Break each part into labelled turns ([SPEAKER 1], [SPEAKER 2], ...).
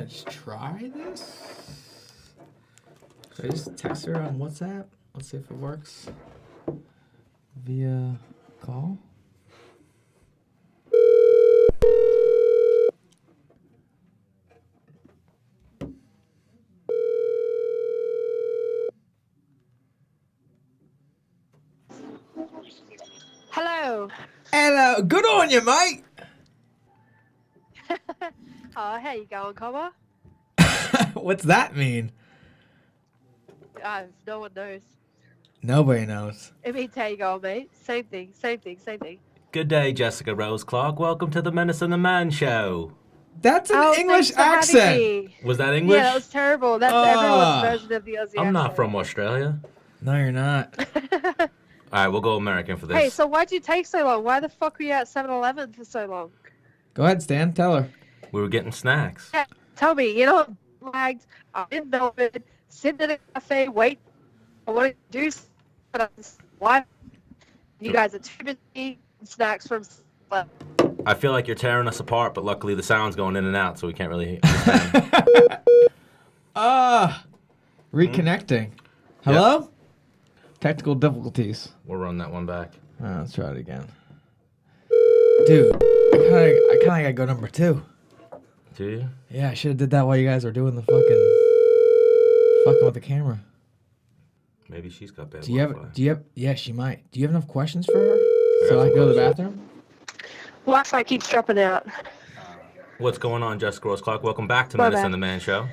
[SPEAKER 1] just try this? Should I just text her on WhatsApp? Let's see if it works. Via call?
[SPEAKER 2] Hello.
[SPEAKER 1] Hello. Good on you, mate.
[SPEAKER 2] Oh, how you going, Cobber?
[SPEAKER 1] What's that mean?
[SPEAKER 2] No one knows.
[SPEAKER 1] Nobody knows.
[SPEAKER 2] It means how you going, mate. Same thing.
[SPEAKER 3] Good day, Jessica Rose Clark. Welcome to the Menace and the Man show.
[SPEAKER 1] That's an English
[SPEAKER 2] thanks for having
[SPEAKER 1] accent.
[SPEAKER 2] me.
[SPEAKER 3] Was that English?
[SPEAKER 2] Yeah, that was terrible. That's everyone's version of the Aussie accent.
[SPEAKER 3] I'm not from Australia.
[SPEAKER 1] No, you're not.
[SPEAKER 3] All right, we'll go American for this.
[SPEAKER 2] Hey, so why'd you take so long? Why the fuck were you at 7-Eleven for so long?
[SPEAKER 1] Go ahead, Stan. Tell her.
[SPEAKER 3] We were getting snacks.
[SPEAKER 2] Yeah, tell me, I'm lagged. I'm in Melbourne, sitting in a cafe, wait. I want to do but why? You guys are too busy eating snacks from.
[SPEAKER 3] I feel like you're tearing us apart, but luckily the sound's going in and out, so we can't really understand.
[SPEAKER 1] Reconnecting. Hello? Technical difficulties.
[SPEAKER 3] We'll run that one back.
[SPEAKER 1] Let's try it again. Dude, I kinda gotta go number 2.
[SPEAKER 3] Do you?
[SPEAKER 1] Yeah, I should have did that while you guys were doing the fucking with the camera.
[SPEAKER 3] Maybe she's got bad
[SPEAKER 1] Do you
[SPEAKER 3] Wi-Fi.
[SPEAKER 1] have? Yeah, she might. Do you have enough questions for her? So I can go to the bathroom.
[SPEAKER 2] Wi-Fi keeps dropping out.
[SPEAKER 3] What's going on, Jessica Rose Clark? Welcome back to
[SPEAKER 2] My
[SPEAKER 3] Menace
[SPEAKER 2] bad.
[SPEAKER 3] and the Man show.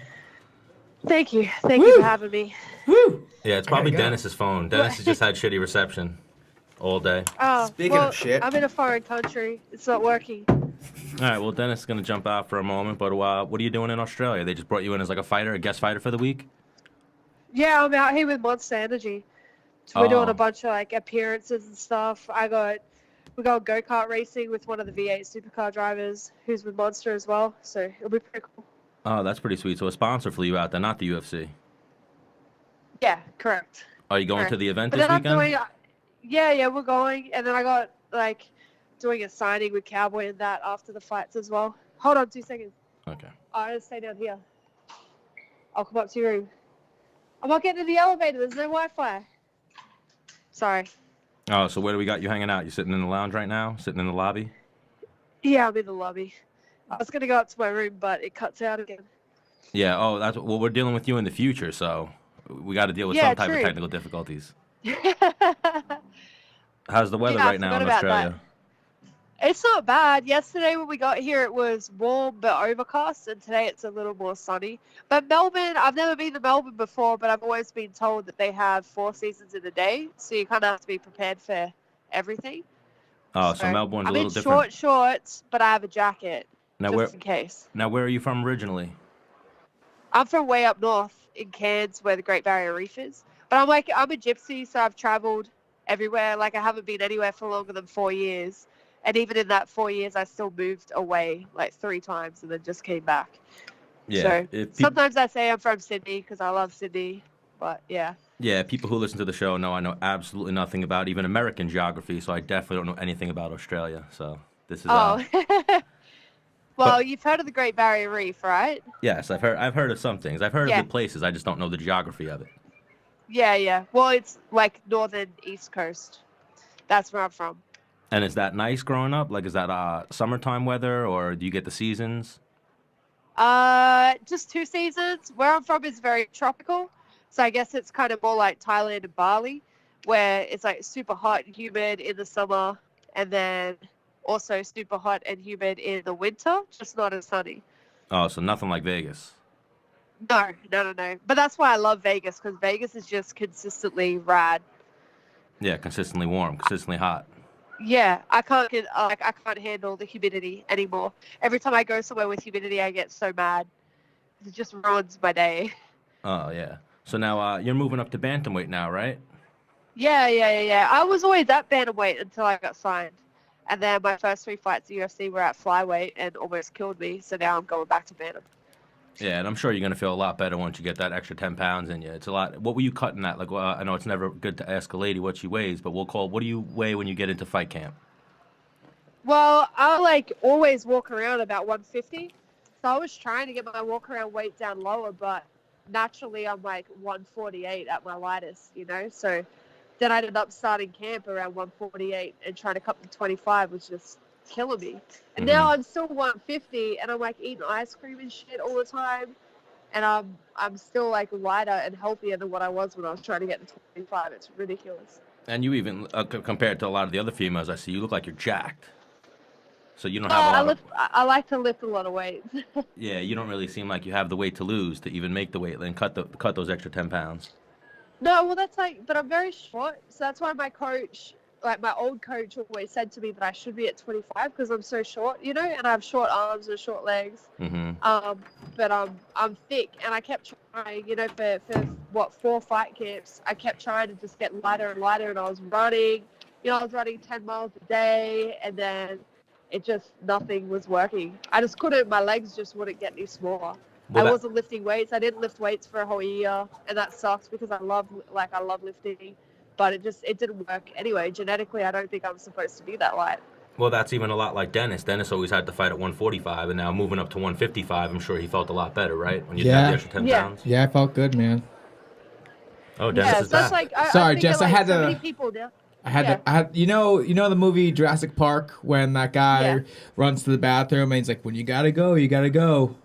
[SPEAKER 2] Thank you for having me.
[SPEAKER 1] Woo!
[SPEAKER 3] Yeah, it's probably
[SPEAKER 1] I gotta go.
[SPEAKER 3] Dennis's phone. Dennis has just had shitty reception all day.
[SPEAKER 2] Oh,
[SPEAKER 4] Speaking of shit.
[SPEAKER 2] I'm in a foreign country. It's not working.
[SPEAKER 3] All right, well, Dennis is going to jump out for a moment, but what are you doing in Australia? They just brought you in as like a guest fighter for the week?
[SPEAKER 2] Yeah, I'm out here with Monster Energy. So we're doing
[SPEAKER 3] Oh.
[SPEAKER 2] a bunch of appearances and stuff. We go go-kart racing with one of the V8 supercar drivers who's with Monster as well. So it'll be pretty cool.
[SPEAKER 3] Oh, that's pretty sweet. So a sponsor flew you out there, not the UFC.
[SPEAKER 2] Yeah, correct.
[SPEAKER 3] Are you going
[SPEAKER 2] Correct.
[SPEAKER 3] to the event
[SPEAKER 2] But
[SPEAKER 3] this
[SPEAKER 2] then I'm
[SPEAKER 3] weekend?
[SPEAKER 2] doing, yeah, we're going. And then I got doing a signing with Cowboy and that after the fights as well. Hold on 2 seconds.
[SPEAKER 3] Okay.
[SPEAKER 2] I'm going to stay down here. I'll come up to your room. I'm not getting in the elevator. There's no Wi-Fi. Sorry.
[SPEAKER 3] Oh, so where do we got you hanging out? You sitting in the lounge right now? Sitting in the lobby?
[SPEAKER 2] Yeah, I'm in the lobby. I was going to go up to my room, but it cuts out again.
[SPEAKER 3] Yeah. Oh, well, we're dealing with you in the future, so we got to deal with
[SPEAKER 2] Yeah,
[SPEAKER 3] some type
[SPEAKER 2] true.
[SPEAKER 3] of technical difficulties.
[SPEAKER 2] Yeah,
[SPEAKER 3] How's the weather
[SPEAKER 2] I
[SPEAKER 3] right now
[SPEAKER 2] forgot
[SPEAKER 3] in
[SPEAKER 2] about
[SPEAKER 3] Australia?
[SPEAKER 2] it's not bad. Yesterday when we got here, it was warm but overcast, and today it's a little more sunny. But Melbourne, I've never been to Melbourne before, but I've always been told that they have 4 seasons in a day, so you kind of have to be prepared for everything.
[SPEAKER 3] Oh, so Melbourne's a
[SPEAKER 2] I'm
[SPEAKER 3] little
[SPEAKER 2] in
[SPEAKER 3] different.
[SPEAKER 2] short shorts, but I have a jacket
[SPEAKER 3] Now
[SPEAKER 2] just in case.
[SPEAKER 3] where are you from originally?
[SPEAKER 2] I'm from way up north in Cairns, where the Great Barrier Reef is. But I'm a gypsy, so I've traveled everywhere. I haven't been anywhere for longer than 4 years. And even in that 4 years, I still moved away 3 times and then just came back.
[SPEAKER 3] Yeah.
[SPEAKER 2] So sometimes I say I'm from Sydney because I love Sydney. But yeah.
[SPEAKER 3] Yeah, people who listen to the show know I know absolutely nothing about even American geography, so I definitely don't know anything about Australia. So this is
[SPEAKER 2] Oh. Well, you've heard of the Great Barrier Reef, right?
[SPEAKER 3] yes, I've heard of some things. I've heard
[SPEAKER 2] Yeah.
[SPEAKER 3] of the places. I just don't know the geography of it.
[SPEAKER 2] Yeah. Well, it's northern East Coast. That's where I'm from.
[SPEAKER 3] And is that nice growing up? Is that summertime weather, or do you get the seasons?
[SPEAKER 2] Just 2 seasons. Where I'm from is very tropical. So I guess it's kind of more like Thailand and Bali, where it's super hot and humid in the summer, and then also super hot and humid in the winter, just not as sunny.
[SPEAKER 3] Oh, so nothing like Vegas.
[SPEAKER 2] No. But that's why I love Vegas, because Vegas is just consistently rad.
[SPEAKER 3] Yeah, consistently warm, consistently hot.
[SPEAKER 2] Yeah, I can't handle the humidity anymore. Every time I go somewhere with humidity, I get so mad. It just ruins my day.
[SPEAKER 3] Oh, yeah. So now you're moving up to bantamweight now, right?
[SPEAKER 2] Yeah. I was always at bantamweight until I got signed. And then my first 3 fights at UFC were at flyweight and almost killed me. So now I'm going back to bantam.
[SPEAKER 3] Yeah, and I'm sure you're going to feel a lot better once you get that extra 10 pounds in you. It's a lot. What were you cutting at? I know it's never good to ask a lady what she weighs, but what do you weigh when you get into fight camp?
[SPEAKER 2] Well, I always walk around about 150. So I was trying to get my walk around weight down lower, but naturally I'm like 148 at my lightest, you know. So then I ended up starting camp around 148 and trying to cut to 25 was just killing me. And now I'm still 150 and I'm like eating ice cream and shit all the time. And I'm still like lighter and healthier than what I was when I was trying to get to 25. It's ridiculous.
[SPEAKER 3] And you even, compared to a lot of the other females I see, you look like you're jacked. So you don't have a lot
[SPEAKER 2] I like to lift a lot of weights.
[SPEAKER 3] Yeah, you don't really seem like you have the weight to lose to even make the weight and cut those extra 10 pounds.
[SPEAKER 2] No, well, that's like, but I'm very short. So that's why my coach, like my old coach, always said to me that I should be at 25 because I'm so short, you know, and I have short arms and short legs. But I'm thick, and I kept trying, you know, for what 4 fight camps, I kept trying to just get lighter and lighter, and I was running, you know, I was running 10 miles a day, and then it just nothing was working. I just couldn't. My legs just wouldn't get any smaller. I wasn't lifting weights. I didn't lift weights for a whole year, and that sucks because I love lifting, but it didn't work. Anyway, genetically, I don't think I'm supposed to be that light.
[SPEAKER 3] Well, that's even a lot like Dennis. Dennis always had to fight at 145, and now moving up to 155, I'm sure he felt a lot better, right? When you had the extra 10 pounds.
[SPEAKER 1] Yeah, I felt good, man.
[SPEAKER 3] Oh, Dennis is back.
[SPEAKER 2] Like,
[SPEAKER 1] Sorry, Jess, I had
[SPEAKER 2] so
[SPEAKER 1] to.
[SPEAKER 2] many people now.
[SPEAKER 1] I had you know the movie Jurassic Park when that guy runs to the bathroom and he's like, when you gotta go, you gotta go.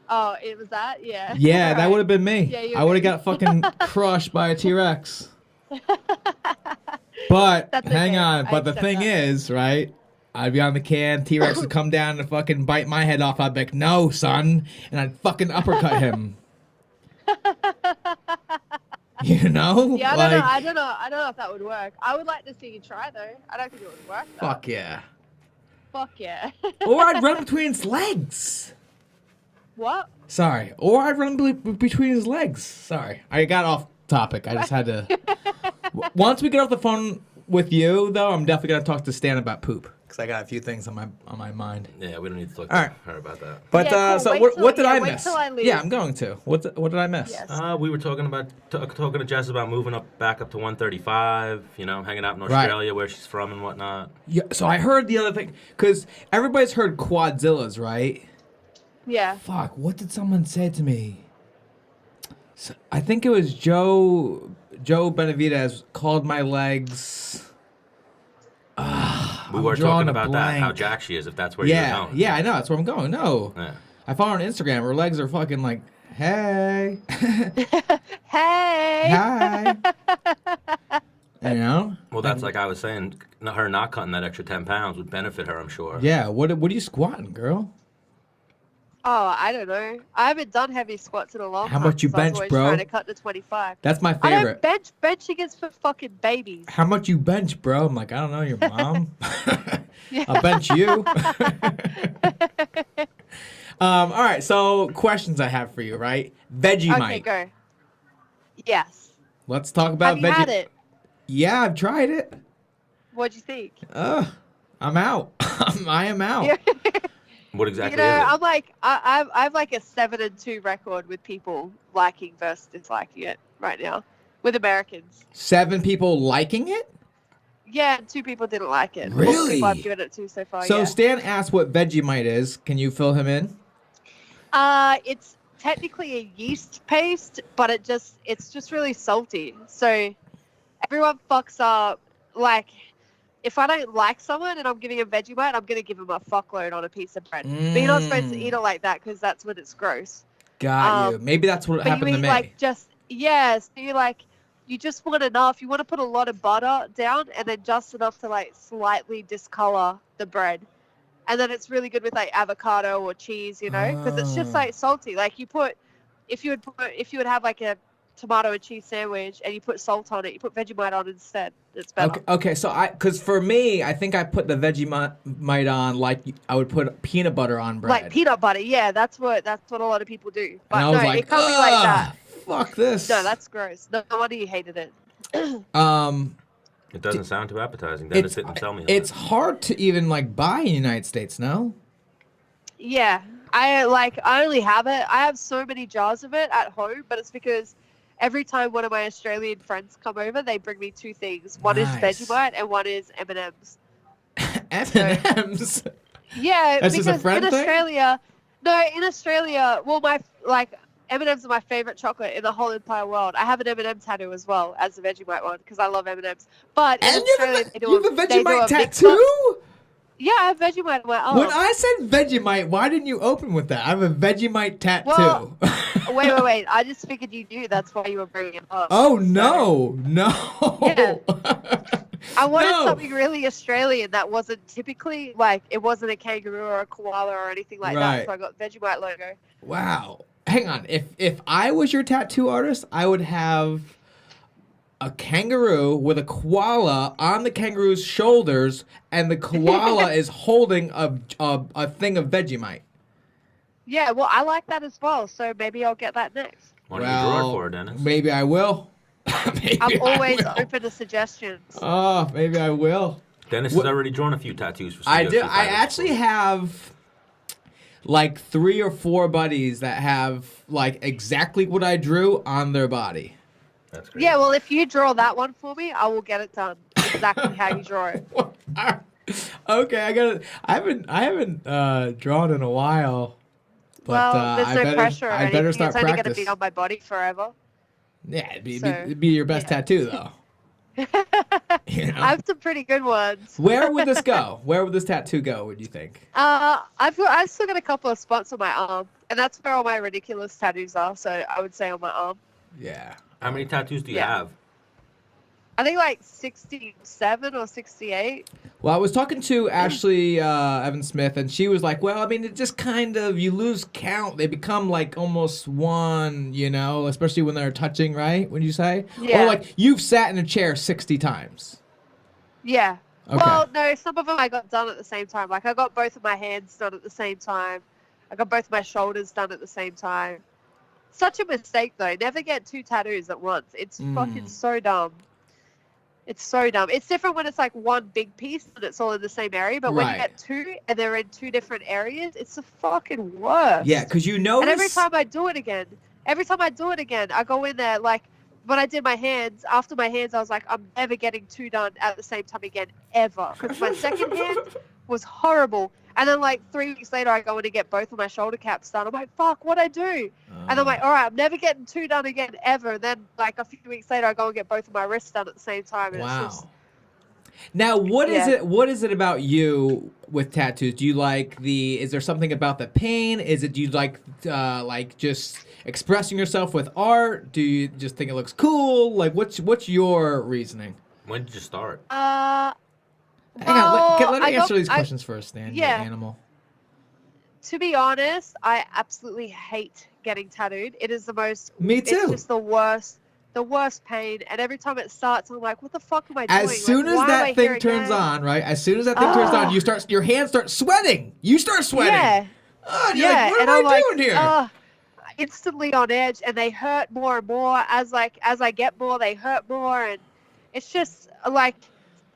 [SPEAKER 2] Oh, it was that? Yeah.
[SPEAKER 1] Yeah, that would have been me.
[SPEAKER 2] Yeah,
[SPEAKER 1] I would have got fucking crushed by a T-Rex. But hang on, but the thing is, right? I'd be on the can, T-Rex would come down and fucking bite my head off. I'd be like, no, son, and I'd fucking uppercut him. You know?
[SPEAKER 2] Yeah,
[SPEAKER 1] like,
[SPEAKER 2] I don't know if that would work. I would like to see you try though. I don't think it would work though.
[SPEAKER 1] Fuck yeah.
[SPEAKER 2] Fuck yeah.
[SPEAKER 1] Or I'd run between his legs.
[SPEAKER 2] What?
[SPEAKER 1] Sorry. Or I'd run between his legs. Sorry. I got off topic. I just had to. Once we get off the phone with you, though, I'm definitely going to talk to Stan about poop. Because I got a few things on my mind.
[SPEAKER 3] Yeah, we don't need to talk
[SPEAKER 1] to
[SPEAKER 3] her about that.
[SPEAKER 1] But,
[SPEAKER 2] cool.
[SPEAKER 1] so what did I miss? Yeah, I'm going to. What did I miss?
[SPEAKER 2] Yes.
[SPEAKER 3] We were talking to Jess about moving back up to 135, you know, hanging out in Australia where she's from and whatnot.
[SPEAKER 1] Yeah, so I heard the other thing. Because everybody's heard quadzillas, right?
[SPEAKER 2] Yeah.
[SPEAKER 1] Fuck, what did someone say to me? So, I think it was Joe Benavidez called my legs.
[SPEAKER 3] We were talking about that, how jacked she is, if that's where you're going.
[SPEAKER 1] Yeah, I know, that's where I'm going. No.
[SPEAKER 3] Yeah.
[SPEAKER 1] I follow her on Instagram. Her legs are fucking like, hey.
[SPEAKER 2] Hey.
[SPEAKER 1] Hi. You know?
[SPEAKER 3] Well, that's like I was saying, her not cutting that extra 10 pounds would benefit her, I'm sure.
[SPEAKER 1] Yeah, what are you squatting, girl?
[SPEAKER 2] Oh, I don't know. I haven't done heavy squats in a long time.
[SPEAKER 1] How much you bench,
[SPEAKER 2] I was
[SPEAKER 1] bro?
[SPEAKER 2] Trying to cut to 25.
[SPEAKER 1] That's my
[SPEAKER 2] I
[SPEAKER 1] favorite.
[SPEAKER 2] don't benching is for fucking babies.
[SPEAKER 1] How much you bench, bro? I'm like, I don't know, your mom. I'll bench you. All right, so questions I have for you, right? Vegemite.
[SPEAKER 2] Okay, go. Yes.
[SPEAKER 1] Let's talk about
[SPEAKER 2] Have you had it?
[SPEAKER 1] Yeah, I've tried it.
[SPEAKER 2] What'd you think?
[SPEAKER 1] I'm out. I am out.
[SPEAKER 3] What exactly
[SPEAKER 2] you know,
[SPEAKER 3] is it?
[SPEAKER 2] I'm like, I've like a 7-2 record with people liking versus disliking it right now, with Americans.
[SPEAKER 1] 7 people liking it?
[SPEAKER 2] Yeah, and 2 people didn't like it.
[SPEAKER 1] Really?
[SPEAKER 2] 4 people I've given it to so far.
[SPEAKER 1] So
[SPEAKER 2] yeah.
[SPEAKER 1] Stan asked what Vegemite is. Can you fill him in?
[SPEAKER 2] It's technically a yeast paste, but it's just really salty. So everyone fucks up. Like, if I don't like someone and I'm giving him Vegemite, I'm going to give him a fuckload on a piece of bread. But you're not supposed to eat it like that because that's when it's gross.
[SPEAKER 1] Got you. Maybe that's what happened to me.
[SPEAKER 2] Like so you just want enough. You want to put a lot of butter down and then just enough to like slightly discolor the bread. And then it's really good with like avocado or cheese, you know, because it's just like salty. Like if you would have like a tomato and cheese sandwich and you put salt on it, you put Vegemite on instead. It's better.
[SPEAKER 1] Okay, so because for me, I think I put the Vegemite on like I would put peanut butter on bread.
[SPEAKER 2] Like peanut butter, yeah, that's what a lot of people do. But
[SPEAKER 1] and I was
[SPEAKER 2] no,
[SPEAKER 1] like,
[SPEAKER 2] it can't be like that.
[SPEAKER 1] Fuck this.
[SPEAKER 2] No, that's gross. No wonder you hated it.
[SPEAKER 3] It doesn't sound too appetizing. Dennis didn't tell me.
[SPEAKER 1] It's hard to even like buy in the United States, no?
[SPEAKER 2] Yeah, I only have it. I have so many jars of it at home, but it's because every time one of my Australian friends come over, they bring me 2 things. One is Vegemite and one is M&Ms.
[SPEAKER 1] M&Ms?
[SPEAKER 2] Yeah,
[SPEAKER 1] That's
[SPEAKER 2] because
[SPEAKER 1] just a friend
[SPEAKER 2] in
[SPEAKER 1] thing?
[SPEAKER 2] Australia, No, in Australia, well, my like M&Ms are my favorite chocolate in the whole entire world. I have an M&M tattoo as well as the Vegemite one because I love M&Ms. But in
[SPEAKER 1] And
[SPEAKER 2] Australia,
[SPEAKER 1] you have a
[SPEAKER 2] they do
[SPEAKER 1] Vegemite
[SPEAKER 2] a mix.
[SPEAKER 1] tattoo?
[SPEAKER 2] Yeah, I have Vegemite on my arm.
[SPEAKER 1] When I said Vegemite, why didn't you open with that? I have a Vegemite tattoo.
[SPEAKER 2] Well, wait. I just figured you knew. That's why you were bringing it up.
[SPEAKER 1] Oh,
[SPEAKER 2] So,
[SPEAKER 1] no.
[SPEAKER 2] Yeah. I wanted
[SPEAKER 1] No.
[SPEAKER 2] something really Australian that wasn't typically like it wasn't a kangaroo or a koala or anything like
[SPEAKER 1] Right.
[SPEAKER 2] that. So I got Vegemite logo.
[SPEAKER 1] Wow. Hang on. If I was your tattoo artist, I would have a kangaroo with a koala on the kangaroo's shoulders, and the koala is holding a thing of Vegemite.
[SPEAKER 2] Yeah, well, I like that as well. So maybe I'll get that next.
[SPEAKER 3] Why don't you draw it for her, Dennis?
[SPEAKER 1] Maybe I will. Maybe
[SPEAKER 2] I'm always
[SPEAKER 1] I will.
[SPEAKER 2] open to suggestions.
[SPEAKER 1] Oh, maybe I will.
[SPEAKER 3] Dennis has already drawn a few tattoos for some
[SPEAKER 1] I
[SPEAKER 3] UFC
[SPEAKER 1] do. I
[SPEAKER 3] fighters
[SPEAKER 1] actually
[SPEAKER 3] before.
[SPEAKER 1] have like 3 or 4 buddies that have like exactly what I drew on their body.
[SPEAKER 3] That's great.
[SPEAKER 2] Yeah, well, if you draw that one for me, I will get it done exactly how you draw it.
[SPEAKER 1] Okay, I haven't drawn in a while. But
[SPEAKER 2] Well, there's no pressure or
[SPEAKER 1] I
[SPEAKER 2] anything.
[SPEAKER 1] better start
[SPEAKER 2] It's only going to
[SPEAKER 1] practice.
[SPEAKER 2] be on my body forever.
[SPEAKER 1] Yeah, it'd
[SPEAKER 2] So,
[SPEAKER 1] be your best
[SPEAKER 2] yeah.
[SPEAKER 1] tattoo though. You know?
[SPEAKER 2] I have some pretty good ones.
[SPEAKER 1] Where would this go? Where would this tattoo go? Would you think?
[SPEAKER 2] I've still got a couple of spots on my arm, and that's where all my ridiculous tattoos are. So I would say on my arm.
[SPEAKER 1] Yeah.
[SPEAKER 3] How many tattoos do you
[SPEAKER 2] Yeah.
[SPEAKER 3] have?
[SPEAKER 2] I think like 67 or 68.
[SPEAKER 1] Well, I was talking to Ashley Evans Smith, and she was like, "Well, I mean, it just kind of you lose count. They become like almost one, you know, especially when they're touching, right? Would you say?
[SPEAKER 2] Yeah.
[SPEAKER 1] Or like you've sat in a chair 60 times.
[SPEAKER 2] Yeah.
[SPEAKER 1] Okay.
[SPEAKER 2] Well, no, some of them I got done at the same time. Like I got both of my hands done at the same time. I got both my shoulders done at the same time. Such a mistake though. Never get 2 tattoos at once. It's fucking so dumb. It's so dumb. It's different when it's like one big piece and it's all in the same area, but when you
[SPEAKER 1] Right.
[SPEAKER 2] get 2 and they're in 2 different areas, it's the fucking worst.
[SPEAKER 1] Yeah, because you notice.
[SPEAKER 2] And every time I do it again, I go in there like when I did my hands. After my hands, I was like, I'm never getting 2 done at the same time again ever. Because my second hand was horrible. And then like 3 weeks later, I go in to get both of my shoulder caps done. I'm like, fuck, what'd I do? And I'm like, all right, I'm never getting 2 done again ever. And then like a few weeks later, I go and get both of my wrists done at the same time. And
[SPEAKER 1] Wow.
[SPEAKER 2] it's just,
[SPEAKER 1] Now, what is
[SPEAKER 2] Yeah.
[SPEAKER 1] it? What is it about you with tattoos? Do you like the? Is there something about the pain? Is it? Do you like just expressing yourself with art? Do you just think it looks cool? Like, what's your reasoning?
[SPEAKER 3] When did you start?
[SPEAKER 1] Hang on, let me
[SPEAKER 2] I
[SPEAKER 1] answer
[SPEAKER 2] got-
[SPEAKER 1] these questions first, Stan. you
[SPEAKER 2] yeah.
[SPEAKER 1] animal.
[SPEAKER 2] to be honest, I absolutely hate getting tattooed. It is the most.
[SPEAKER 1] Me too.
[SPEAKER 2] It's just the worst pain. And every time it starts, I'm like, what the fuck am I doing?
[SPEAKER 1] As soon
[SPEAKER 2] Like,
[SPEAKER 1] as
[SPEAKER 2] why am I
[SPEAKER 1] that thing
[SPEAKER 2] here
[SPEAKER 1] turns
[SPEAKER 2] again?
[SPEAKER 1] on, right? As soon as that thing turns on, your hands start sweating. You start sweating.
[SPEAKER 2] Yeah.
[SPEAKER 1] Oh, and you're
[SPEAKER 2] Yeah.
[SPEAKER 1] like, what
[SPEAKER 2] and
[SPEAKER 1] am
[SPEAKER 2] I'm
[SPEAKER 1] I
[SPEAKER 2] like,
[SPEAKER 1] doing here?
[SPEAKER 2] instantly on edge, and they hurt more and more as I get more, they hurt more, and it's just like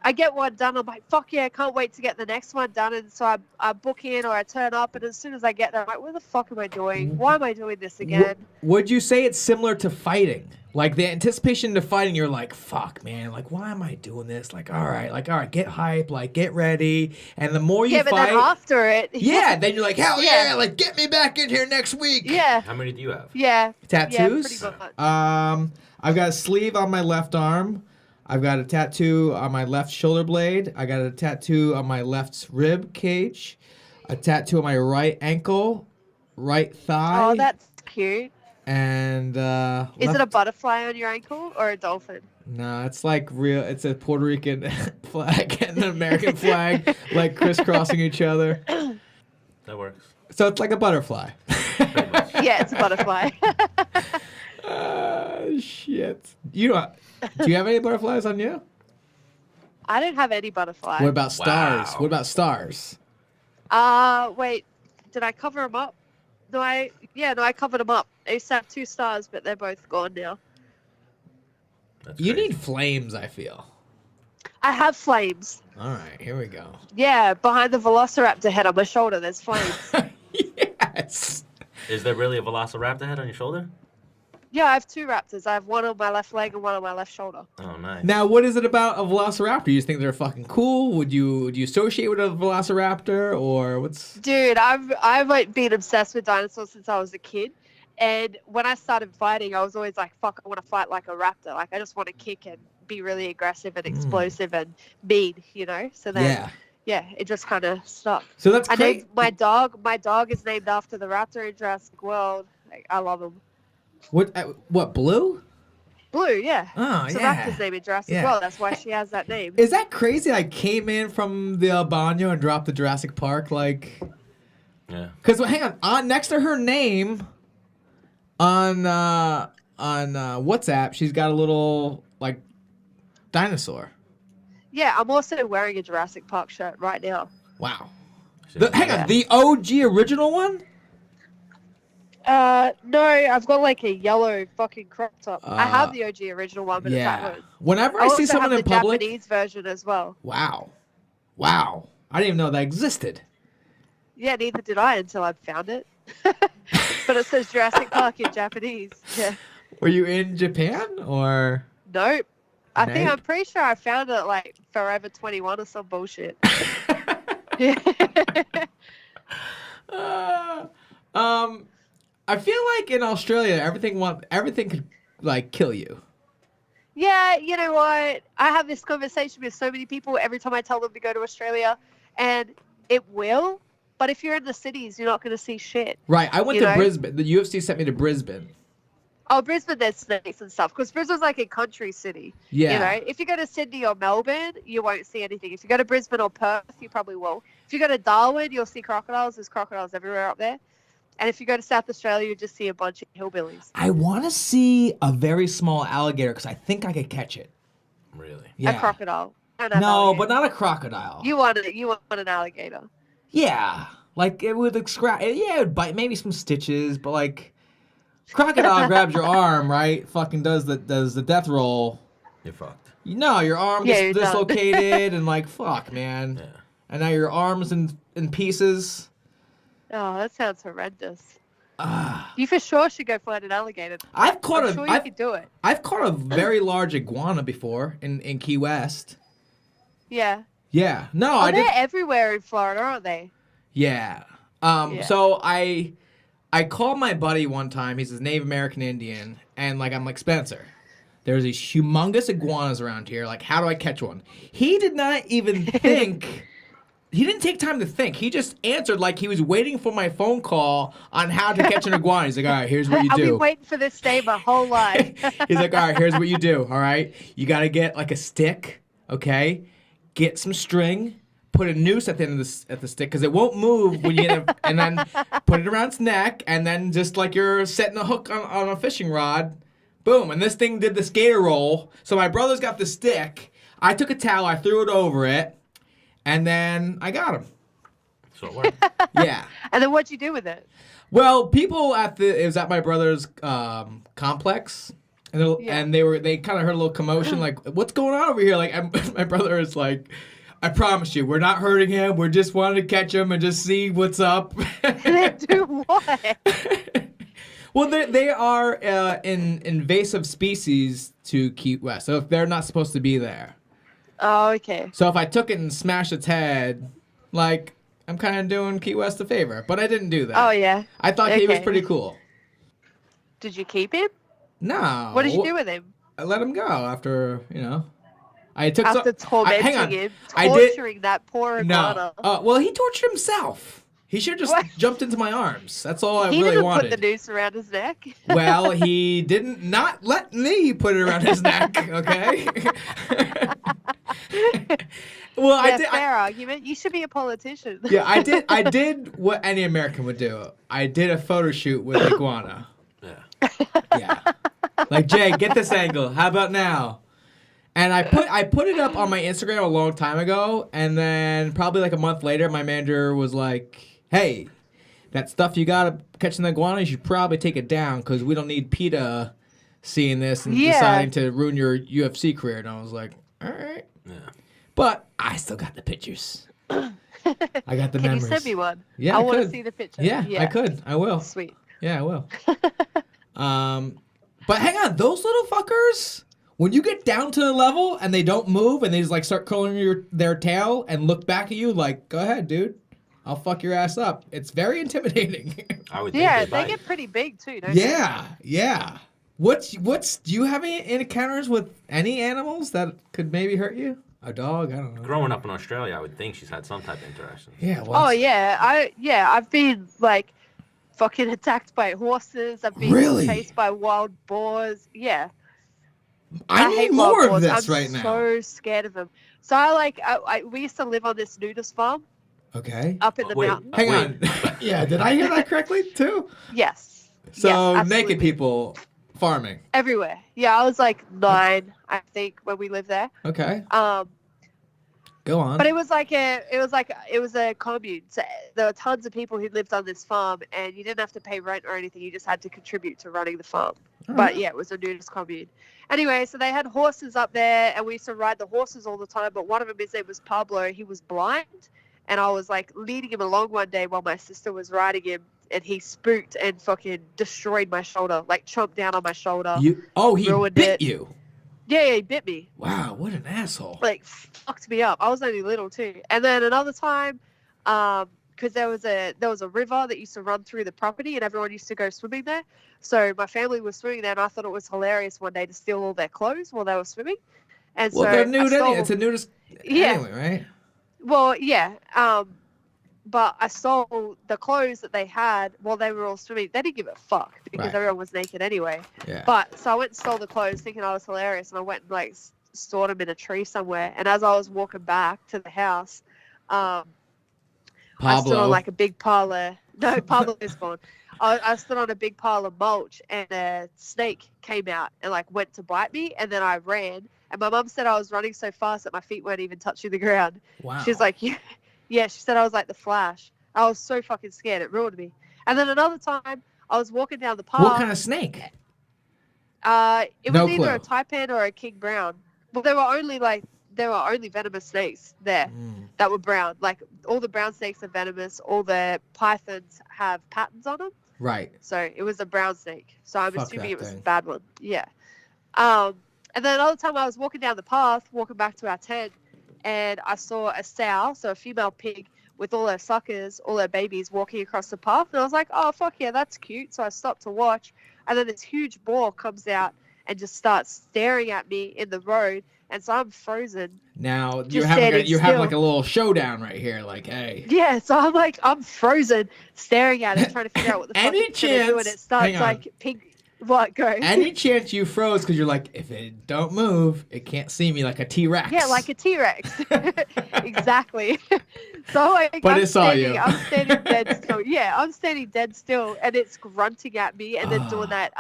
[SPEAKER 2] I get one done, I'm like, fuck yeah, I can't wait to get the next one done. And so I book in or I turn up, and as soon as I get there, I'm like, what the fuck am I doing? Why am I doing this again?
[SPEAKER 1] Would you say it's similar to fighting? Like the anticipation to fighting, you're like, fuck, man. Like, why am I doing this? Like, all right, get hype, like, get ready. And the more you
[SPEAKER 2] Yeah, but
[SPEAKER 1] fight,
[SPEAKER 2] then after it,
[SPEAKER 1] yeah, then you're like, hell yeah,
[SPEAKER 2] Yeah.
[SPEAKER 1] like, get me back in here next week.
[SPEAKER 2] yeah,
[SPEAKER 3] How many do you have?
[SPEAKER 2] yeah,
[SPEAKER 1] Tattoos?
[SPEAKER 2] yeah, pretty much.
[SPEAKER 1] I've got a sleeve on my left arm. I've got a tattoo on my left shoulder blade. I got a tattoo on my left rib cage. A tattoo on my right ankle, right thigh.
[SPEAKER 2] Oh, that's cute.
[SPEAKER 1] And
[SPEAKER 2] Is it a butterfly on your ankle or a dolphin?
[SPEAKER 1] No, it's like real. It's a Puerto Rican flag and an American flag, like crisscrossing each other.
[SPEAKER 3] That works.
[SPEAKER 1] So it's like a butterfly.
[SPEAKER 2] Yeah, it's a butterfly.
[SPEAKER 1] Shit. Do you have any butterflies on you?
[SPEAKER 2] I don't have any butterfly.
[SPEAKER 1] What about stars?
[SPEAKER 3] Wow.
[SPEAKER 1] What about stars?
[SPEAKER 2] Wait, did I cover them up? No, I covered them up. I used to have 2 stars, but they're both gone now.
[SPEAKER 3] That's
[SPEAKER 1] You
[SPEAKER 3] crazy.
[SPEAKER 1] need flames, I feel.
[SPEAKER 2] I have flames.
[SPEAKER 1] All right, here we go.
[SPEAKER 2] Yeah, behind the velociraptor head on my shoulder, there's flames.
[SPEAKER 1] Yes.
[SPEAKER 3] Is there really a velociraptor head on your shoulder?
[SPEAKER 2] Yeah, I have two raptors. I have one on my left leg and one on my left shoulder.
[SPEAKER 3] Oh, nice.
[SPEAKER 1] Now, what is it about a velociraptor? You just think they're fucking cool? Do you associate with a velociraptor, or what's?
[SPEAKER 2] Dude, I've like been obsessed with dinosaurs since I was a kid. And when I started fighting, I was always like, fuck, I want to fight like a raptor. Like, I just want to kick and be really aggressive and explosive and mean, you know? So then, yeah, it just kind of stuck.
[SPEAKER 1] So that's
[SPEAKER 2] I
[SPEAKER 1] great.
[SPEAKER 2] named my dog is named after the raptor in Jurassic World. Like, I love him.
[SPEAKER 1] What, Blue?
[SPEAKER 2] Blue, yeah.
[SPEAKER 1] Oh,
[SPEAKER 2] It's the
[SPEAKER 1] yeah.
[SPEAKER 2] raptor's name in Jurassic
[SPEAKER 1] Yeah.
[SPEAKER 2] World. That's why she has that name.
[SPEAKER 1] Is that crazy? I came in from the Albano and dropped the Jurassic Park, like...
[SPEAKER 3] Yeah.
[SPEAKER 1] Because, hang on, next to her name on WhatsApp, she's got a little, like, dinosaur.
[SPEAKER 2] Yeah, I'm also wearing a Jurassic Park shirt right now.
[SPEAKER 1] Wow.
[SPEAKER 3] Shit.
[SPEAKER 1] Hang on, the OG original one?
[SPEAKER 2] No, I've got like a yellow fucking crop top. I have the OG original one, but it's
[SPEAKER 1] Yeah.
[SPEAKER 2] that one.
[SPEAKER 1] Whenever
[SPEAKER 2] I
[SPEAKER 1] I see
[SPEAKER 2] also
[SPEAKER 1] someone
[SPEAKER 2] have
[SPEAKER 1] in
[SPEAKER 2] the
[SPEAKER 1] public...
[SPEAKER 2] Japanese version as well.
[SPEAKER 1] Wow. I didn't even know that existed.
[SPEAKER 2] Yeah, neither did I until I found it. But it says Jurassic Park in Japanese. Yeah.
[SPEAKER 1] Were you in Japan, or...
[SPEAKER 2] Nope.
[SPEAKER 1] Nope.
[SPEAKER 2] I'm pretty sure I found it at, like Forever 21 or some bullshit. Yeah.
[SPEAKER 1] I feel like in Australia, everything could, like, kill you.
[SPEAKER 2] Yeah, you know what? I have this conversation with so many people every time I tell them to go to Australia, and it will. But if you're in the cities, you're not going to see shit.
[SPEAKER 1] Right, I went
[SPEAKER 2] You
[SPEAKER 1] to
[SPEAKER 2] know?
[SPEAKER 1] Brisbane. The UFC sent me to Brisbane.
[SPEAKER 2] Oh, Brisbane, there's snakes and stuff. Because Brisbane's like a country city.
[SPEAKER 1] Yeah.
[SPEAKER 2] You know, if you go to Sydney or Melbourne, you won't see anything. If you go to Brisbane or Perth, you probably will. If you go to Darwin, you'll see crocodiles. There's crocodiles everywhere up there. And if you go to South Australia, you'll just see a bunch of hillbillies.
[SPEAKER 1] I want to see a very small alligator because I think I could catch it.
[SPEAKER 3] Really?
[SPEAKER 1] Yeah.
[SPEAKER 2] A crocodile. Don't have
[SPEAKER 1] No,
[SPEAKER 2] alligators.
[SPEAKER 1] but not a crocodile.
[SPEAKER 2] You want an alligator.
[SPEAKER 1] Yeah, like it would scratch. Yeah, it would bite. Maybe some stitches, but like crocodile grabs your arm, right? Fucking does the death roll.
[SPEAKER 3] You're fucked.
[SPEAKER 1] You know, your arm
[SPEAKER 2] Yeah,
[SPEAKER 1] gets
[SPEAKER 2] you're done.
[SPEAKER 1] dislocated and like fuck, man.
[SPEAKER 3] Yeah.
[SPEAKER 1] And now your arm's in pieces.
[SPEAKER 2] Oh, that sounds horrendous.
[SPEAKER 1] Ah.
[SPEAKER 2] You for sure should go find an alligator.
[SPEAKER 1] I've caught
[SPEAKER 2] I'm sure you could do it.
[SPEAKER 1] I've caught a very large iguana before in Key West.
[SPEAKER 2] Yeah.
[SPEAKER 1] Yeah. No,
[SPEAKER 2] Oh,
[SPEAKER 1] I
[SPEAKER 2] they're
[SPEAKER 1] did.
[SPEAKER 2] everywhere in Florida, aren't they?
[SPEAKER 1] Yeah.
[SPEAKER 2] Yeah.
[SPEAKER 1] So I called my buddy one time. He's a Native American Indian, and like I'm like, Spencer, there's these humongous iguanas around here. Like, how do I catch one? He did not even think. He didn't take time to think. He just answered like he was waiting for my phone call on how to catch an iguana. He's like, all right, here's what you
[SPEAKER 2] I've
[SPEAKER 1] do.
[SPEAKER 2] been waiting for this day my whole life.
[SPEAKER 1] He's like, all right, here's what you do. All right, you got to get like a stick, okay? Get some string, put a noose at the end of the stick because it won't move when you get it, and then put it around its neck, and then just like you're setting a hook on a fishing rod, boom, and this thing did the skater roll. So my brother's got the stick. I took a towel, I threw it over it, and then I got him.
[SPEAKER 3] So it worked.
[SPEAKER 1] Yeah.
[SPEAKER 2] And then what'd you do with it?
[SPEAKER 1] Well, people it was at my brother's complex, and
[SPEAKER 2] Yeah.
[SPEAKER 1] they kind of heard a little commotion, like, what's going on over here? Like, my brother is like, I promise you, we're not hurting him. We're just wanting to catch him and just see what's up.
[SPEAKER 2] They do what?
[SPEAKER 1] Well, they are an invasive species to Key West, so if they're not supposed to be there.
[SPEAKER 2] Oh, okay.
[SPEAKER 1] So if I took it and smashed its head, like, I'm kind of doing Key West a favor, but I didn't do that.
[SPEAKER 2] Oh, yeah.
[SPEAKER 1] I thought he was
[SPEAKER 2] Okay.
[SPEAKER 1] pretty cool.
[SPEAKER 2] Did you keep him?
[SPEAKER 1] No.
[SPEAKER 2] What did you do with him?
[SPEAKER 1] I let him go after, I took
[SPEAKER 2] After tormenting
[SPEAKER 1] hang on.
[SPEAKER 2] him,
[SPEAKER 1] I did-
[SPEAKER 2] torturing that poor
[SPEAKER 1] No.
[SPEAKER 2] iguana.
[SPEAKER 1] Well, he tortured himself. He should have just
[SPEAKER 2] What?
[SPEAKER 1] jumped into my arms. That's all I
[SPEAKER 2] He
[SPEAKER 1] really
[SPEAKER 2] didn't
[SPEAKER 1] wanted.
[SPEAKER 2] put the noose around his neck.
[SPEAKER 1] Well, he didn't not let me put it around his neck, okay? Well,
[SPEAKER 2] Yeah,
[SPEAKER 1] I did.
[SPEAKER 2] fair argument. You should be a politician.
[SPEAKER 1] Yeah, I did what any American would do. I did a photo shoot with iguana.
[SPEAKER 3] Yeah.
[SPEAKER 1] Yeah. Like, Jay, get this angle. How about now? And I put it up on my Instagram a long time ago, and then probably like a month later, my manager was like, "Hey, that stuff you got catching the iguana, you should probably take it down because we don't need PETA seeing this and
[SPEAKER 2] Yeah.
[SPEAKER 1] deciding to ruin your UFC career." And I was like, "All right."
[SPEAKER 3] Yeah.
[SPEAKER 1] But I still got the pictures. I got the
[SPEAKER 2] Can
[SPEAKER 1] memories.
[SPEAKER 2] you send me one?
[SPEAKER 1] Yeah,
[SPEAKER 2] I want to
[SPEAKER 1] could.
[SPEAKER 2] see the picture.
[SPEAKER 1] Yeah, I could. I will.
[SPEAKER 2] Sweet.
[SPEAKER 1] Yeah, I will. But hang on, those little fuckers, when you get down to the level and they don't move and they just like start curling their tail and look back at you like, go ahead, dude. I'll fuck your ass up. It's very intimidating.
[SPEAKER 3] I would think
[SPEAKER 2] Yeah,
[SPEAKER 3] they
[SPEAKER 2] they
[SPEAKER 3] bite.
[SPEAKER 2] get pretty big too, don't they?
[SPEAKER 1] Yeah. Do you have any encounters with any animals that could maybe hurt you? A dog? I don't know.
[SPEAKER 3] Growing up in Australia, I would think she's had some type of interaction.
[SPEAKER 1] Yeah.
[SPEAKER 2] Oh yeah, I've been like fucking attacked by horses. I've been
[SPEAKER 1] Really?
[SPEAKER 2] chased by wild boars. Yeah.
[SPEAKER 1] I need
[SPEAKER 2] hate
[SPEAKER 1] more
[SPEAKER 2] wild
[SPEAKER 1] of
[SPEAKER 2] boars.
[SPEAKER 1] this
[SPEAKER 2] I'm
[SPEAKER 1] right now.
[SPEAKER 2] so scared of them. So we used to live on this nudist farm
[SPEAKER 1] Okay.
[SPEAKER 2] up in the
[SPEAKER 3] Wait.
[SPEAKER 2] mountains.
[SPEAKER 1] Hang on. Yeah, did I hear that correctly too?
[SPEAKER 2] Yes.
[SPEAKER 1] So
[SPEAKER 2] Yes,
[SPEAKER 1] naked
[SPEAKER 2] absolutely.
[SPEAKER 1] people farming.
[SPEAKER 2] Everywhere. Yeah, I was like 9, I think, when we lived there.
[SPEAKER 1] Okay. Go on.
[SPEAKER 2] But it was a commune. So there were tons of people who lived on this farm, and you didn't have to pay rent or anything. You just had to contribute to running the farm.
[SPEAKER 1] All
[SPEAKER 2] But
[SPEAKER 1] right.
[SPEAKER 2] yeah, it was a nudist commune. Anyway, so they had horses up there, and we used to ride the horses all the time. But one of them, his name was Pablo. He was blind, and I was like leading him along one day while my sister was riding him, and he spooked and fucking destroyed my shoulder, like chomped down on my shoulder.
[SPEAKER 1] He
[SPEAKER 2] ruined
[SPEAKER 1] bit
[SPEAKER 2] it.
[SPEAKER 1] you.
[SPEAKER 2] Yeah, he bit me.
[SPEAKER 1] Wow, what an asshole.
[SPEAKER 2] Like fucked me up. I was only little too. And then another time, because there was a river that used to run through the property, and everyone used to go swimming there. So my family was swimming there, and I thought it was hilarious one day to steal all their clothes while they were swimming. And
[SPEAKER 1] Well,
[SPEAKER 2] so
[SPEAKER 1] they're nude
[SPEAKER 2] I stole,
[SPEAKER 1] anyway. It's a nudist
[SPEAKER 2] Yeah.
[SPEAKER 1] anyway, right?
[SPEAKER 2] Well, yeah. But I stole the clothes that they had while they were all swimming. They didn't give a fuck because
[SPEAKER 1] Right.
[SPEAKER 2] everyone was naked anyway.
[SPEAKER 1] Yeah.
[SPEAKER 2] But so I went and stole the clothes thinking I was hilarious, and I went and like stored them in a tree somewhere. And as I was walking back to the house, I stood
[SPEAKER 1] Pablo.
[SPEAKER 2] on like a big pile of Pablo is gone. I stood on a big pile of mulch, and a snake came out and like went to bite me, and then I ran. And my mum said I was running so fast that my feet weren't even touching the ground.
[SPEAKER 1] Wow.
[SPEAKER 2] She's like, yeah, she said I was like the Flash. I was so fucking scared. It ruined me. And then another time, I was walking down the path.
[SPEAKER 1] What kind of snake?
[SPEAKER 2] It was
[SPEAKER 1] No
[SPEAKER 2] either
[SPEAKER 1] clue.
[SPEAKER 2] a taipan or a king brown. But there were only venomous snakes there
[SPEAKER 1] Mm.
[SPEAKER 2] that were brown. Like all the brown snakes are venomous. All the pythons have patterns on them.
[SPEAKER 1] Right.
[SPEAKER 2] So it was a brown snake. So I'm
[SPEAKER 1] Fuck
[SPEAKER 2] assuming
[SPEAKER 1] that
[SPEAKER 2] it was a
[SPEAKER 1] thing.
[SPEAKER 2] bad one. Yeah. And then another time I was walking down the path, walking back to our tent, and I saw a sow, so a female pig, with all her suckers, all her babies walking across the path. And I was like, oh, fuck yeah, that's cute. So I stopped to watch. And then this huge boar comes out and just starts staring at me in the road. And so I'm frozen.
[SPEAKER 1] Now you're
[SPEAKER 2] Just
[SPEAKER 1] having
[SPEAKER 2] standing
[SPEAKER 1] you're having
[SPEAKER 2] still.
[SPEAKER 1] like a little showdown right here. Like, hey.
[SPEAKER 2] Yeah, so I'm frozen, staring at it, trying to figure out what the fuck
[SPEAKER 1] Any
[SPEAKER 2] it's gonna do. And
[SPEAKER 1] chance-
[SPEAKER 2] it starts
[SPEAKER 1] hang on.
[SPEAKER 2] like pink. What, go?
[SPEAKER 1] Any chance you froze because you're like, if it don't move, it can't see me like a T-Rex.
[SPEAKER 2] Yeah, like a T-Rex. Exactly. So like,
[SPEAKER 1] But it saw you.
[SPEAKER 2] I'm standing dead still. Yeah, I'm standing dead still, and it's grunting at me, and then doing that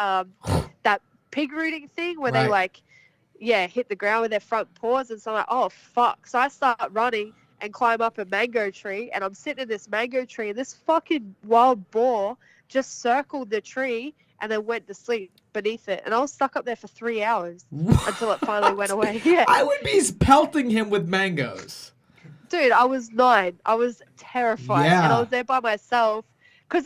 [SPEAKER 2] that pig rooting thing where they
[SPEAKER 1] Right.
[SPEAKER 2] like, hit the ground with their front paws, and so I'm like, oh fuck. So I start running and climb up a mango tree, and I'm sitting in this mango tree, and this fucking wild boar just circled the tree and then went to sleep beneath it, and I was stuck up there for 3 hours until it finally went away. Yeah.
[SPEAKER 1] I would be pelting him with mangoes.
[SPEAKER 2] Dude, I was 9. I was terrified.
[SPEAKER 1] Yeah.
[SPEAKER 2] And I was there by myself. Because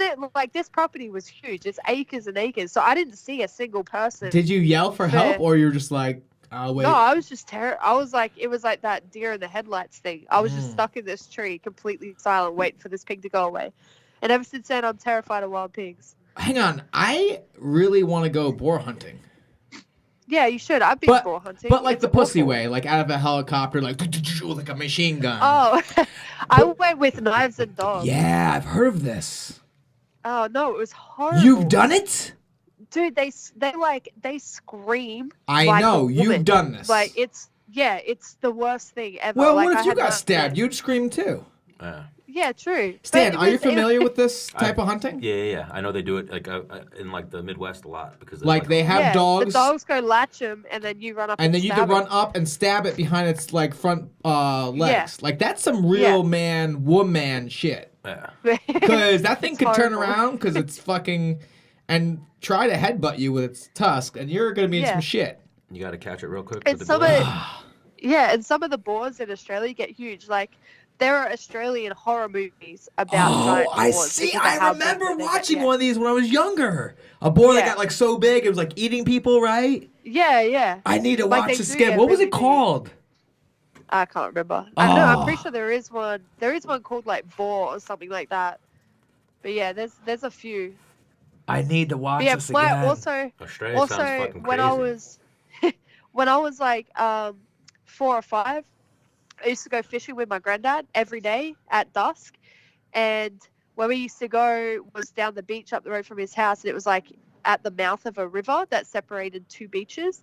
[SPEAKER 2] this property was huge. It's acres and acres. So I didn't see a single person.
[SPEAKER 1] Did you yell for help,
[SPEAKER 2] Fair.
[SPEAKER 1] or you're just like, wait?
[SPEAKER 2] No, I was just I was like, it was like that deer in the headlights thing. I was just
[SPEAKER 1] Mm.
[SPEAKER 2] stuck in this tree, completely silent, waiting for this pig to go away. And ever since then, I'm terrified of wild pigs.
[SPEAKER 1] Hang on, I really want to go boar hunting,
[SPEAKER 2] Yeah, you should. I've been boar hunting.
[SPEAKER 1] but like
[SPEAKER 2] It's
[SPEAKER 1] the pussy
[SPEAKER 2] awful.
[SPEAKER 1] way, like out of a helicopter, like like a machine gun.
[SPEAKER 2] Oh, I went with knives and dogs.
[SPEAKER 1] Yeah, I've heard of this.
[SPEAKER 2] Oh, no, it was horrible.
[SPEAKER 1] You've done it?
[SPEAKER 2] Dude, they scream.
[SPEAKER 1] I
[SPEAKER 2] like
[SPEAKER 1] know
[SPEAKER 2] a
[SPEAKER 1] you've
[SPEAKER 2] woman.
[SPEAKER 1] done this.
[SPEAKER 2] Like it's the worst thing ever.
[SPEAKER 1] well,
[SPEAKER 2] like,
[SPEAKER 1] what
[SPEAKER 2] I
[SPEAKER 1] if you
[SPEAKER 2] had
[SPEAKER 1] got
[SPEAKER 2] nightmares.
[SPEAKER 1] stabbed? You'd scream too.
[SPEAKER 2] Yeah, true.
[SPEAKER 1] Stan,
[SPEAKER 2] But
[SPEAKER 1] are you
[SPEAKER 2] it was-
[SPEAKER 1] familiar with this type of hunting?
[SPEAKER 3] Yeah. I know they do it like in like the Midwest a lot because of,
[SPEAKER 1] Like they have
[SPEAKER 2] Yeah,
[SPEAKER 1] dogs,
[SPEAKER 2] The dogs go latch them, and then you run up.
[SPEAKER 1] and then you
[SPEAKER 2] stab
[SPEAKER 1] can run
[SPEAKER 2] 'em.
[SPEAKER 1] up and stab it behind its like front legs.
[SPEAKER 2] Yeah.
[SPEAKER 1] Like that's some real
[SPEAKER 2] Yeah.
[SPEAKER 1] man woman shit.
[SPEAKER 3] Yeah.
[SPEAKER 1] Because that thing
[SPEAKER 2] It's
[SPEAKER 1] could turn
[SPEAKER 2] horrible.
[SPEAKER 1] around because it's fucking and try to headbutt you with its tusk, and you're gonna be in
[SPEAKER 2] Yeah.
[SPEAKER 1] some shit.
[SPEAKER 3] You got to catch it real quick.
[SPEAKER 2] And
[SPEAKER 3] with the
[SPEAKER 2] some
[SPEAKER 3] board.
[SPEAKER 2] of yeah, and some of the boars in Australia get huge. Like there are Australian horror movies about
[SPEAKER 1] Oh,
[SPEAKER 2] giant
[SPEAKER 1] I
[SPEAKER 2] boars
[SPEAKER 1] see.
[SPEAKER 2] because of
[SPEAKER 1] I
[SPEAKER 2] how big
[SPEAKER 1] remember
[SPEAKER 2] that they get.
[SPEAKER 1] watching
[SPEAKER 2] Yeah.
[SPEAKER 1] one of these when I was younger. A boar that
[SPEAKER 2] Yeah.
[SPEAKER 1] got like so big it was like eating people, right?
[SPEAKER 2] Yeah.
[SPEAKER 1] I need to
[SPEAKER 2] Like
[SPEAKER 1] watch
[SPEAKER 2] they
[SPEAKER 1] the
[SPEAKER 2] do
[SPEAKER 1] skip.
[SPEAKER 2] get
[SPEAKER 1] What was
[SPEAKER 2] really
[SPEAKER 1] it
[SPEAKER 2] big.
[SPEAKER 1] called?
[SPEAKER 2] I can't remember. I know. I'm pretty
[SPEAKER 1] Oh,
[SPEAKER 2] sure there is one. There is one called like Boar or something like that. But yeah, there's a few.
[SPEAKER 1] I need to
[SPEAKER 2] But
[SPEAKER 1] watch
[SPEAKER 2] yeah,
[SPEAKER 1] this
[SPEAKER 2] my
[SPEAKER 1] again.
[SPEAKER 3] Australia sounds fucking crazy.
[SPEAKER 2] when I was like 4 or 5, I used to go fishing with my granddad every day at dusk, and where we used to go was down the beach up the road from his house, and it was like at the mouth of a river that separated 2 beaches,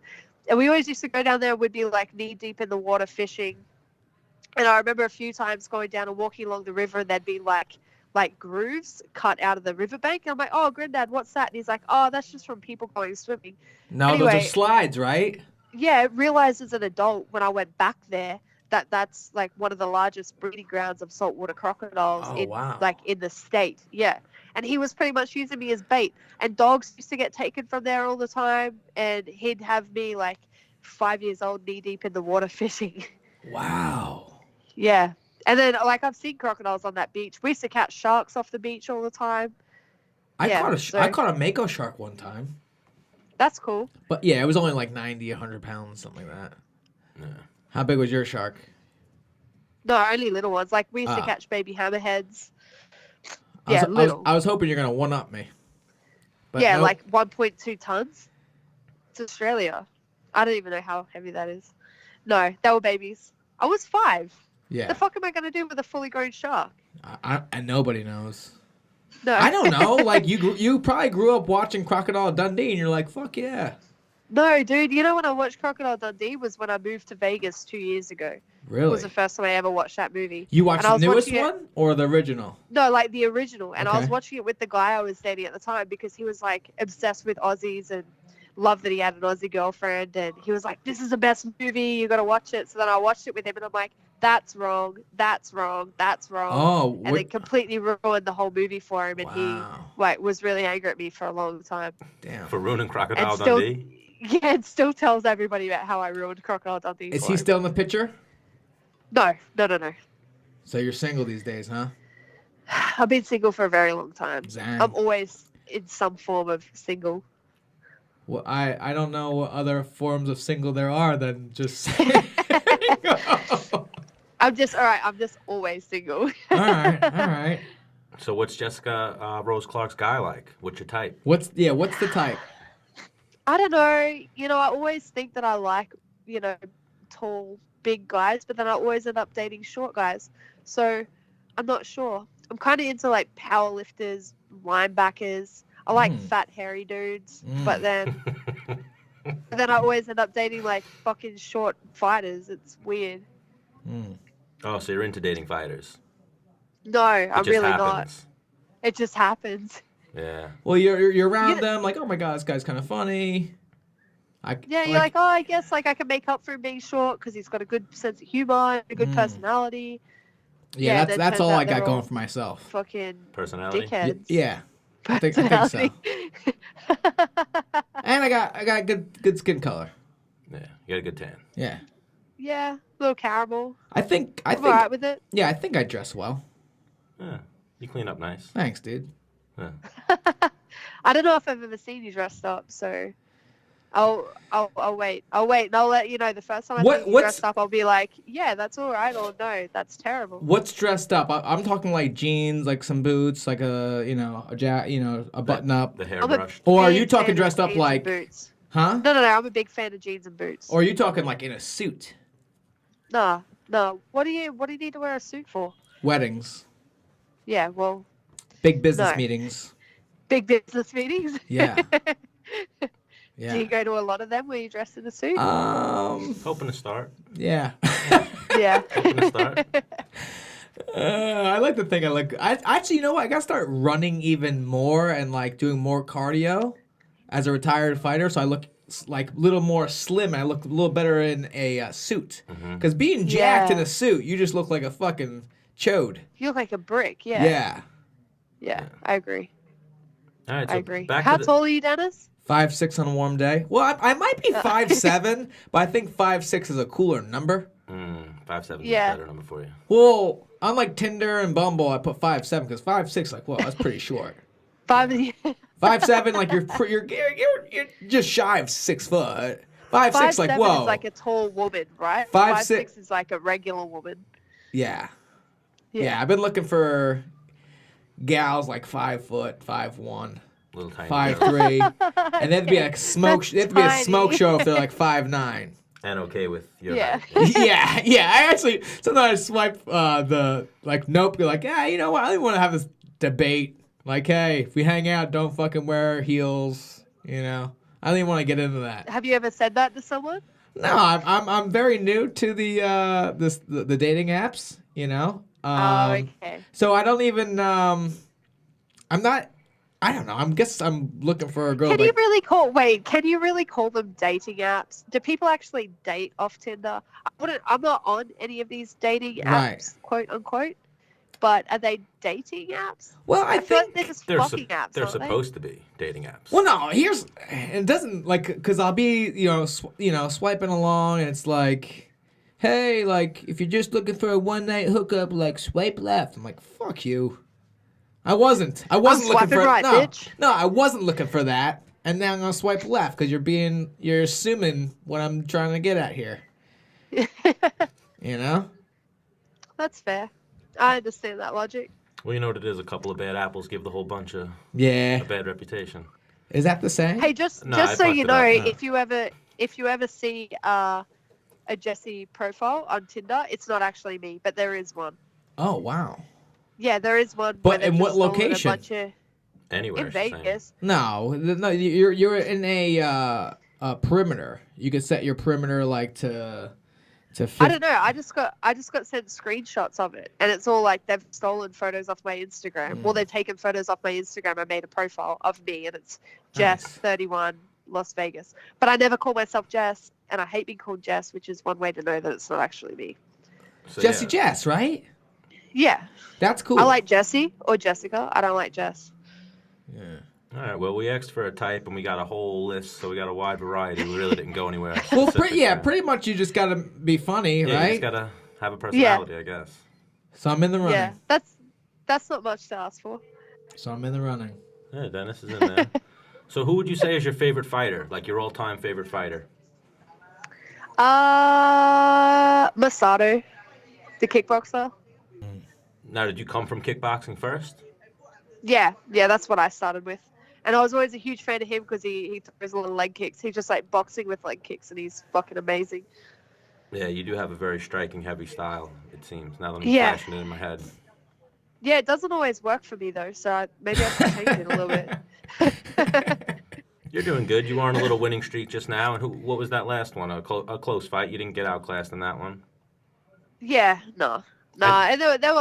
[SPEAKER 2] and we always used to go down there. We'd be like knee deep in the water fishing, and I remember a few times going down and walking along the river, and there'd be like grooves cut out of the riverbank. And I'm like, "Oh, Granddad, what's that?" And he's like, "Oh, that's just from people going swimming."
[SPEAKER 1] No, those are
[SPEAKER 2] Anyway,
[SPEAKER 1] slides, right?
[SPEAKER 2] yeah, realized as an adult when I went back there that that's like one of the largest breeding grounds of saltwater crocodiles
[SPEAKER 1] Oh,
[SPEAKER 2] in
[SPEAKER 1] wow.
[SPEAKER 2] in the state. Yeah. And he was pretty much using me as bait. And dogs used to get taken from there all the time, and he'd have me like 5 years old knee deep in the water fishing.
[SPEAKER 1] Wow.
[SPEAKER 2] Yeah. And then like I've seen crocodiles on that beach. We used to catch sharks off the beach all the time.
[SPEAKER 1] I
[SPEAKER 2] Yeah,
[SPEAKER 1] caught
[SPEAKER 2] so
[SPEAKER 1] I caught a mako shark one time.
[SPEAKER 2] that's cool.
[SPEAKER 1] But yeah, it was only like 90, 100 pounds, something like that.
[SPEAKER 3] Yeah.
[SPEAKER 1] How big was your shark?
[SPEAKER 2] No, only little ones. Like we used to
[SPEAKER 1] Ah.
[SPEAKER 2] catch baby hammerheads.
[SPEAKER 1] I was,
[SPEAKER 2] Yeah,
[SPEAKER 1] I was,
[SPEAKER 2] little.
[SPEAKER 1] I was hoping you're gonna one up me. But
[SPEAKER 2] Yeah,
[SPEAKER 1] nope.
[SPEAKER 2] like 1.2 tons. It's Australia. I don't even know how heavy that is. No, they were babies. I was 5.
[SPEAKER 1] Yeah.
[SPEAKER 2] The fuck am I going to do with a fully grown shark?
[SPEAKER 1] And nobody knows.
[SPEAKER 2] No.
[SPEAKER 1] I don't know. Like you probably grew up watching Crocodile Dundee, and you're like, fuck yeah.
[SPEAKER 2] No, dude. You know when I watched Crocodile Dundee was when I moved to Vegas 2 years ago.
[SPEAKER 1] Really?
[SPEAKER 2] Was the first time I ever watched that movie.
[SPEAKER 1] You watched
[SPEAKER 2] And I
[SPEAKER 1] the
[SPEAKER 2] was
[SPEAKER 1] newest
[SPEAKER 2] watching it-
[SPEAKER 1] one or the original?
[SPEAKER 2] No, like the original. And I was
[SPEAKER 1] Okay.
[SPEAKER 2] watching it with the guy I was dating at the time because he was like obsessed with Aussies and loved that he had an Aussie girlfriend. And he was like, "This is the best movie. You got to watch it." So then I watched it with him, and I'm like, "That's wrong. That's wrong. That's wrong."
[SPEAKER 1] Oh,
[SPEAKER 2] And then completely ruined the whole movie for him, and
[SPEAKER 1] wow.
[SPEAKER 2] he like was really angry at me for a long time.
[SPEAKER 1] Damn.
[SPEAKER 3] For ruining Crocodile
[SPEAKER 2] And still,
[SPEAKER 3] Dundee?
[SPEAKER 2] yeah, and still tells everybody about how I ruined Crocodile Dundee.
[SPEAKER 1] Is
[SPEAKER 2] for
[SPEAKER 1] he
[SPEAKER 2] him.
[SPEAKER 1] still in the picture?
[SPEAKER 2] No.
[SPEAKER 1] So you're single these days, huh?
[SPEAKER 2] I've been single for a very long time.
[SPEAKER 1] Zang.
[SPEAKER 2] I'm always in some form of single.
[SPEAKER 1] Well, I don't know what other forms of single there are than just
[SPEAKER 2] I'm just always single.
[SPEAKER 1] All right.
[SPEAKER 3] So what's Jessica Rose Clark's guy like? What's your type?
[SPEAKER 1] What's the type?
[SPEAKER 2] I don't know. You know, I always think that I like, tall, big guys, but then I always end up dating short guys. So I'm not sure. I'm kind of into like power lifters, linebackers. I like fat, hairy dudes, but then I always end up dating like fucking short fighters. It's weird.
[SPEAKER 3] Oh, so you're into dating fighters?
[SPEAKER 2] No, I'm really not.
[SPEAKER 3] Happens.
[SPEAKER 2] It just happens.
[SPEAKER 3] Yeah.
[SPEAKER 1] Well, you're around them like, oh my god, this guy's kind of funny.
[SPEAKER 2] Yeah, you're like, oh, I guess like I can make up for him being short because he's got a good sense of humor, a good personality.
[SPEAKER 1] Yeah,
[SPEAKER 2] then
[SPEAKER 1] that's
[SPEAKER 2] turns
[SPEAKER 1] all
[SPEAKER 2] out
[SPEAKER 1] I got
[SPEAKER 2] they're
[SPEAKER 1] going
[SPEAKER 2] all
[SPEAKER 1] for myself.
[SPEAKER 2] Fucking
[SPEAKER 3] Personality?
[SPEAKER 2] dickheads.
[SPEAKER 1] Yeah, I think so. And I got good skin color.
[SPEAKER 3] Yeah, you got a good tan.
[SPEAKER 1] Yeah.
[SPEAKER 2] Yeah, little caramel.
[SPEAKER 1] I think
[SPEAKER 2] I'm alright with it.
[SPEAKER 1] Yeah, I think I dress well.
[SPEAKER 3] Yeah, you clean up nice.
[SPEAKER 1] Thanks, dude.
[SPEAKER 3] Yeah.
[SPEAKER 2] I don't know if I've ever seen you dressed up, so I'll wait. I'll wait, and I'll let you know. The first time I see you dressed up, I'll be like, yeah, that's all right, or no, that's terrible.
[SPEAKER 1] What's dressed up? I'm talking like jeans, like some boots, like a a button up.
[SPEAKER 3] The hairbrush.
[SPEAKER 1] Or are you talking dressed up like
[SPEAKER 2] boots?
[SPEAKER 1] Huh?
[SPEAKER 2] No. I'm a big fan of jeans and boots.
[SPEAKER 1] Or are you talking like in a suit?
[SPEAKER 2] No. What do you need to wear a suit for?
[SPEAKER 1] Weddings.
[SPEAKER 2] Yeah, well.
[SPEAKER 1] Big business meetings.
[SPEAKER 2] Big business meetings.
[SPEAKER 1] Yeah. Yeah.
[SPEAKER 2] Do you go to a lot of them where you dress in a suit?
[SPEAKER 3] Hoping to start.
[SPEAKER 1] Yeah.
[SPEAKER 2] Yeah.
[SPEAKER 3] Hoping to start.
[SPEAKER 1] I like to think I look. Actually, you know what? I gotta start running even more and like doing more cardio as a retired fighter, so I look like a little more slim. And I look a little better in a suit. Because being jacked in a suit, you just look like a fucking chode.
[SPEAKER 2] You look like a brick. Yeah.
[SPEAKER 1] Yeah.
[SPEAKER 2] I agree.
[SPEAKER 3] All right, so
[SPEAKER 2] I agree.
[SPEAKER 3] back
[SPEAKER 2] How
[SPEAKER 3] to
[SPEAKER 2] tall are you, Dennis?
[SPEAKER 1] 5'6" on a warm day. Well, I might be 5'7", but I think 5'6" is a cooler number.
[SPEAKER 3] 5'7" is
[SPEAKER 2] Yeah.
[SPEAKER 3] a better number for you.
[SPEAKER 1] Well, unlike Tinder and Bumble, I put 5'7" because 5'6", like, whoa, that's pretty short. 5'7", like you're just shy of 6 foot. 5'6", like
[SPEAKER 2] 5'7"
[SPEAKER 1] whoa.
[SPEAKER 2] is like a tall woman, right?
[SPEAKER 1] 5'6"
[SPEAKER 2] 5'6" is like a regular woman.
[SPEAKER 1] Yeah.
[SPEAKER 2] Yeah.
[SPEAKER 1] Yeah, I've been looking for gals like 5 foot, 5'1",
[SPEAKER 3] Little tiny
[SPEAKER 1] 5'3", and they have to be like smoke. They have to be a smoke
[SPEAKER 2] tiny.
[SPEAKER 1] show if they're like 5'9".
[SPEAKER 3] And okay with your
[SPEAKER 2] Yeah.
[SPEAKER 3] height.
[SPEAKER 1] Yeah. I actually sometimes swipe the like nope. You're like, yeah, you know what? I don't want to have this debate. Like, hey, if we hang out, don't fucking wear heels. You know, I don't even want to get into that.
[SPEAKER 2] Have you ever said that to someone?
[SPEAKER 1] No, I'm very new to the dating apps. You know.
[SPEAKER 2] Okay.
[SPEAKER 1] So I don't even I'm not. I don't know. I'm looking for a girl.
[SPEAKER 2] Can you really call them dating apps? Do people actually date off Tinder? I'm not on any of these dating apps,
[SPEAKER 1] Right.
[SPEAKER 2] quote unquote. But are they dating apps?
[SPEAKER 1] Well, I
[SPEAKER 2] feel
[SPEAKER 1] think
[SPEAKER 2] like they're just
[SPEAKER 3] They're,
[SPEAKER 2] fucking apps.
[SPEAKER 3] they're
[SPEAKER 2] aren't they?
[SPEAKER 3] supposed to be dating apps.
[SPEAKER 1] Well, no. It doesn't like because I'll be swiping along and it's like, hey, like if you're just looking for a one night hookup, like swipe left. I'm like, fuck you. I wasn't looking
[SPEAKER 2] swiping
[SPEAKER 1] for
[SPEAKER 2] right,
[SPEAKER 1] no,
[SPEAKER 2] bitch.
[SPEAKER 1] no. I wasn't looking for that, and now I'm gonna swipe left because you're assuming what I'm trying to get at here. You know.
[SPEAKER 2] That's fair. I understand that logic.
[SPEAKER 3] Well, you know what it is. A couple of bad apples give the whole bunch a
[SPEAKER 1] Yeah.
[SPEAKER 3] bad reputation.
[SPEAKER 1] Is that the same?
[SPEAKER 2] Hey, just
[SPEAKER 3] No, I
[SPEAKER 2] so you
[SPEAKER 3] busted
[SPEAKER 2] know,
[SPEAKER 3] out, no.
[SPEAKER 2] if you ever see a Jessie profile on Tinder, it's not actually me, but there is one.
[SPEAKER 1] Oh wow.
[SPEAKER 2] Yeah, there is one.
[SPEAKER 1] But
[SPEAKER 2] where they've
[SPEAKER 1] in what
[SPEAKER 2] just stolen
[SPEAKER 1] location?
[SPEAKER 2] A bunch of,
[SPEAKER 3] Anywhere.
[SPEAKER 2] in
[SPEAKER 3] she's saying.
[SPEAKER 2] Vegas.
[SPEAKER 1] No, you're in a perimeter. You could set your perimeter like to fit.
[SPEAKER 2] I don't know. I just got sent screenshots of it, and it's all like they've stolen photos off my Instagram. Well, they've taken photos off my Instagram. I made a profile of me, and it's Jess,
[SPEAKER 1] Nice.
[SPEAKER 2] 31, Las Vegas. But I never call myself Jess, and I hate being called Jess, which is one way to know that it's not actually me.
[SPEAKER 3] So,
[SPEAKER 1] Jesse
[SPEAKER 3] yeah.
[SPEAKER 1] Jess, right?
[SPEAKER 2] Yeah,
[SPEAKER 1] That's cool.
[SPEAKER 2] I like Jessie or Jessica. I don't like Jess.
[SPEAKER 1] Yeah.
[SPEAKER 3] All right. Well, we asked for a type, and we got a whole list, so we got a wide variety. We really didn't go anywhere.
[SPEAKER 1] Well,
[SPEAKER 3] specific there.
[SPEAKER 1] pretty much you just gotta be funny,
[SPEAKER 3] Yeah, you
[SPEAKER 1] right?
[SPEAKER 3] just gotta have a personality, I guess.
[SPEAKER 1] So I'm in the running.
[SPEAKER 2] Yeah, that's not much to ask for.
[SPEAKER 1] So I'm in the running.
[SPEAKER 3] Yeah, Dennis is in there. So who would you say is your favorite fighter? Like your all-time favorite fighter?
[SPEAKER 2] Masato, the kickboxer.
[SPEAKER 3] Now, did you come from kickboxing first?
[SPEAKER 2] Yeah, that's what I started with. And I was always a huge fan of him because he throws a lot of leg kicks. He's just like boxing with leg kicks, and he's fucking amazing.
[SPEAKER 3] Yeah, you do have a very striking, heavy style, it seems. Now that I'm
[SPEAKER 2] Yeah.
[SPEAKER 3] flashing it in my head.
[SPEAKER 2] Yeah, it doesn't always work for me though, so maybe I should change it a little bit.
[SPEAKER 3] You're doing good. You were on a little winning streak just now. And what was that last one? A close fight? You didn't get outclassed in that one?
[SPEAKER 2] Yeah, no. And that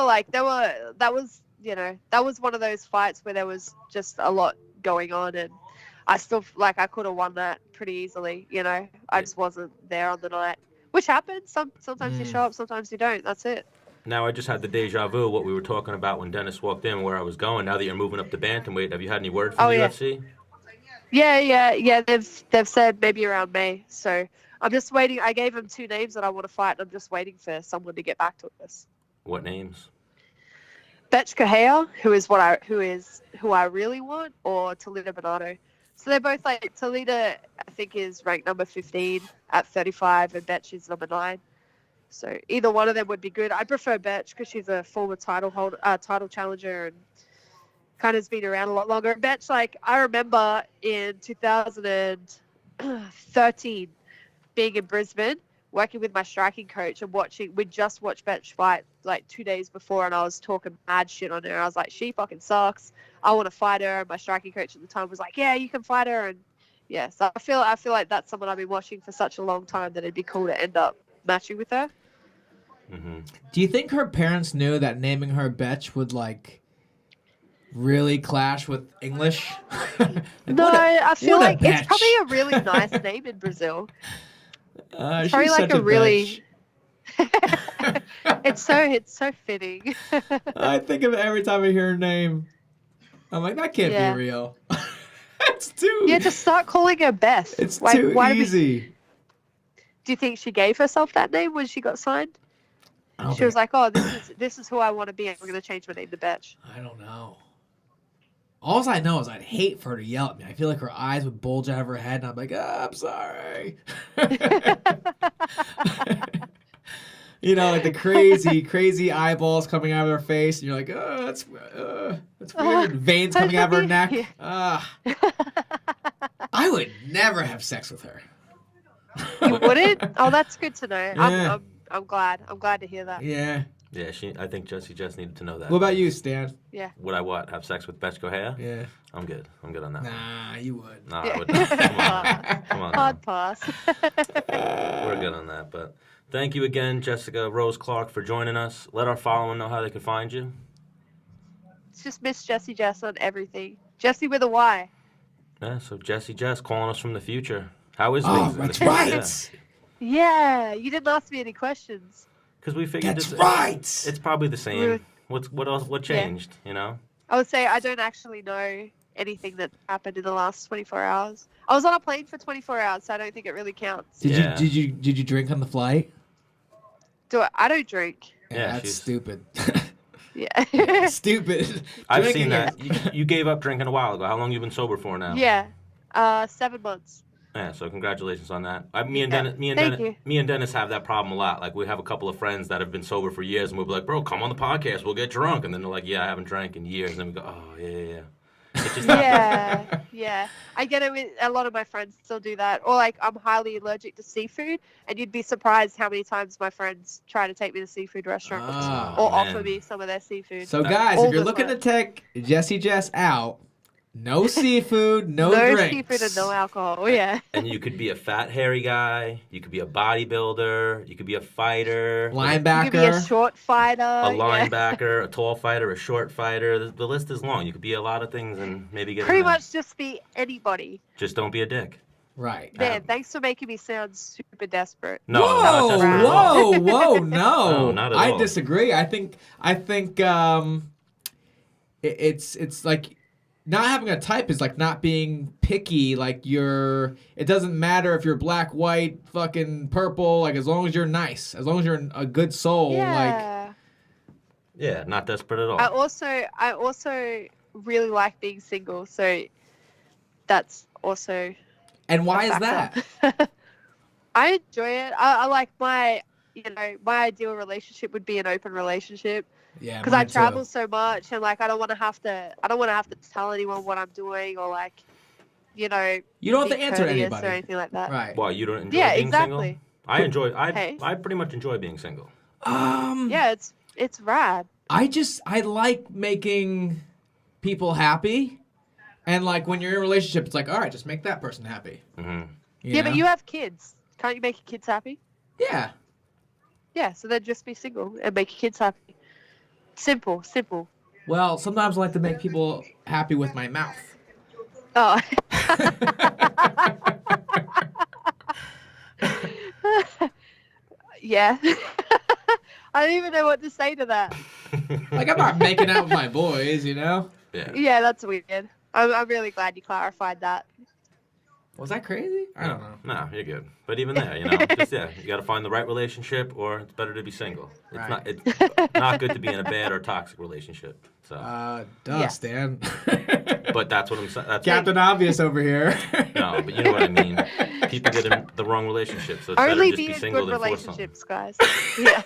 [SPEAKER 2] was one of those fights where there was just a lot going on, and I still I could have won that pretty easily. I just wasn't there on the night, which happens. Sometimes you show up, sometimes you don't. That's it.
[SPEAKER 3] Now I just had the deja vu, what we were talking about when Dennis walked in, where I was going. Now that you're moving up to bantamweight, have you had any word from the
[SPEAKER 2] yeah.
[SPEAKER 3] UFC?
[SPEAKER 2] Yeah. They've said maybe around May. So I'm just waiting. I gave them 2 names that I want to fight. And I'm just waiting for someone to get back to us.
[SPEAKER 3] What names?
[SPEAKER 2] Betch Correa, who I really want, or Talita Bernardo. So they're both like Talita. I think is ranked number 15 at 35, and Betch is number 9. So either one of them would be good. I prefer Betch because she's a former title challenger, and kind of has been around a lot longer. Betch, I remember in 2013 being in Brisbane, working with my striking coach and we just watched Betch fight 2 days before, and I was talking mad shit on her. I was like, she fucking sucks. I want to fight her. And my striking coach at the time was like, yeah, you can fight her. And yeah, so I feel like that's someone I've been watching for such a long time that it'd be cool to end up matching with her.
[SPEAKER 3] Mm-hmm.
[SPEAKER 1] Do you think her parents knew that naming her Betch would really clash with English?
[SPEAKER 2] No, I feel
[SPEAKER 1] what a
[SPEAKER 2] like it's
[SPEAKER 1] bitch.
[SPEAKER 2] probably a really nice name in Brazil.
[SPEAKER 1] She's
[SPEAKER 2] Probably
[SPEAKER 1] such
[SPEAKER 2] a really.
[SPEAKER 1] bitch.
[SPEAKER 2] It's so fitting.
[SPEAKER 1] I think of it every time I hear her name. I'm like, that can't
[SPEAKER 2] Yeah.
[SPEAKER 1] be real. It's too.
[SPEAKER 2] Yeah, just start calling her Beth.
[SPEAKER 1] It's
[SPEAKER 2] Why
[SPEAKER 1] too
[SPEAKER 2] do we-
[SPEAKER 1] easy.
[SPEAKER 2] Do you think she gave herself that name when she got signed?
[SPEAKER 1] I don't
[SPEAKER 2] She was
[SPEAKER 1] think-
[SPEAKER 2] like, "Oh, this is who I want to be. I'm going to change my name to Betch."
[SPEAKER 1] I don't know. All I know is I'd hate for her to yell at me. I feel like her eyes would bulge out of her head, and I'm like, I'm sorry. You know, like the crazy eyeballs coming out of her face, and you're like, that's weird. Veins coming out of her neck.
[SPEAKER 2] Yeah.
[SPEAKER 1] I would never have sex with her.
[SPEAKER 2] You wouldn't? Oh, that's good to know.
[SPEAKER 1] Yeah.
[SPEAKER 2] I'm glad. I'm glad to hear that.
[SPEAKER 1] Yeah.
[SPEAKER 3] Yeah, I think Jesse just needed to know that.
[SPEAKER 1] What about you, Stan?
[SPEAKER 2] Yeah.
[SPEAKER 3] Would I what? Have sex with Betch Gohea?
[SPEAKER 1] Yeah.
[SPEAKER 3] I'm good. I'm good on that.
[SPEAKER 1] Nah, you would.
[SPEAKER 3] Nah,
[SPEAKER 2] Yeah.
[SPEAKER 3] I wouldn't. Come on.
[SPEAKER 2] Hard pass.
[SPEAKER 3] We're good on that. But thank you again, Jessica Rose Clark, for joining us. Let our following know how they can find you.
[SPEAKER 2] It's just Miss Jessie Jess on everything. Jessie with a Y.
[SPEAKER 3] Yeah, so Jesse Jess calling us from the future. How is
[SPEAKER 1] Oh,
[SPEAKER 3] things? in the
[SPEAKER 1] that's
[SPEAKER 3] future?
[SPEAKER 1] right.
[SPEAKER 2] Yeah, you didn't ask me any questions.
[SPEAKER 3] Because we figured
[SPEAKER 1] That's
[SPEAKER 3] it's
[SPEAKER 1] right.
[SPEAKER 3] It's probably the same.
[SPEAKER 2] Really?
[SPEAKER 3] What else? What changed? You know.
[SPEAKER 2] I would say I don't actually know anything that happened in the last 24 hours. I was on a plane for 24 hours, so I don't think it really counts.
[SPEAKER 3] Yeah.
[SPEAKER 1] Did you drink on the flight?
[SPEAKER 2] I don't drink.
[SPEAKER 3] Yeah,
[SPEAKER 1] that's
[SPEAKER 3] she's-
[SPEAKER 1] stupid.
[SPEAKER 2] Yeah.
[SPEAKER 1] Stupid.
[SPEAKER 3] I've
[SPEAKER 1] Drinking
[SPEAKER 3] seen that.
[SPEAKER 1] is-
[SPEAKER 3] You gave up drinking a while ago. How long you been sober for now?
[SPEAKER 2] Yeah. 7 months.
[SPEAKER 3] Yeah, so congratulations on that. Me and
[SPEAKER 2] Yeah,
[SPEAKER 3] Dennis have that problem a lot. Like we have a couple of friends that have been sober for years, and we'll be like, "Bro, come on the podcast. We'll get drunk." And then they're like, "Yeah, I haven't drank in years." And then we go, "Oh, yeah." It's just
[SPEAKER 2] Yeah. I get it with a lot of my friends still do that. Or like I'm highly allergic to seafood, and you'd be surprised how many times my friends try to take me to seafood restaurants
[SPEAKER 1] Oh,
[SPEAKER 2] or
[SPEAKER 3] man.
[SPEAKER 2] offer me some of their seafood.
[SPEAKER 1] So guys,
[SPEAKER 2] All
[SPEAKER 1] if you're
[SPEAKER 2] the
[SPEAKER 1] looking
[SPEAKER 2] time.
[SPEAKER 1] to take Jessie Jess out, no seafood, no drinks.
[SPEAKER 2] seafood and no alcohol. Yeah.
[SPEAKER 3] And you could be a fat, hairy guy. You could be a bodybuilder. You could be a fighter.
[SPEAKER 2] You could be a
[SPEAKER 1] Linebacker.
[SPEAKER 2] short fighter.
[SPEAKER 3] A
[SPEAKER 2] yeah.
[SPEAKER 3] linebacker, a tall fighter, a short fighter. The list is long. You could be a lot of things and maybe get in
[SPEAKER 2] Pretty
[SPEAKER 3] there.
[SPEAKER 2] much just be anybody.
[SPEAKER 3] Just don't be a dick.
[SPEAKER 1] Right.
[SPEAKER 2] Man, thanks for making me sound super desperate.
[SPEAKER 3] No, not
[SPEAKER 1] Whoa,
[SPEAKER 3] desperate at all.
[SPEAKER 1] whoa, no.
[SPEAKER 3] No, not at
[SPEAKER 1] I
[SPEAKER 3] all.
[SPEAKER 1] disagree. I think it's like not having a type is like not being picky. Like it doesn't matter if you're black, white, fucking purple. Like as long as you're nice, as long as you're a good soul. Like
[SPEAKER 2] Yeah.
[SPEAKER 3] Yeah, not desperate at all.
[SPEAKER 2] I also really like being single, so that's also
[SPEAKER 1] and why
[SPEAKER 2] a
[SPEAKER 1] is that?
[SPEAKER 2] factor. I enjoy it. I like my ideal relationship would be an open relationship
[SPEAKER 1] Yeah,
[SPEAKER 2] because I
[SPEAKER 1] mine too.
[SPEAKER 2] travel so much and like I don't want to have to tell anyone what I'm doing or like
[SPEAKER 1] You don't have
[SPEAKER 2] be
[SPEAKER 1] to answer to
[SPEAKER 2] courteous
[SPEAKER 1] anybody.
[SPEAKER 2] or anything like that.
[SPEAKER 1] Right.
[SPEAKER 3] Why, you don't enjoy
[SPEAKER 2] Yeah,
[SPEAKER 3] being
[SPEAKER 2] exactly.
[SPEAKER 3] single?
[SPEAKER 2] Hey.
[SPEAKER 3] I pretty much enjoy being single.
[SPEAKER 2] Yeah, it's rad.
[SPEAKER 1] I like making people happy. And like when you're in a relationship, it's like, all right, just make that person happy.
[SPEAKER 3] Mm-hmm.
[SPEAKER 2] Yeah, but you have kids. Can't you make your kids happy?
[SPEAKER 1] Yeah.
[SPEAKER 2] Yeah, so then just be single and make your kids happy. Simple.
[SPEAKER 1] Well, sometimes I like to make people happy with my mouth.
[SPEAKER 2] Oh. Yeah. I don't even know what to say to that.
[SPEAKER 1] Like I'm not making out with my boys, you know?
[SPEAKER 3] Yeah.
[SPEAKER 2] Yeah, that's weird. I'm really glad you clarified that.
[SPEAKER 1] Was that crazy? I don't know.
[SPEAKER 3] No, you're good. But even there, you got to find the right relationship, or it's better to be single.
[SPEAKER 1] Right.
[SPEAKER 3] It's not good to be in a bad or toxic relationship. So,
[SPEAKER 2] Yeah.
[SPEAKER 1] Stan.
[SPEAKER 3] but that's what I'm saying. That's
[SPEAKER 1] Captain Obvious over here.
[SPEAKER 3] No, but you know what I mean. People get in the wrong relationship, so it's
[SPEAKER 2] Only
[SPEAKER 3] better
[SPEAKER 2] be
[SPEAKER 3] just be
[SPEAKER 2] in
[SPEAKER 3] single
[SPEAKER 2] good
[SPEAKER 3] than force something.
[SPEAKER 2] relationships, guys. Yeah.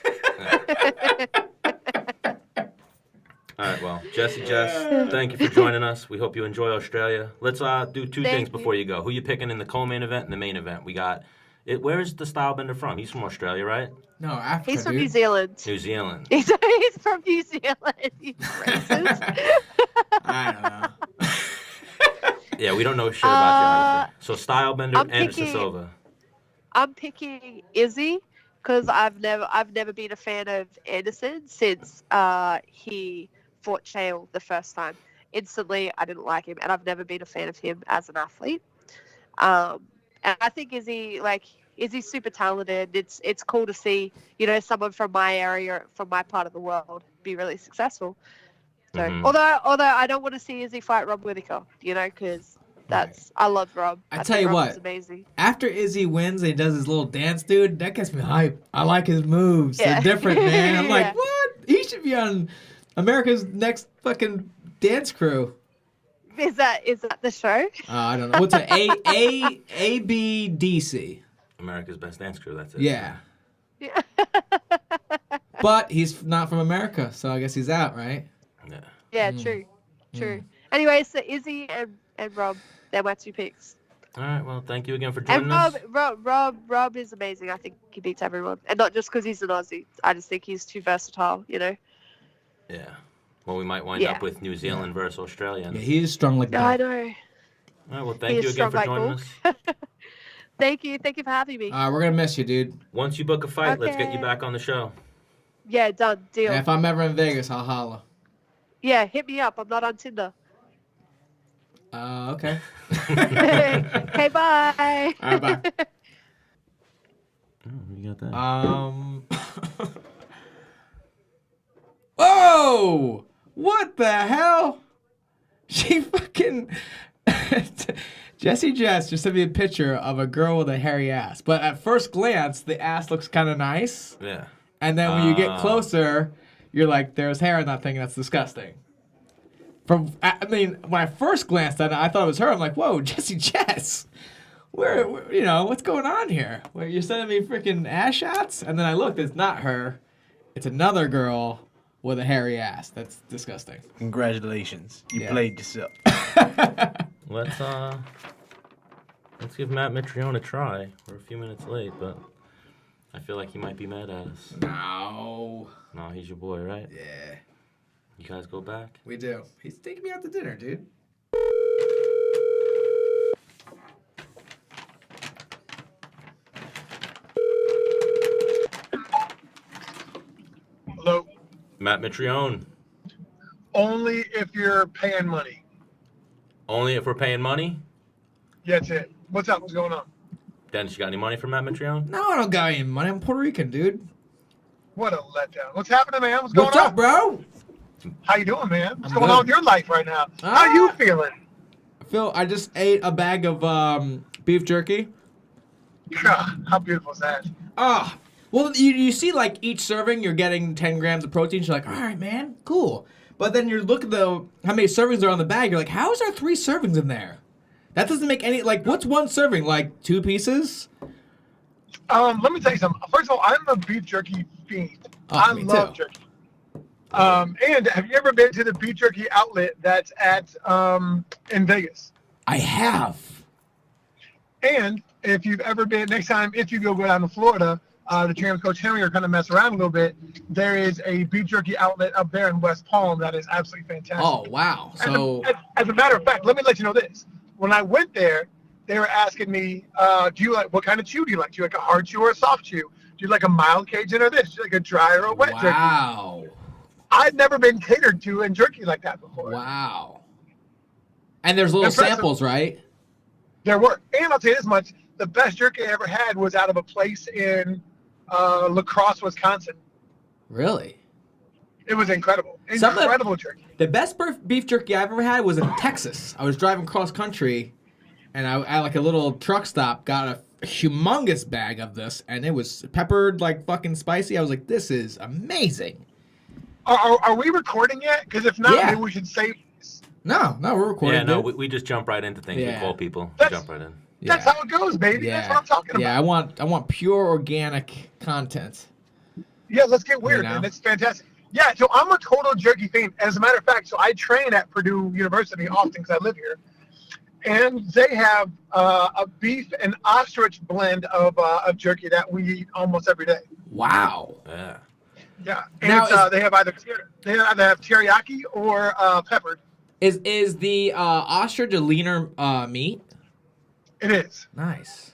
[SPEAKER 3] All right, well, Jess, thank you for joining us. We hope you enjoy Australia. Let's do two
[SPEAKER 2] Thank
[SPEAKER 3] things
[SPEAKER 2] you.
[SPEAKER 3] before you go. Who you picking in the co-main event and the main event? We got it. Where is the Stylebender from? He's from Australia, right?
[SPEAKER 1] No, Africa,
[SPEAKER 2] He's from
[SPEAKER 1] dude.
[SPEAKER 2] New Zealand.
[SPEAKER 3] New Zealand.
[SPEAKER 2] He's from New Zealand. You racist.
[SPEAKER 1] I don't know.
[SPEAKER 3] Yeah, we don't know shit about geography. So Stylebender,
[SPEAKER 2] I'm
[SPEAKER 3] Anderson
[SPEAKER 2] picking-
[SPEAKER 3] Silva.
[SPEAKER 2] I'm picking Izzy because I've never been a fan of Anderson since he fought Chael the first time. Instantly, I didn't like him, and I've never been a fan of him as an athlete. And I think Izzy's super talented. It's cool to see, someone from my area, from my part of the world, be really successful. So,
[SPEAKER 3] Mhm.
[SPEAKER 2] although I don't want to see Izzy fight Rob Whittaker, because I love Rob.
[SPEAKER 1] I tell
[SPEAKER 2] think
[SPEAKER 1] you
[SPEAKER 2] Rob
[SPEAKER 1] what.
[SPEAKER 2] is amazing.
[SPEAKER 1] After Izzy wins and he does his little dance, dude, that gets me hype. I like his moves.
[SPEAKER 2] Yeah.
[SPEAKER 1] They're different, man. I'm like,
[SPEAKER 2] Yeah.
[SPEAKER 1] what? He should be on America's Next fucking dance crew.
[SPEAKER 2] Is that the show?
[SPEAKER 1] I don't know. What's it? ABDC.
[SPEAKER 3] America's Best Dance Crew. That's it.
[SPEAKER 1] Yeah.
[SPEAKER 2] Yeah.
[SPEAKER 1] But he's not from America, so I guess he's out, right?
[SPEAKER 3] Yeah.
[SPEAKER 2] Yeah, true. Anyway, so Izzy and Rob, they're my two picks.
[SPEAKER 3] All right. Well, thank you again for
[SPEAKER 2] And
[SPEAKER 3] joining us.
[SPEAKER 2] Rob is amazing. I think he beats everyone, and not just because he's an Aussie. I just think he's too versatile.
[SPEAKER 3] Yeah. Well, we might wind up with New Zealand versus Australia.
[SPEAKER 1] Yeah, he's strong like that.
[SPEAKER 2] I know.
[SPEAKER 3] All right. Well, thank
[SPEAKER 2] He
[SPEAKER 3] you
[SPEAKER 2] is
[SPEAKER 3] again for
[SPEAKER 2] strong
[SPEAKER 3] joining
[SPEAKER 2] like
[SPEAKER 3] us.
[SPEAKER 2] Thank you for having me.
[SPEAKER 1] We're going to miss you, dude.
[SPEAKER 3] Once you book a fight, let's get you
[SPEAKER 2] Okay.
[SPEAKER 3] back on the show.
[SPEAKER 2] Yeah, done. Deal.
[SPEAKER 1] And if I'm ever in Vegas, I'll holla.
[SPEAKER 2] Yeah, hit me up. I'm not on Tinder.
[SPEAKER 1] Okay.
[SPEAKER 2] Okay, bye.
[SPEAKER 1] All right, bye.
[SPEAKER 3] Oh, you got that.
[SPEAKER 1] Whoa! What the hell? She fucking... Jessie Jess just sent me a picture of a girl with a hairy ass. But at first glance, the ass looks kind of nice.
[SPEAKER 3] Yeah.
[SPEAKER 1] And then when you get closer, you're like, there's hair in that thing. That's disgusting. When I first glanced at it, I thought it was her. I'm like, whoa, Jessie Jess. Where, what's going on here? Where you're sending me freaking ass shots? And then I looked, it's not her. It's another girl with a hairy ass. That's disgusting.
[SPEAKER 4] Congratulations. You
[SPEAKER 1] Yeah.
[SPEAKER 4] played yourself.
[SPEAKER 3] Let's give Matt Mitrione a try. We're a few minutes late, but I feel like he might be mad at us.
[SPEAKER 1] No.
[SPEAKER 3] No, he's your boy, right?
[SPEAKER 1] Yeah,
[SPEAKER 3] You guys go back?
[SPEAKER 1] we do. He's taking me out to dinner, dude.
[SPEAKER 5] Hello.
[SPEAKER 3] Matt Mitrione.
[SPEAKER 5] Only if you're paying money.
[SPEAKER 3] Only if we're paying money?
[SPEAKER 5] Yeah, that's it. What's up? What's going on?
[SPEAKER 3] Dennis, you got any money for Matt Mitrione?
[SPEAKER 1] No, I don't got any money. I'm Puerto Rican, dude.
[SPEAKER 5] What a letdown. What's happening, man? What's going
[SPEAKER 1] What's
[SPEAKER 5] on?
[SPEAKER 1] up, bro?
[SPEAKER 5] How you doing, man? What's
[SPEAKER 1] I'm
[SPEAKER 5] going
[SPEAKER 1] good.
[SPEAKER 5] on in your life right now? How you feeling?
[SPEAKER 1] I just ate a bag of beef jerky.
[SPEAKER 5] God, how beautiful is that?
[SPEAKER 1] Well, you see, like, each serving, you're getting 10 grams of protein. You're like, all right, man, cool. But then you look at how many servings are on the bag. You're like, how is there 3 servings in there? That doesn't make any, like, what's one serving? Like, 2 pieces?
[SPEAKER 5] Let me tell you something. First of all, I'm a beef jerky fiend. I
[SPEAKER 1] me
[SPEAKER 5] love
[SPEAKER 1] too.
[SPEAKER 5] jerky. And have you ever been to the beef jerky outlet that's at in Vegas?
[SPEAKER 1] I have.
[SPEAKER 5] And if you've ever been, next time, if you go down to Florida, the Trans Coach Henry are kind of mess around a little bit. There is a beef jerky outlet up there in West Palm that is absolutely fantastic.
[SPEAKER 1] Oh, wow. So,
[SPEAKER 5] As a matter of fact, let me let you know this. When I went there, they were asking me, do you like, what kind of chew do you like? Do you like a hard chew or a soft chew? Do you like a mild Cajun or this? Do you like a dry or a wet jerky?
[SPEAKER 1] wow.
[SPEAKER 5] I'd never been catered to in jerky like that before.
[SPEAKER 1] Wow. And there's little
[SPEAKER 5] Impressive.
[SPEAKER 1] samples, right?
[SPEAKER 5] There were. And I'll tell you this much, the best jerky I ever had was out of a place in La Crosse, Wisconsin.
[SPEAKER 1] Really?
[SPEAKER 5] It was incredible.
[SPEAKER 1] Some of the-
[SPEAKER 5] Incredible jerky.
[SPEAKER 1] The best beef jerky I've ever had was in Texas. I was driving cross country, and I at like a little truck stop got a humongous bag of this, and it was peppered like fucking spicy. I was like, this is amazing.
[SPEAKER 5] Are we recording yet? Because if not,
[SPEAKER 1] Yeah.
[SPEAKER 5] maybe we should save this.
[SPEAKER 1] No, we're recording.
[SPEAKER 3] Yeah, no,
[SPEAKER 1] dude.
[SPEAKER 3] we just jump right into things.
[SPEAKER 1] Yeah.
[SPEAKER 3] We call people. We
[SPEAKER 5] That's-
[SPEAKER 3] jump right in.
[SPEAKER 5] That's how it goes, baby. That's what I'm talking
[SPEAKER 1] Yeah,
[SPEAKER 5] about.
[SPEAKER 1] I want pure organic content.
[SPEAKER 5] Yeah, let's get weird,
[SPEAKER 1] You know?
[SPEAKER 5] man. That's fantastic. Yeah, so I'm a total jerky fiend. As a matter of fact, so I train at Purdue University often because I live here. And they have a beef and ostrich blend of jerky that we eat almost every day.
[SPEAKER 1] Wow.
[SPEAKER 3] Yeah.
[SPEAKER 5] Yeah, and
[SPEAKER 1] Now
[SPEAKER 5] it's, they have either have teriyaki or peppered.
[SPEAKER 1] Is the ostrich a leaner meat?
[SPEAKER 5] It is.
[SPEAKER 1] Nice.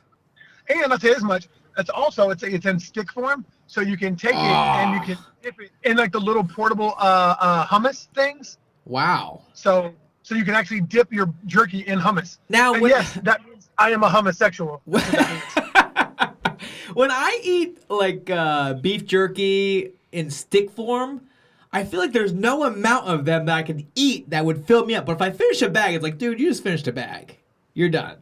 [SPEAKER 5] And I'll tell you this much. It's also it's in stick form, so you can take it and you can dip it in like the little portable hummus things.
[SPEAKER 1] Wow.
[SPEAKER 5] So you can actually dip your jerky in hummus.
[SPEAKER 1] Now,
[SPEAKER 5] And
[SPEAKER 1] when,
[SPEAKER 5] yes, that means I am a hummusexual.
[SPEAKER 1] when I eat like beef jerky in stick form, I feel like there's no amount of them that I can eat that would fill me up. But if I finish a bag, it's like, dude, you just finished a bag. you're done.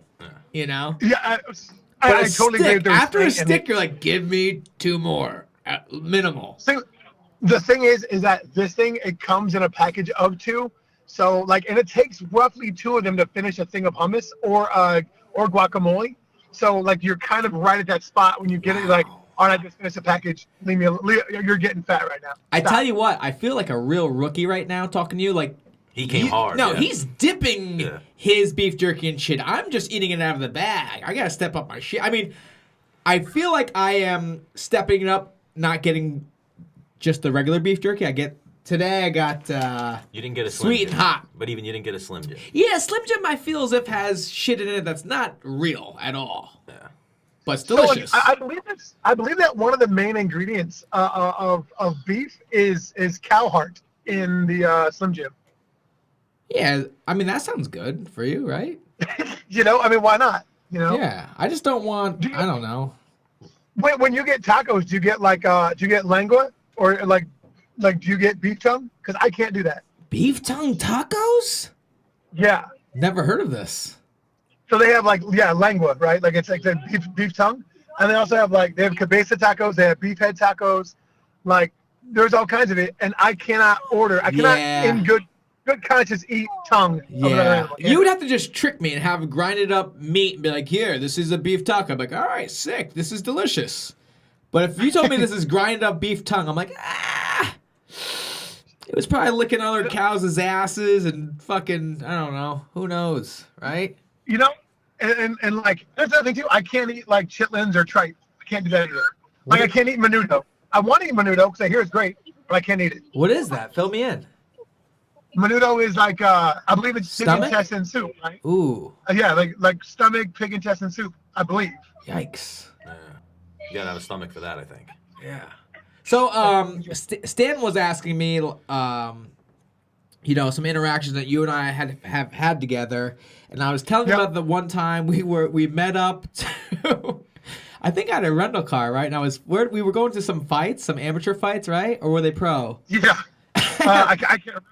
[SPEAKER 1] You know.
[SPEAKER 5] Yeah,
[SPEAKER 1] But
[SPEAKER 5] I
[SPEAKER 1] a
[SPEAKER 5] totally
[SPEAKER 1] stick,
[SPEAKER 5] agree. There's
[SPEAKER 1] after a
[SPEAKER 5] steak and-
[SPEAKER 1] stick, you're like, give me 2 more, minimal.
[SPEAKER 5] So, the thing is that this thing, it comes in a package of 2. So like, and it takes roughly 2 of them to finish a thing of hummus or guacamole. So like, you're kind of right at that spot when you get it. Like, all right, I just finished a package. You're getting fat right now.
[SPEAKER 1] I
[SPEAKER 5] Stop.
[SPEAKER 1] tell you what, I feel like a real rookie right now talking to you. Like
[SPEAKER 3] He came hard.
[SPEAKER 1] No,
[SPEAKER 3] yeah.
[SPEAKER 1] he's dipping his beef jerky and shit. I'm just eating it out of the bag. I gotta step up my shit. I mean, I feel like I am stepping it up, not getting just the regular beef jerky. Today I got
[SPEAKER 3] You didn't get a Slim
[SPEAKER 1] sweet
[SPEAKER 3] Jim.
[SPEAKER 1] and hot.
[SPEAKER 3] But even you didn't get a Slim Jim.
[SPEAKER 1] Yeah, Slim Jim I feel as if has shit in it that's not real at all.
[SPEAKER 3] Yeah.
[SPEAKER 1] But it's delicious.
[SPEAKER 5] So, I believe that one of the main ingredients of beef is cow heart in the Slim Jim.
[SPEAKER 1] Yeah, I mean that sounds good for you, right?
[SPEAKER 5] I mean, why not?
[SPEAKER 1] Yeah, I just don't want.
[SPEAKER 5] Do you-
[SPEAKER 1] I don't know.
[SPEAKER 5] When you get tacos, do you get do you get lengua or like do you get beef tongue? Because I can't do that.
[SPEAKER 1] Beef tongue tacos?
[SPEAKER 5] Yeah.
[SPEAKER 1] Never heard of this.
[SPEAKER 5] So they have lengua, right? Like it's like the beef tongue, and they also have they have cabeza tacos, they have beef head tacos, like there's all kinds of it, and I cannot in good conscience eat tongue. Of another
[SPEAKER 1] Yeah,
[SPEAKER 5] animal.
[SPEAKER 1] you would have to just trick me and have grinded up meat and be like, "Here, this is a beef taco." I'm like, "All right, sick. This is delicious." But if you told me this is grinded up beef tongue, I'm like, ah. It was probably licking other cows' asses and fucking, I don't know. Who knows, right?
[SPEAKER 5] And like there's another thing too. I can't eat like chitlins or tripe. I can't do that either. Like I can't eat menudo. I want to eat menudo because I hear it's great, but I can't eat it.
[SPEAKER 1] What is that? Fill me in.
[SPEAKER 5] Menudo is like I believe it's pig
[SPEAKER 1] Stomach?
[SPEAKER 5] intestine soup, right?
[SPEAKER 1] Ooh,
[SPEAKER 5] Yeah, like stomach, pig intestine soup, I believe.
[SPEAKER 1] yikes.
[SPEAKER 3] Yeah. You gotta have a stomach for that, I think.
[SPEAKER 1] Yeah. So, Stan was asking me, some interactions that you and I have had together, and I was telling him about the one time we met up to, I think I had a rental car, right? And we were going to some fights, some amateur fights, right? Or were they pro?
[SPEAKER 5] Yeah, I can't remember.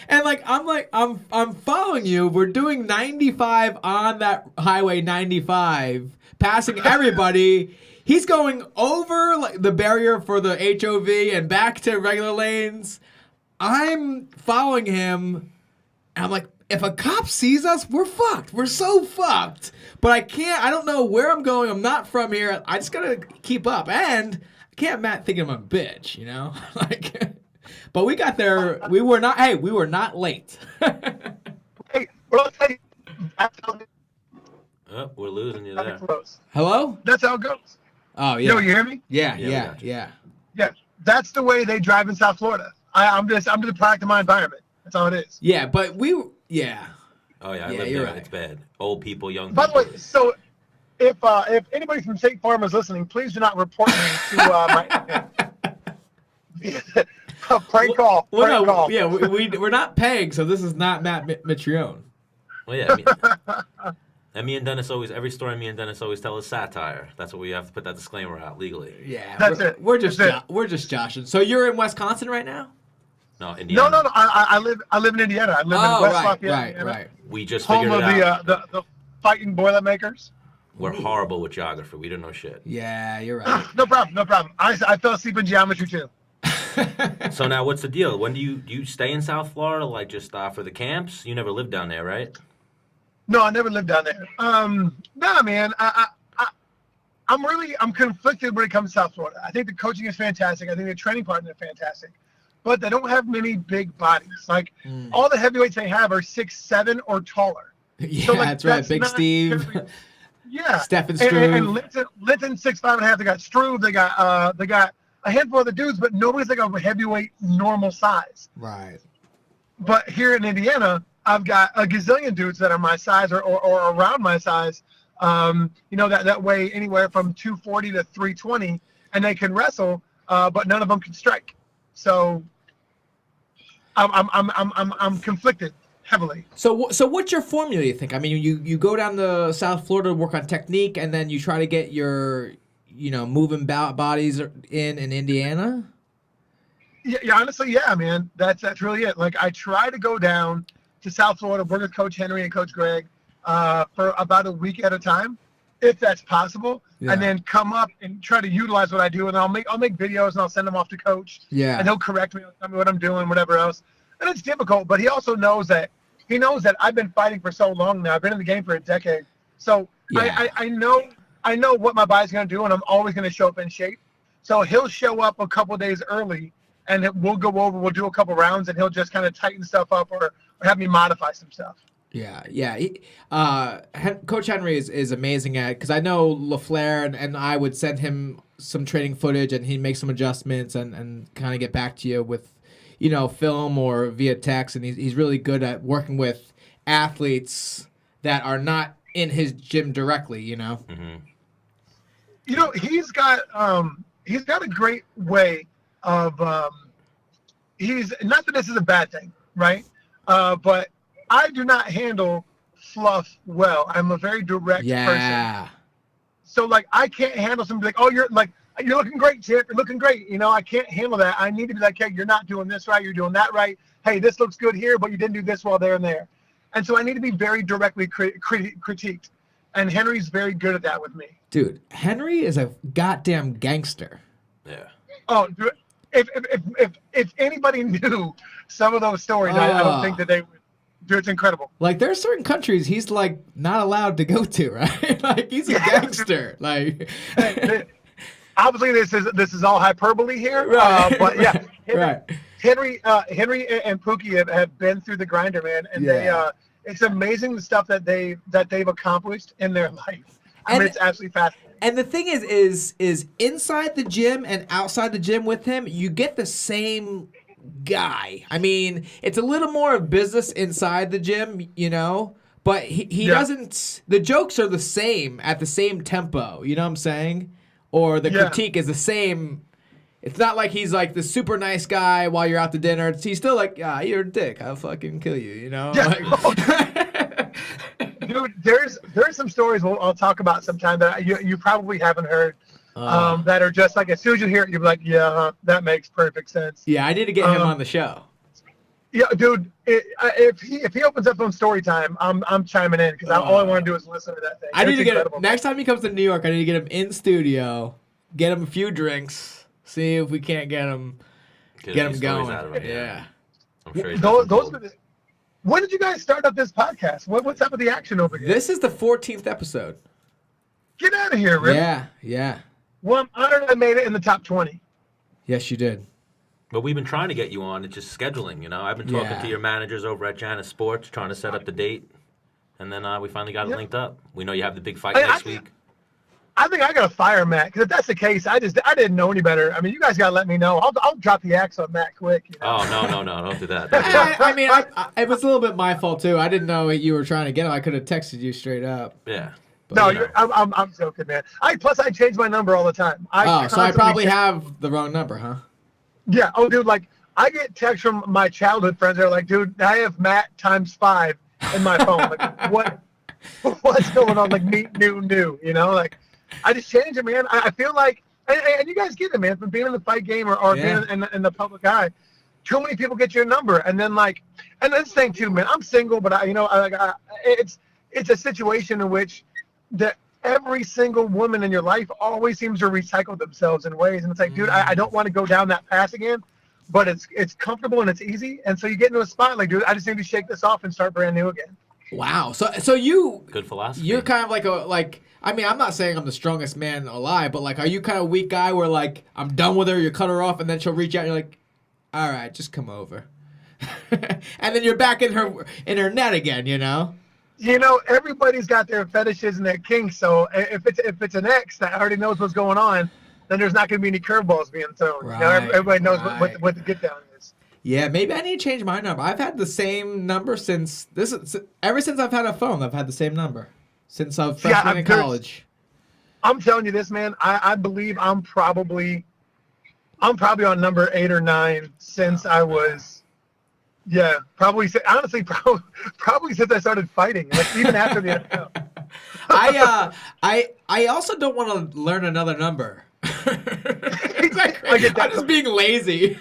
[SPEAKER 1] And I'm following you. We're doing 95 on that highway 95, passing everybody. He's going over the barrier for the HOV and back to regular lanes. I'm following him, and I'm like, if a cop sees us, we're fucked. We're so fucked. But I don't know where I'm going. I'm not from here. I just gotta keep up. And I can't thinking I'm a bitch, But we got there. We were not late.
[SPEAKER 5] Hey, bro, I'll tell you, that's how
[SPEAKER 3] Oh, we're losing you there.
[SPEAKER 5] it goes.
[SPEAKER 1] Hello?
[SPEAKER 5] That's how it goes.
[SPEAKER 1] Oh, yeah.
[SPEAKER 5] You hear me?
[SPEAKER 1] Yeah.
[SPEAKER 5] Yeah, that's the way they drive in South Florida. I'm just a product of my environment. That's all it is.
[SPEAKER 1] Yeah, but
[SPEAKER 3] Oh yeah, I
[SPEAKER 1] Yeah,
[SPEAKER 3] live
[SPEAKER 1] you're
[SPEAKER 3] there.
[SPEAKER 1] right.
[SPEAKER 3] It's bad. Old people, young
[SPEAKER 5] By
[SPEAKER 3] people.
[SPEAKER 5] the way, so if anybody from State Farm is listening, please do not report me to my prank call.
[SPEAKER 1] Well,
[SPEAKER 5] Prank call.
[SPEAKER 1] yeah, we're not paying, so this is not Matt Mitrione.
[SPEAKER 3] Well, yeah. And me and Dennis every story me and Dennis always tell is satire. That's what we have to put that disclaimer out legally.
[SPEAKER 1] Yeah,
[SPEAKER 5] That's it.
[SPEAKER 1] We're just
[SPEAKER 5] That's it.
[SPEAKER 1] we're just joshing. So you're in Wisconsin right now?
[SPEAKER 3] No, Indiana.
[SPEAKER 5] No. I live in Indiana. I live in West Lafayette, Indiana,
[SPEAKER 1] right.
[SPEAKER 3] We just
[SPEAKER 5] home
[SPEAKER 3] figured
[SPEAKER 5] of
[SPEAKER 3] it out.
[SPEAKER 5] the fighting Boilermakers.
[SPEAKER 3] We're horrible with geography. We don't know shit.
[SPEAKER 1] Yeah, you're right.
[SPEAKER 5] No problem. I fell asleep in geometry too.
[SPEAKER 3] So now, what's the deal? When do you stay in South Florida, like just for the camps? You never lived down there, right?
[SPEAKER 5] No, I never lived down there. Nah, man. I'm conflicted when it comes to South Florida. I think the coaching is fantastic. I think the training partners are fantastic, but they don't have many big bodies. Like all the heavyweights they have are 6'7" or taller.
[SPEAKER 1] Yeah,
[SPEAKER 5] So, like,
[SPEAKER 1] that's right.
[SPEAKER 5] that's
[SPEAKER 1] Big
[SPEAKER 5] not
[SPEAKER 1] Steve,
[SPEAKER 5] very- Yeah.
[SPEAKER 1] Stephen
[SPEAKER 5] And
[SPEAKER 1] Struve.
[SPEAKER 5] Linton's 6'5.5". They got Struve. They got a handful of the dudes, but nobody's like a heavyweight normal size.
[SPEAKER 1] Right.
[SPEAKER 5] But here in Indiana, I've got a gazillion dudes that are my size or around my size. That weigh anywhere from 240 to 320, and they can wrestle, but none of them can strike. So I'm conflicted heavily.
[SPEAKER 1] So what's your formula, you think? I mean, you go down to South Florida to work on technique, and then you try to get your, moving bodies in Indiana?
[SPEAKER 5] Yeah, honestly, yeah, man. That's really it. Like, I try to go down to South Florida, work with Coach Henry and Coach Greg, for about a week at a time, if that's possible,
[SPEAKER 1] Yeah.
[SPEAKER 5] and then come up and try to utilize what I do, and I'll make videos and I'll send them off to coach.
[SPEAKER 1] Yeah.
[SPEAKER 5] And he'll correct me, tell me what I'm doing, whatever else. And it's difficult, but he also knows that I've been fighting for so long now. I've been in the game for a decade, so
[SPEAKER 1] Yeah.
[SPEAKER 5] I know what my body's gonna do, and I'm always gonna show up in shape. So he'll show up a couple days early, and we'll do a couple rounds, and he'll just kind of tighten stuff up or have me modify some stuff.
[SPEAKER 1] Yeah, yeah. Coach Henry is amazing at it because I know LaFleur and I would send him some training footage and he'd make some adjustments and kind of get back to you with, film or via text. And he's really good at working with athletes that are not in his gym directly,
[SPEAKER 3] Mm-hmm.
[SPEAKER 5] He's got a great way of he's not that this is a bad thing, right? But I do not handle fluff well. I'm a very direct person. So I can't handle somebody like, oh, you're looking great, Chip. You're looking great. I can't handle that. I need to be like, hey, you're not doing this right. You're doing that right. Hey, this looks good here, but you didn't do this well there and there. And so I need to be very directly critiqued. And Henry's very good at that with me.
[SPEAKER 1] Dude, Henry is a goddamn gangster.
[SPEAKER 3] Yeah.
[SPEAKER 5] Oh, if anybody knew some of those stories, I don't think that they would. Dude, it's incredible.
[SPEAKER 1] There's certain countries he's not allowed to go to, right? He's a gangster.
[SPEAKER 5] Obviously, this is all hyperbole here,
[SPEAKER 1] right.
[SPEAKER 5] But yeah, Henry,
[SPEAKER 1] right.
[SPEAKER 5] Henry and Pookie have been through the grinder, man, and it's amazing the stuff that they've accomplished in their life. I mean, it's absolutely fascinating.
[SPEAKER 1] And the thing is inside the gym and outside the gym with him, you get the same guy. I mean, it's a little more of business inside the gym, but he doesn't. The jokes are the same at the same tempo. You know what I'm saying? Or the critique is the same. It's not like he's the super nice guy while you're out to dinner. He's still you're a dick. I'll fucking kill you.
[SPEAKER 5] Yeah. Dude, there's some stories I'll talk about sometime that you probably haven't heard. That are just as soon as you hear it, you're like, yeah, that makes perfect sense.
[SPEAKER 1] Yeah, I need to get him on the show.
[SPEAKER 5] Yeah, dude. If he opens up on story time, I'm chiming in because all I want to do is listen to that thing.
[SPEAKER 1] I need to get
[SPEAKER 5] incredible.
[SPEAKER 1] next time he comes to New York. I need to get him in studio, get him a few drinks, see if we can't get him going.
[SPEAKER 3] Out of it,
[SPEAKER 1] yeah.
[SPEAKER 3] I'm sure he's
[SPEAKER 5] when did you guys start up this podcast? What's up with the action over here?
[SPEAKER 1] This is the 14th episode.
[SPEAKER 5] Get out of here, Rip.
[SPEAKER 1] Yeah.
[SPEAKER 5] Well, I'm honored I made it in the top 20.
[SPEAKER 1] Yes, you did.
[SPEAKER 3] But we've been trying to get you on. It's just scheduling, I've been talking to your managers over at Janus Sports, trying to set up the date. And then we finally got it linked up. We know you have the big fight next week.
[SPEAKER 5] I think I got to fire Matt, because if that's the case, I didn't know any better. I mean, you guys got to let me know. I'll drop the axe on Matt quick.
[SPEAKER 3] Oh, no. Don't do that.
[SPEAKER 1] I mean, it was a little bit my fault, too. I didn't know you were trying to get him. I could have texted you straight up.
[SPEAKER 3] Yeah.
[SPEAKER 5] But, no, I'm joking, man. Plus, I change my number all the time.
[SPEAKER 1] So I probably have the wrong number, huh?
[SPEAKER 5] Yeah. Oh, dude, I get texts from my childhood friends. They're like, dude, I have Matt times 5 in my phone. What's going on? New, I just change it, man. I feel like, and you guys get it, man, from being in the fight game or being in the public eye. Too many people get your number, and then and this thing too, man. I'm single, but it's a situation in which every single woman in your life always seems to recycle themselves in ways, and it's like, dude, I don't want to go down that path again, but it's comfortable and it's easy, and so you get into a spot dude, I just need to shake this off and start brand new again.
[SPEAKER 1] Wow. So you
[SPEAKER 3] good philosophy.
[SPEAKER 1] You're kind of I mean, I'm not saying I'm the strongest man alive, but are you kind of a weak guy where I'm done with her, you cut her off, and then she'll reach out and you're like, all right, just come over. And then you're back in her net again,
[SPEAKER 5] Everybody's got their fetishes and their kinks, so if it's an ex that already knows what's going on, then there's not going to be any curveballs being thrown.
[SPEAKER 1] Right,
[SPEAKER 5] everybody knows what the get down is.
[SPEAKER 1] Yeah, maybe I need to change my number. I've had the same number ever since I've had a phone. I've had the same number since I was freshman in college.
[SPEAKER 5] I'm telling you this, man. I believe I'm probably on number 8 or 9 since I was. Yeah, probably. Honestly, probably since I started fighting, even after the NFL.
[SPEAKER 1] I also don't want to learn another number.
[SPEAKER 5] I get that.
[SPEAKER 1] I'm just being lazy.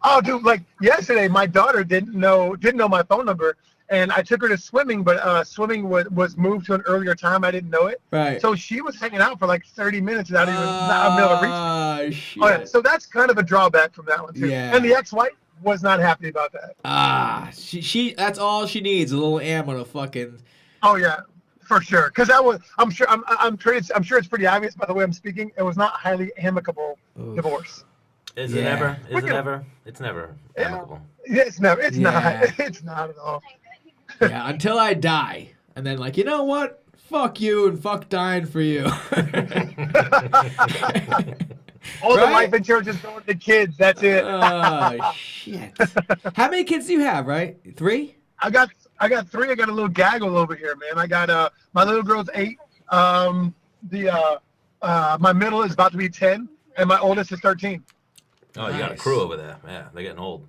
[SPEAKER 5] Oh, dude, like yesterday, my daughter didn't know my phone number, and I took her to swimming, but swimming was moved to an earlier time. I didn't know it.
[SPEAKER 1] Right.
[SPEAKER 5] So she was hanging out for like 30 minutes without even not being able to reach me.
[SPEAKER 1] Shit.
[SPEAKER 5] Oh, yeah. So that's kind of a drawback from that one too.
[SPEAKER 1] Yeah.
[SPEAKER 5] And the ex-wife was not happy about that.
[SPEAKER 1] She that's all she needs, a little ammo to fucking.
[SPEAKER 5] Oh yeah, for sure. Because I'm sure it's pretty obvious by the way I'm speaking. It was not highly amicable divorce.
[SPEAKER 3] Is it ever? Is it ever? It's never amicable.
[SPEAKER 5] Yeah, it's never. It's
[SPEAKER 1] Yeah.
[SPEAKER 5] not. It's not at all.
[SPEAKER 1] Yeah, until I die, and then like, you know what? Fuck you and fuck dying for you.
[SPEAKER 5] All the
[SPEAKER 1] Right?
[SPEAKER 5] life insurance is going to kids. That's it.
[SPEAKER 1] Oh shit! How many kids do you have? Right, 3?
[SPEAKER 5] I got 3. I got a little gaggle over here, man. I got my little girl's 8. My middle is about to be 10, and my oldest is 13.
[SPEAKER 3] Oh, you got a
[SPEAKER 1] Nice.
[SPEAKER 3] crew over there. Yeah, they're getting old.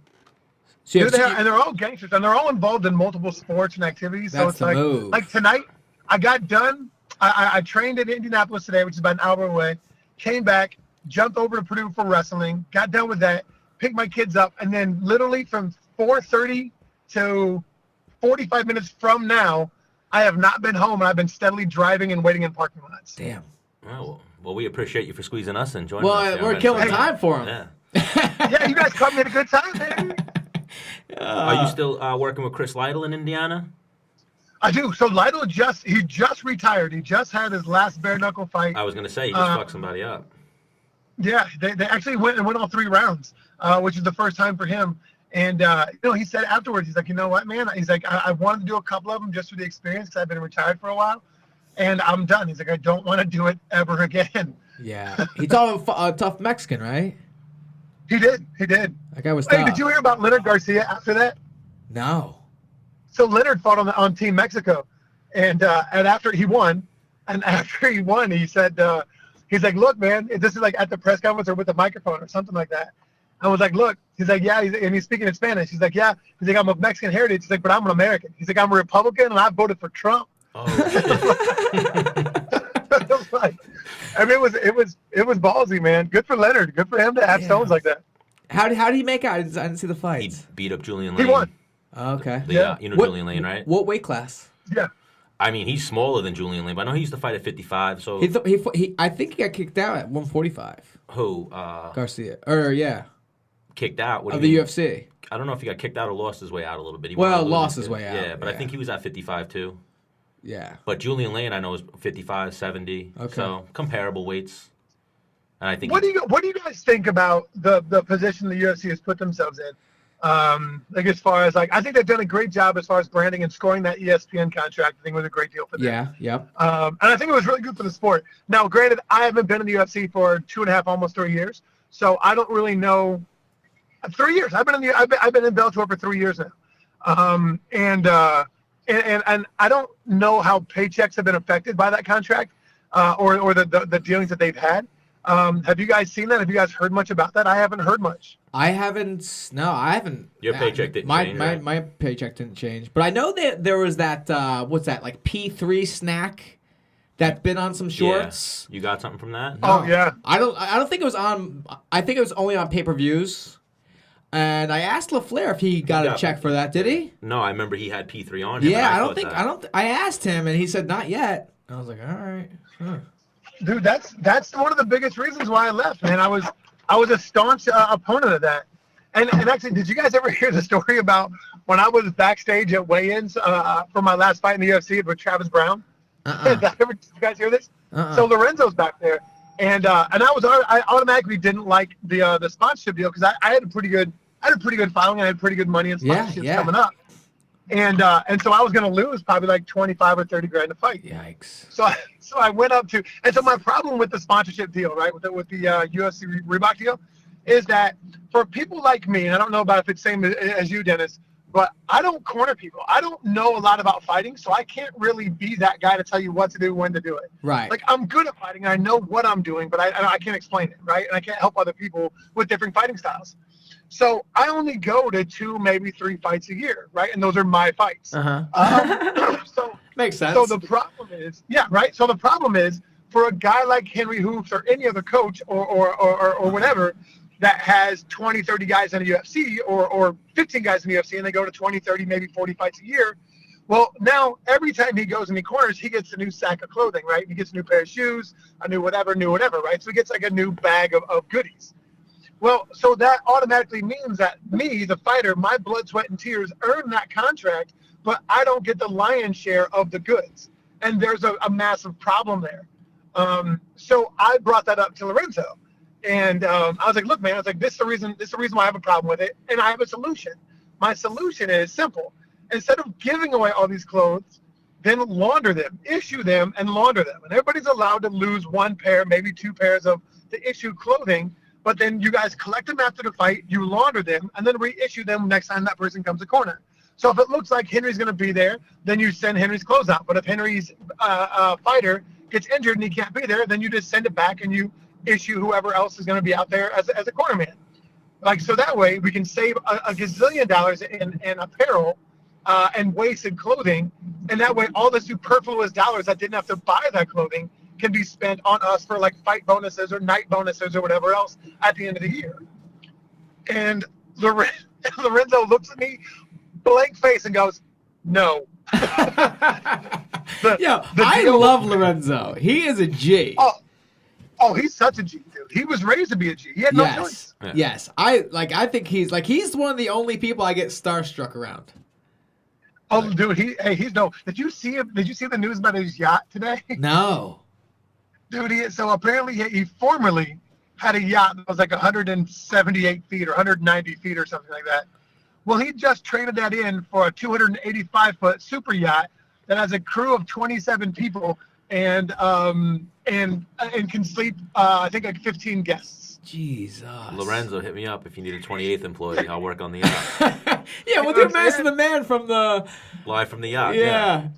[SPEAKER 1] So you
[SPEAKER 5] Dude,
[SPEAKER 1] have
[SPEAKER 5] and they're all gangsters, and they're all involved in multiple sports and activities. So
[SPEAKER 1] That's
[SPEAKER 5] it's
[SPEAKER 1] the move.
[SPEAKER 5] like tonight, I got done. I trained in Indianapolis today, which is about an hour away. Came back, jumped over to Purdue for wrestling. Got done with that. Picked my kids up, and then literally from 4:30 to 45 minutes from now, I have not been home, and I've been steadily driving and waiting in parking lots.
[SPEAKER 1] damn.
[SPEAKER 3] Oh, well, we appreciate you for squeezing us and joining us.
[SPEAKER 1] Well,
[SPEAKER 3] there,
[SPEAKER 1] we're
[SPEAKER 3] man.
[SPEAKER 1] killing
[SPEAKER 3] So-
[SPEAKER 1] time for him.
[SPEAKER 3] Yeah.
[SPEAKER 5] Yeah, you guys caught me at a good time, man.
[SPEAKER 3] Are you still working with Chris Lytle in Indiana?
[SPEAKER 5] I do. So Lytle just retired. He just had his last bare knuckle fight.
[SPEAKER 3] I was going to say, you just fucked somebody up.
[SPEAKER 5] Yeah, they actually went all 3 rounds, which is the first time for him. And he said afterwards, he's like, you know what, man? He's like, I wanted to do a couple of them just for the experience because I've been retired for a while, and I'm done. He's like, I don't want to do it ever again.
[SPEAKER 1] Yeah, he taught a tough Mexican, right?
[SPEAKER 5] He did.
[SPEAKER 1] That guy was
[SPEAKER 5] Hey,
[SPEAKER 1] tough.
[SPEAKER 5] did you hear about Leonard Garcia after that?
[SPEAKER 1] No.
[SPEAKER 5] So Leonard fought on Team Mexico, and after he won, he said, he's like, look, man, this is like at the press conference or with the microphone or something like that. I was like, look, he's like, yeah, and he's speaking in Spanish. He's like, yeah, he's like, I'm of Mexican heritage. He's like, but I'm an American. He's like, I'm a Republican and I voted for Trump.
[SPEAKER 3] Oh, shit.
[SPEAKER 5] Like, I mean, it was ballsy, man. Good for Leonard. Good for him to have stones like that.
[SPEAKER 1] How did he make out? I didn't see the
[SPEAKER 3] He
[SPEAKER 1] fights.
[SPEAKER 3] beat up Julian
[SPEAKER 5] He
[SPEAKER 3] Lane.
[SPEAKER 5] won.
[SPEAKER 1] Oh, okay.
[SPEAKER 5] Yeah.
[SPEAKER 3] You know
[SPEAKER 1] What-
[SPEAKER 3] Julian Lane, right?
[SPEAKER 1] What weight class?
[SPEAKER 5] Yeah.
[SPEAKER 3] I mean, he's smaller than Julian Lane, but I know he used to fight at 55. So
[SPEAKER 1] He I think he got kicked out at 145.
[SPEAKER 3] who
[SPEAKER 1] Garcia. Or yeah,
[SPEAKER 3] kicked out? What do
[SPEAKER 1] of
[SPEAKER 3] you
[SPEAKER 1] the
[SPEAKER 3] mean?
[SPEAKER 1] UFC.
[SPEAKER 3] I don't know if he got kicked out or lost his way out a little bit. He
[SPEAKER 1] Well,
[SPEAKER 3] wanted to lose
[SPEAKER 1] lost
[SPEAKER 3] it.
[SPEAKER 1] his way out,
[SPEAKER 3] Yeah, but I
[SPEAKER 1] yeah.
[SPEAKER 3] think he was at 55 too.
[SPEAKER 1] Yeah.
[SPEAKER 3] But Julian Lane, I know, is 55, 70.
[SPEAKER 1] Okay.
[SPEAKER 3] So comparable weights. And I think
[SPEAKER 5] What do you guys think about the position the UFC has put themselves in? Like as far as like, I think they've done a great job as far as branding and scoring that ESPN contract. I think it was a great deal for them.
[SPEAKER 1] Yeah. Yep.
[SPEAKER 5] And I think it was really good for the sport. Now, granted, I haven't been in the UFC for 2.5, almost 3 years, so I don't really know. 3 years. I've been in Bellator for 3 years now, and I don't know how paychecks have been affected by that contract, or the dealings that they've had. Have you guys seen that? Have you guys heard much about that? I haven't heard much.
[SPEAKER 1] I haven't. No, I haven't.
[SPEAKER 3] Your paycheck didn't
[SPEAKER 1] my,
[SPEAKER 3] change,
[SPEAKER 1] My
[SPEAKER 3] right?
[SPEAKER 1] my paycheck didn't change, but I know that there was that. What's that? Like P3 snack that's been on some shorts.
[SPEAKER 3] Yeah. You got something from that?
[SPEAKER 5] Oh yeah.
[SPEAKER 1] I don't think it was on. I think it was only on pay-per-views. And I asked LaFleur if he got a check for that. Did he?
[SPEAKER 3] No, I remember he had P3 on him.
[SPEAKER 1] Yeah,
[SPEAKER 3] and
[SPEAKER 1] I don't
[SPEAKER 3] thought
[SPEAKER 1] think.
[SPEAKER 3] that.
[SPEAKER 1] I asked him, and he said not yet. I was like, all right. Huh.
[SPEAKER 5] Dude, that's one of the biggest reasons why I left, man. I was a staunch opponent of that. And actually, did you guys ever hear the story about when I was backstage at weigh-ins for my last fight in the UFC with Travis Brown? Did you guys hear this? So Lorenzo's back there, and I automatically didn't like the sponsorship deal because I had a pretty good following. I had pretty good money and sponsorships coming up, and so I was gonna lose probably like 25 or 30 grand to fight.
[SPEAKER 1] Yikes.
[SPEAKER 5] So I went up to, and so my problem with the sponsorship deal, right, with the UFC Reebok deal, is that for people like me, and I don't know about if it's the same as you, Dennis, but I don't corner people. I don't know a lot about fighting, so I can't really be that guy to tell you what to do, when to do it.
[SPEAKER 1] Right.
[SPEAKER 5] Like, I'm good at fighting, and I know what I'm doing, but I can't explain it, right? And I can't help other people with different fighting styles. So I only go to 2, maybe 3 fights a year, right? And those are my fights. So
[SPEAKER 1] Makes sense.
[SPEAKER 5] so the problem is, yeah, right. So the problem is for a guy like Henry Hoops or any other coach or whatever, that has 20, 30 guys in the UFC or 15 guys in the UFC, and they go to 20, 30, maybe 40 fights a year. Well, now every time he goes in the corners, he gets a new sack of clothing, right? He gets a new pair of shoes, a new whatever, right? So he gets like a new bag of goodies. Well, so that automatically means that me, the fighter, my blood, sweat, and tears earn that contract, but I don't get the lion's share of the goods. And there's a massive problem there. So I brought that up to Lorenzo. And I was like, look, man, I was like, this is the reason why I have a problem with it. And I have a solution. My solution is simple. Instead of giving away all these clothes, then launder them, issue them, and launder them. And everybody's allowed to lose one pair, maybe two pairs of the issued clothing. But then you guys collect them after the fight, you launder them, and then reissue them next time that person comes to corner. So if it looks like Henry's going to be there, then you send Henry's clothes out. But if Henry's fighter gets injured and he can't be there, then you just send it back and you issue whoever else is going to be out there as a corner man. Like, so that way we can save a gazillion dollars in apparel and wasted clothing. And that way all the superfluous dollars that didn't have to buy that clothing can be spent on us for like fight bonuses or night bonuses or whatever else at the end of the year. And Lorenzo looks at me, blank face, and goes, no.
[SPEAKER 1] I love Lorenzo. He is a G.
[SPEAKER 5] Oh, he's such a G, dude. He was raised to be a G. He had no choice.
[SPEAKER 3] Yeah.
[SPEAKER 1] Yes. I think he's one of the only people I get starstruck around.
[SPEAKER 5] Oh, dude, he's no. Did you see him? Did you see the news about his yacht today?
[SPEAKER 1] No.
[SPEAKER 5] Dude, so apparently he formerly had a yacht that was like 178 feet or 190 feet or something like that. Well, he just traded that in for a 285-foot super yacht that has a crew of 27 people and can sleep, I think, like 15 guests.
[SPEAKER 1] Jesus.
[SPEAKER 3] Lorenzo, hit me up if you need a 28th employee. I'll work on the yacht.
[SPEAKER 1] Yeah, we'll do Master the Man from the...
[SPEAKER 3] Live from the yacht.
[SPEAKER 1] Yeah.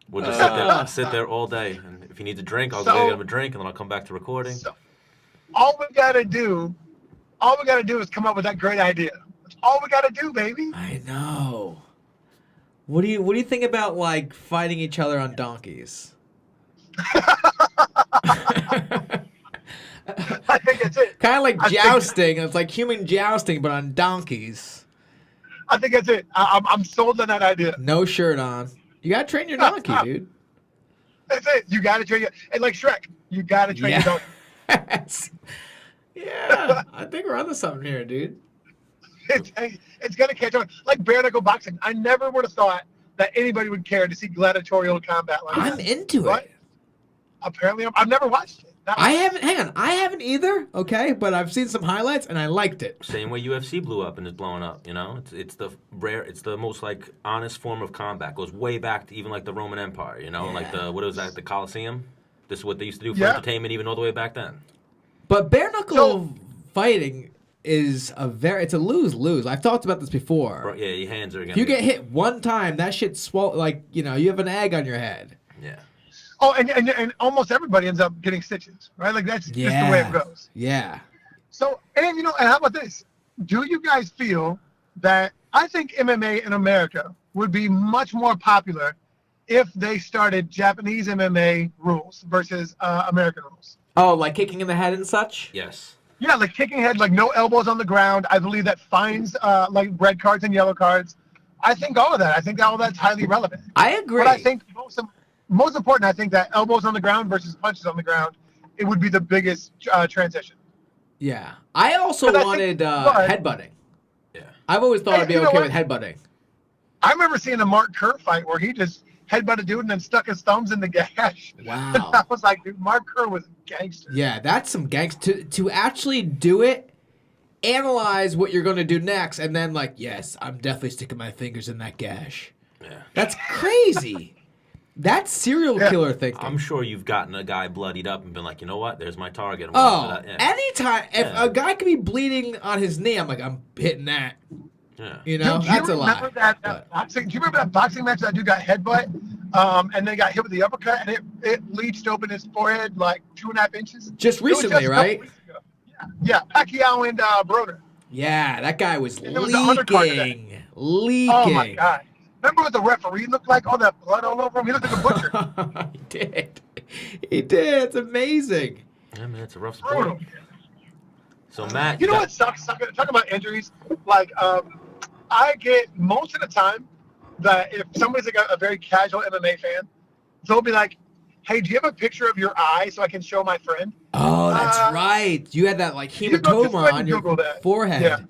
[SPEAKER 3] We'll just sit there all day. And if he needs a drink, I'll go get him a drink, and then I'll come back to recording.
[SPEAKER 5] So, all we gotta do is come up with that great idea. That's all we gotta do, baby.
[SPEAKER 1] I know. What do you think about like fighting each other on donkeys?
[SPEAKER 5] I think that's it.
[SPEAKER 1] Kind of like jousting. It's like human jousting, but on donkeys.
[SPEAKER 5] I think that's it. I'm sold on that idea.
[SPEAKER 1] No shirt on. You gotta train your donkey, dude.
[SPEAKER 5] That's it. You gotta train and like Shrek, you gotta train your donkey.
[SPEAKER 1] Yes. Yeah, I think we're onto something here, dude.
[SPEAKER 5] It's gonna catch on. Like bare knuckle boxing. I never would have thought that anybody would care to see gladiatorial combat like that.
[SPEAKER 1] I'm into it.
[SPEAKER 5] Apparently, I've never watched it.
[SPEAKER 1] I haven't either. Okay, but I've seen some highlights and I liked it.
[SPEAKER 3] Same way UFC blew up and is blowing up. You know, it's the most like honest form of combat. Goes way back to even like the Roman Empire. You know, like what was that? The Colosseum. This is what they used to do for entertainment, even all the way back then.
[SPEAKER 1] But bare knuckle fighting is it's a lose-lose. I've talked about this before.
[SPEAKER 3] Bro, yeah, your hands are gonna.
[SPEAKER 1] If you get hit one time, that shit's swollen. Like you have an egg on your head.
[SPEAKER 3] Yeah.
[SPEAKER 5] Oh, and almost everybody ends up getting stitches, right? Like that's just the way it goes.
[SPEAKER 1] Yeah.
[SPEAKER 5] So, and how about this? Do you guys feel that I think MMA in America would be much more popular if they started Japanese MMA rules versus American rules?
[SPEAKER 1] Oh, like kicking in the head and such?
[SPEAKER 3] Yes.
[SPEAKER 5] Yeah, like kicking head, like no elbows on the ground. I believe that fines like red cards and yellow cards. I think all of that. I think all of that's highly relevant.
[SPEAKER 1] I agree.
[SPEAKER 5] But I think most important, I think that elbows on the ground versus punches on the ground, it would be the biggest transition.
[SPEAKER 1] Yeah. I also wanted headbutting.
[SPEAKER 3] Yeah.
[SPEAKER 1] I've always thought I'd be okay with headbutting.
[SPEAKER 5] I remember seeing a Mark Kerr fight where he just headbutted dude and then stuck his thumbs in the gash.
[SPEAKER 1] Wow.
[SPEAKER 5] And I was like, dude, Mark Kerr was a gangster.
[SPEAKER 1] Yeah, that's some gangster. To actually do it, analyze what you're going to do next, and then like, yes, I'm definitely sticking my fingers in that gash.
[SPEAKER 3] Yeah.
[SPEAKER 1] That's crazy. That's serial killer thinking.
[SPEAKER 3] I'm sure you've gotten a guy bloodied up and been like, you know what? There's my target.
[SPEAKER 1] Anytime. If a guy could be bleeding on his knee, I'm like, I'm hitting that.
[SPEAKER 3] Yeah.
[SPEAKER 1] You know, that's a lot.
[SPEAKER 5] Boxing, do you remember that boxing match that dude got headbutt and then got hit with the uppercut and it leached open his forehead like 2.5 inches?
[SPEAKER 1] Just recently, right?
[SPEAKER 5] Yeah, Pacquiao and Broner.
[SPEAKER 1] Yeah, that guy was
[SPEAKER 5] leaking. Oh, my God. Remember what the referee looked like? All that blood all over him? He looked like a butcher.
[SPEAKER 1] He did. He did. It's amazing.
[SPEAKER 3] Yeah, man, it's a rough sport. So Matt,
[SPEAKER 5] You know what sucks? Talking about injuries, like I get most of the time that if somebody's like a very casual MMA fan, they'll be like, "Hey, do you have a picture of your eye so I can show my friend?"
[SPEAKER 1] Oh, that's right. You had that like
[SPEAKER 5] You go, just go
[SPEAKER 1] hematoma
[SPEAKER 5] ahead
[SPEAKER 1] on
[SPEAKER 5] and
[SPEAKER 1] your
[SPEAKER 5] Google that.
[SPEAKER 1] forehead.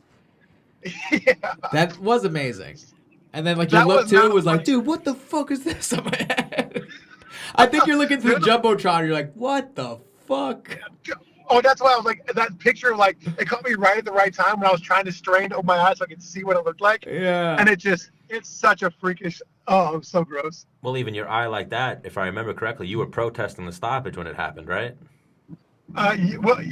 [SPEAKER 5] Yeah.
[SPEAKER 1] That was amazing. And then like your
[SPEAKER 5] That
[SPEAKER 1] look
[SPEAKER 5] was
[SPEAKER 1] too
[SPEAKER 5] not
[SPEAKER 1] was like,
[SPEAKER 5] funny.
[SPEAKER 1] dude, what the fuck is this on my head? I think you're looking through the jumbotron. You're like, what the fuck?
[SPEAKER 5] Oh, that's why I was like, that picture, like, it caught me right at the right time when I was trying to strain to open my eyes so I could see what it looked like.
[SPEAKER 1] Yeah.
[SPEAKER 5] And it's such a freakish, oh, so gross.
[SPEAKER 3] well, even your eye like that, if I remember correctly, you were protesting the stoppage when it happened, right?
[SPEAKER 5] Well,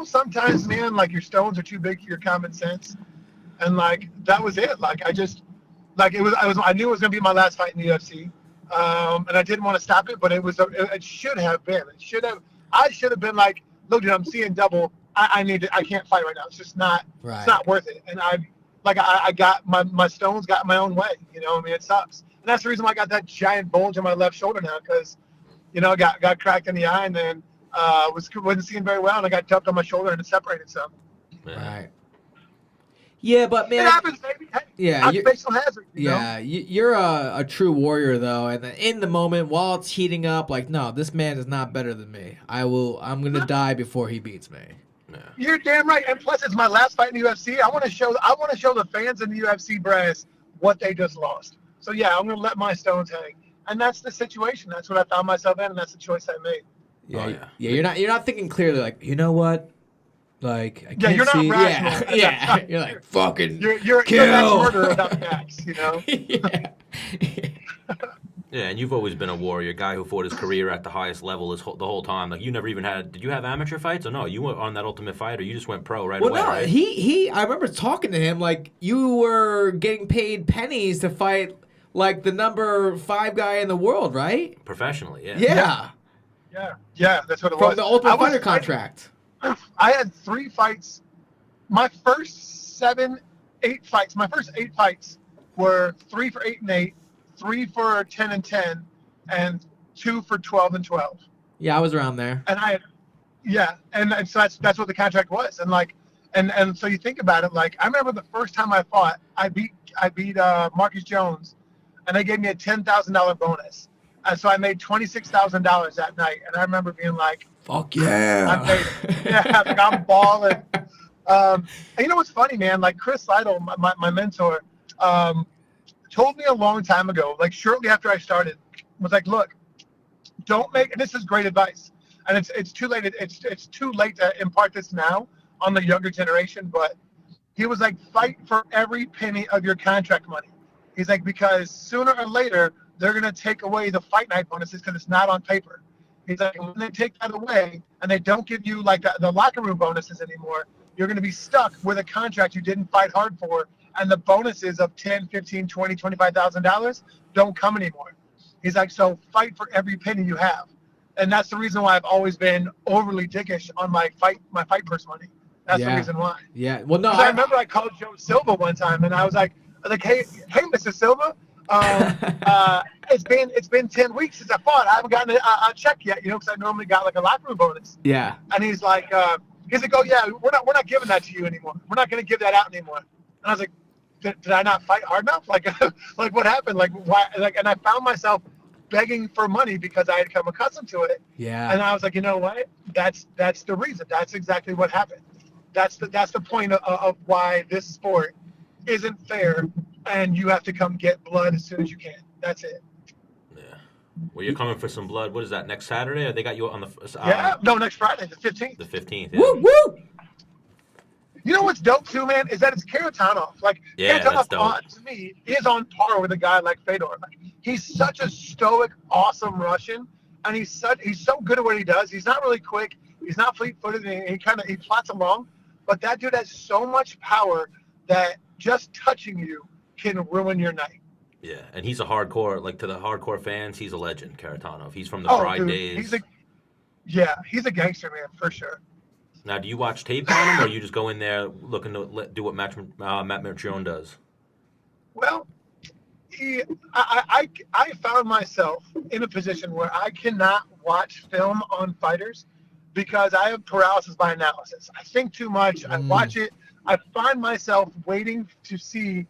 [SPEAKER 5] sometimes, man, like your stones are too big for your common sense. And like, that was it. Like, I knew it was going to be my last fight in the UFC. And I didn't want to stop it, but it should have been. I should have been like, look, dude, I'm seeing double. I can't fight right now. It's just not,
[SPEAKER 1] Right.
[SPEAKER 5] It's not worth it. And I got my stones got my own way. I mean, it sucks. And that's the reason why I got that giant bulge on my left shoulder now, because, I got cracked in the eye and then wasn't seeing very well, and I got dumped on my shoulder and it separated some.
[SPEAKER 3] Yeah.
[SPEAKER 1] Right. Yeah, but man,
[SPEAKER 5] It happens, baby. Hey,
[SPEAKER 1] yeah,
[SPEAKER 5] occupational hazard.
[SPEAKER 1] yeah, you're a true warrior though, and in the moment while it's heating up, like, no, this man is not better than me. I'm gonna die before he beats me.
[SPEAKER 3] Yeah.
[SPEAKER 5] You're damn right. And plus, it's my last fight in the UFC. I want to show the fans in the UFC brass what they just lost. So yeah, I'm gonna let my stones hang, and that's the situation. That's what I found myself in, and that's the choice I made.
[SPEAKER 1] Yeah,
[SPEAKER 3] Oh, yeah.
[SPEAKER 1] You're not thinking clearly. Like, you know what? Like, I can't
[SPEAKER 5] you're not
[SPEAKER 1] see.
[SPEAKER 5] rational.
[SPEAKER 1] Yeah. You're like, fucking
[SPEAKER 5] You're an
[SPEAKER 1] kill.
[SPEAKER 5] ex-murderer without the axe.
[SPEAKER 1] Yeah.
[SPEAKER 3] Yeah, and you've always been a warrior, a guy who fought his career at the highest level the whole time. Like, you never even had. Did you have amateur fights or no? You were on that Ultimate Fighter. You just went pro right
[SPEAKER 1] Well,
[SPEAKER 3] away,
[SPEAKER 1] no,
[SPEAKER 3] right?
[SPEAKER 1] he. I remember talking to him like you were getting paid pennies to fight like the number 5 guy in the world, right?
[SPEAKER 3] Professionally, yeah.
[SPEAKER 5] Yeah, that's what it
[SPEAKER 1] From
[SPEAKER 5] was.
[SPEAKER 1] the Ultimate
[SPEAKER 5] I was
[SPEAKER 1] Fighter
[SPEAKER 5] fighting-
[SPEAKER 1] contract.
[SPEAKER 5] I had 3 fights. My first 8 fights. My first 8 fights were 3 for 8 and 8, 3 for 10 and 10, and 2 for 12 and 12.
[SPEAKER 1] Yeah, I was around there.
[SPEAKER 5] And and so that's what the contract was. And like, and so you think about it. Like, I remember the first time I fought, I beat Marcus Jones, and they gave me a $10,000 bonus. And so I made $26,000 that night. And I remember being like,
[SPEAKER 1] Fuck yeah.
[SPEAKER 5] I'm made. Yeah, like I'm balling. And you know what's funny, man? Like Chris Lytle, my mentor, told me a long time ago, like shortly after I started, was like, look, don't make. And this is great advice. And it's too late. It's too late to impart this now on the younger generation. But he was like, fight for every penny of your contract money. He's like, because sooner or later they're gonna take away the fight night bonuses because it's not on paper. He's like, when they take that away and they don't give you like the locker room bonuses anymore, you're going to be stuck with a contract you didn't fight hard for, and the bonuses of $10, $15, $20, $25,000 don't come anymore. He's like, so fight for every penny you have. And that's the reason why I've always been overly dickish on my fight purse money. That's the reason why.
[SPEAKER 1] Yeah. Well, no.
[SPEAKER 5] I remember I called Joe Silva one time, and I was like, hey, Mr. Silva, it's been 10 weeks since I fought. I haven't gotten a check yet, because I normally got like a locker room bonus.
[SPEAKER 1] Yeah.
[SPEAKER 5] And he's like, oh yeah, we're not giving that to you anymore. We're not going to give that out anymore. And I was like, did I not fight hard enough? Like, like what happened? Like why? Like, and I found myself begging for money because I had become accustomed to it.
[SPEAKER 1] Yeah.
[SPEAKER 5] And I was like, you know what? That's the reason. That's exactly what happened. That's the point of why this sport isn't fair, and you have to come get blood as soon as you can. That's it.
[SPEAKER 3] Yeah. Well, you're coming for some blood. What is that, next Saturday? Or they got you on the...
[SPEAKER 5] No, next Friday, the 15th.
[SPEAKER 3] The 15th, yeah.
[SPEAKER 1] Woo, woo!
[SPEAKER 5] You know what's dope, too, man, is that it's Karatanov. Like,
[SPEAKER 3] Yeah, that's
[SPEAKER 5] Karatanov,
[SPEAKER 3] dope.
[SPEAKER 5] to me, is on par with a guy like Fedor. Like, he's such a stoic, awesome Russian, and he's so good at what he does. He's not really quick. He's not fleet-footed, and he plots along. But that dude has so much power that just touching you can ruin your night.
[SPEAKER 3] Yeah, and he's a hardcore, like to the hardcore fans, he's a legend, Karatanov. He's from the
[SPEAKER 5] Oh,
[SPEAKER 3] Pride
[SPEAKER 5] dude,
[SPEAKER 3] days.
[SPEAKER 5] He's a gangster, man, for sure.
[SPEAKER 3] Now, do you watch tape on him, or you just go in there looking to do what Matt Mitrione does?
[SPEAKER 5] Well, I found myself in a position where I cannot watch film on fighters because I have paralysis by analysis. I think too much. I watch it. I find myself waiting to see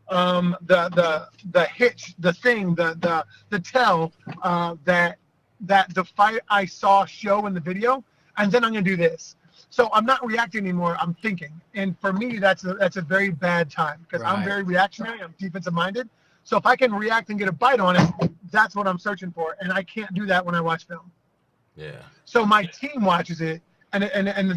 [SPEAKER 5] the hitch, the thing, the tell that the fight I saw show in the video, and then I'm gonna do this. So I'm not reacting anymore. I'm thinking, and for me, that's a very bad time because I'm very reactionary. I'm defensive minded. So if I can react and get a bite on it, that's what I'm searching for, and I can't do that when I watch film.
[SPEAKER 3] Yeah.
[SPEAKER 5] So my team watches it, and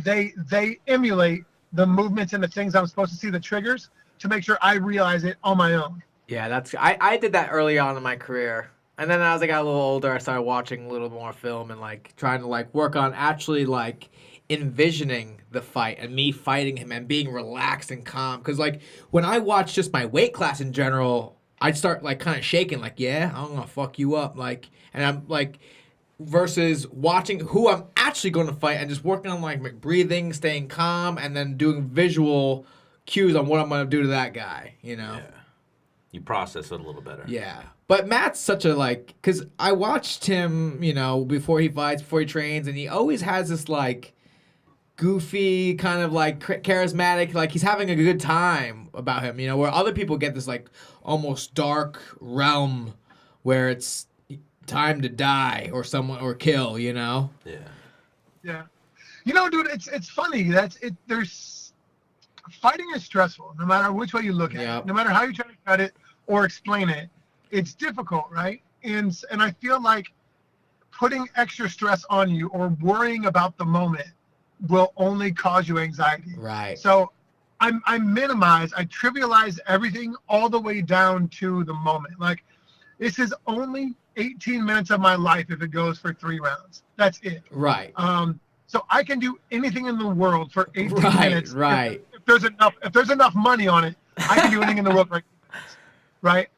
[SPEAKER 5] they emulate the movements and the things I'm supposed to see, the triggers, to make sure I realize it on my own.
[SPEAKER 4] Yeah, I did that early on in my career. And then as I got a little older, I started watching a little more film and like trying to like work on actually like envisioning the fight and me fighting him and being relaxed and calm. Because like when I watch just my weight class in general, I'd start like kind of shaking, like, yeah, I'm gonna fuck you up, like, and I'm like, versus watching who I'm actually going to fight and just working on like my breathing, staying calm, and then doing visual cues on what I'm going to do to that guy, you know?
[SPEAKER 3] Yeah. You process it a little better.
[SPEAKER 1] Yeah. But Matt's such a, like, because I watched him, you know, before he fights, before he trains, and he always has this, like, goofy, kind of, like, charismatic, like, he's having a good time about him, you know, where other people get this, like, almost dark realm where it's time to die or someone, or kill, you know?
[SPEAKER 3] Yeah.
[SPEAKER 5] Yeah. You know, dude, it's funny. There's fighting is stressful, no matter which way you look at it, no matter how you try to cut it or explain it. It's difficult, right? And I feel like putting extra stress on you or worrying about the moment will only cause you anxiety.
[SPEAKER 1] Right.
[SPEAKER 5] So I trivialize everything all the way down to the moment. Like, this is only 18 minutes of my life if it goes for 3 rounds. That's it.
[SPEAKER 1] Right.
[SPEAKER 5] So I can do anything in the world for 18 minutes.
[SPEAKER 1] Right.
[SPEAKER 5] If there's enough money on it, I can do anything in the world for 18 minutes. Right.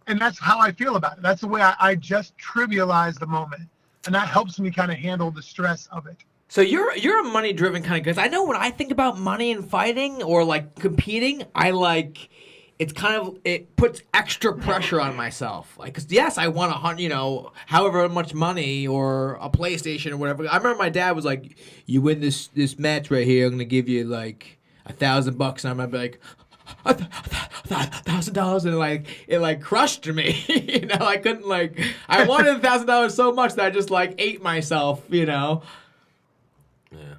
[SPEAKER 5] And that's how I feel about it. That's the way I just trivialize the moment, and that helps me kind of handle the stress of it.
[SPEAKER 1] So you're a money driven kind of guy. I know when I think about money and fighting or like competing, I like it's kind of, it puts extra pressure on myself. Like, cause yes, I want however much money or a PlayStation or whatever. I remember my dad was like, "You win this match right here, I'm gonna give you like $1,000," and I'm gonna be like, $1,000, and like it like crushed me. You know, I couldn't like. I wanted $1,000 so much that I just like ate myself. You know.
[SPEAKER 3] Yeah.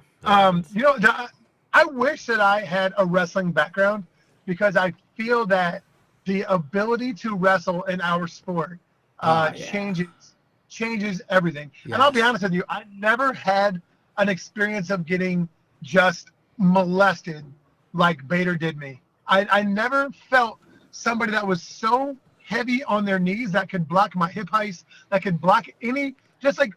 [SPEAKER 5] I wish that I had a wrestling background, because I feel that the ability to wrestle in our sport changes everything. Yes. And I'll be honest with you, I never had an experience of getting just molested like Bader did me. I never felt somebody that was so heavy on their knees that could block my hip heist, that could block just like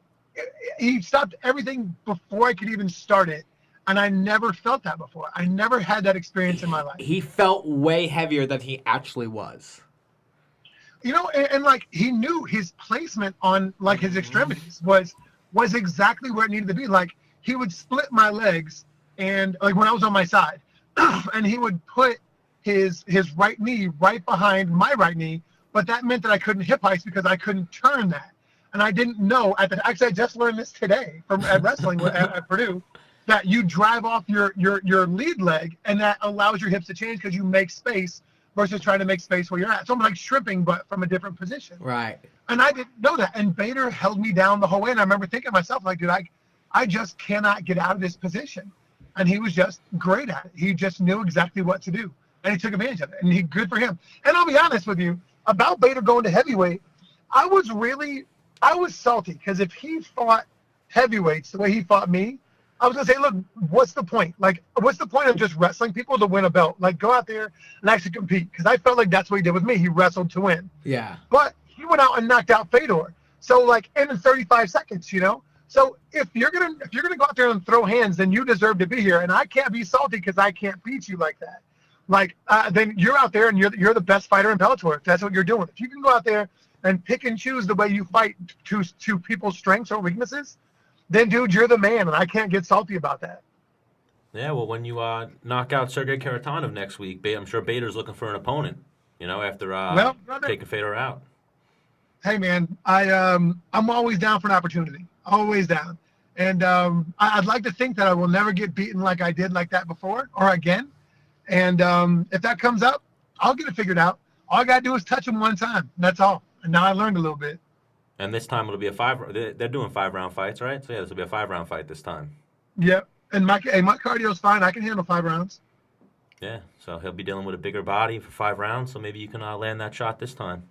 [SPEAKER 5] he stopped everything before I could even start it. And I never felt that before. I never had that experience in my life.
[SPEAKER 1] He felt way heavier than he actually was.
[SPEAKER 5] You know, and like he knew his placement on like his extremities was exactly where it needed to be. Like he would split my legs, and like when I was on my side, and he would put his right knee right behind my right knee, but that meant that I couldn't hip heist because I couldn't turn that. And I didn't know actually I just learned this today at wrestling at Purdue, that you drive off your lead leg, and that allows your hips to change because you make space versus trying to make space where you're at. So I'm like shrimping, but from a different position.
[SPEAKER 1] Right.
[SPEAKER 5] And I didn't know that. And Bader held me down the whole way. And I remember thinking to myself, like, dude, I just cannot get out of this position. And he was just great at it. He just knew exactly what to do. And he took advantage of it. And good for him. And I'll be honest with you, about Bader going to heavyweight, I was salty, because if he fought heavyweights the way he fought me, I was going to say, look, what's the point? Like, what's the point of just wrestling people to win a belt? Like, go out there and actually compete. Because I felt like that's what he did with me. He wrestled to win.
[SPEAKER 1] Yeah.
[SPEAKER 5] But he went out and knocked out Fedor. So, like, in 35 seconds, you know? So if you're gonna go out there and throw hands, then you deserve to be here. And I can't be salty because I can't beat you like that. Like, then you're out there and you're the best fighter in Bellator. If that's what you're doing. If you can go out there and pick and choose the way you fight to people's strengths or weaknesses, then, dude, you're the man, and I can't get salty about that.
[SPEAKER 3] Yeah, well, when you knock out Sergey Karatanov next week, I'm sure Bader's looking for an opponent, you know, after taking Fedor out.
[SPEAKER 5] Hey, man, I'm always down for an opportunity, always down. And I'd like to think that I will never get beaten like I did like that before or again. And if that comes up, I'll get it figured out. All I got to do is touch him one time. That's all. And now I learned a little bit.
[SPEAKER 3] And this time it'll be a they're doing 5-round fights, right? So yeah, this will be a 5-round fight this time.
[SPEAKER 5] Yep. And my cardio's fine. I can handle 5 rounds.
[SPEAKER 3] Yeah, so he'll be dealing with a bigger body for 5 rounds, so maybe you can land that shot this time.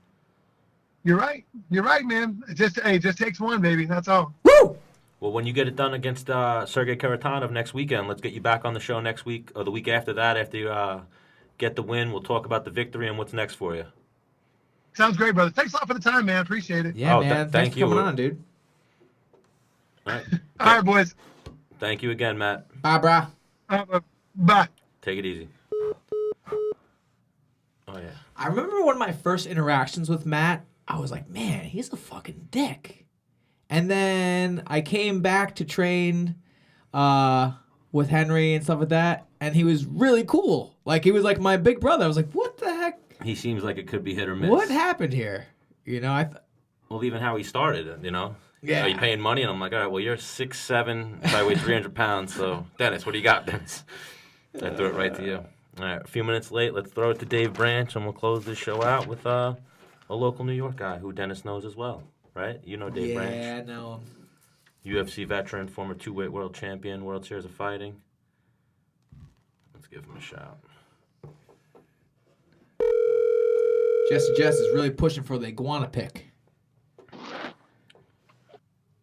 [SPEAKER 5] You're right. You're right, man. It just takes one, baby. That's all.
[SPEAKER 1] Woo!
[SPEAKER 3] Well, when you get it done against Sergey Karatanov next weekend, let's get you back on the show next week or the week after that. After you get the win, we'll talk about the victory and what's next for you.
[SPEAKER 5] Sounds great, brother. Thanks a lot for the time, man. Appreciate it.
[SPEAKER 1] Yeah,
[SPEAKER 3] Oh,
[SPEAKER 1] man.
[SPEAKER 3] thank
[SPEAKER 1] Thanks for
[SPEAKER 3] you.
[SPEAKER 1] coming on, dude.
[SPEAKER 3] All right.
[SPEAKER 5] All right, boys.
[SPEAKER 3] Thank you again, Matt.
[SPEAKER 1] Bye, brah.
[SPEAKER 5] Bye.
[SPEAKER 3] Take it easy. Oh, yeah.
[SPEAKER 1] I remember one of my first interactions with Matt. I was like, man, he's a fucking dick. And then I came back to train with Henry and stuff like that, and he was really cool. Like, he was like my big brother. I was like, what the heck?
[SPEAKER 3] He seems like it could be hit or miss.
[SPEAKER 1] What happened here? You know,
[SPEAKER 3] Well, even how he started, you know?
[SPEAKER 1] Yeah.
[SPEAKER 3] Are you paying money? And I'm like, all right, well, you're 6'7", I weigh 300 pounds. So, Dennis, what do you got, Dennis? I threw it right to you. All right, a few minutes late. Let's throw it to Dave Branch, and we'll close this show out with a local New York guy who Dennis knows as well, right? You know Dave Branch.
[SPEAKER 1] Yeah, no.
[SPEAKER 3] UFC veteran, former 2-weight world champion, World Series of Fighting. Let's give him a shout.
[SPEAKER 1] Jesse Jess is really pushing for the iguana pick.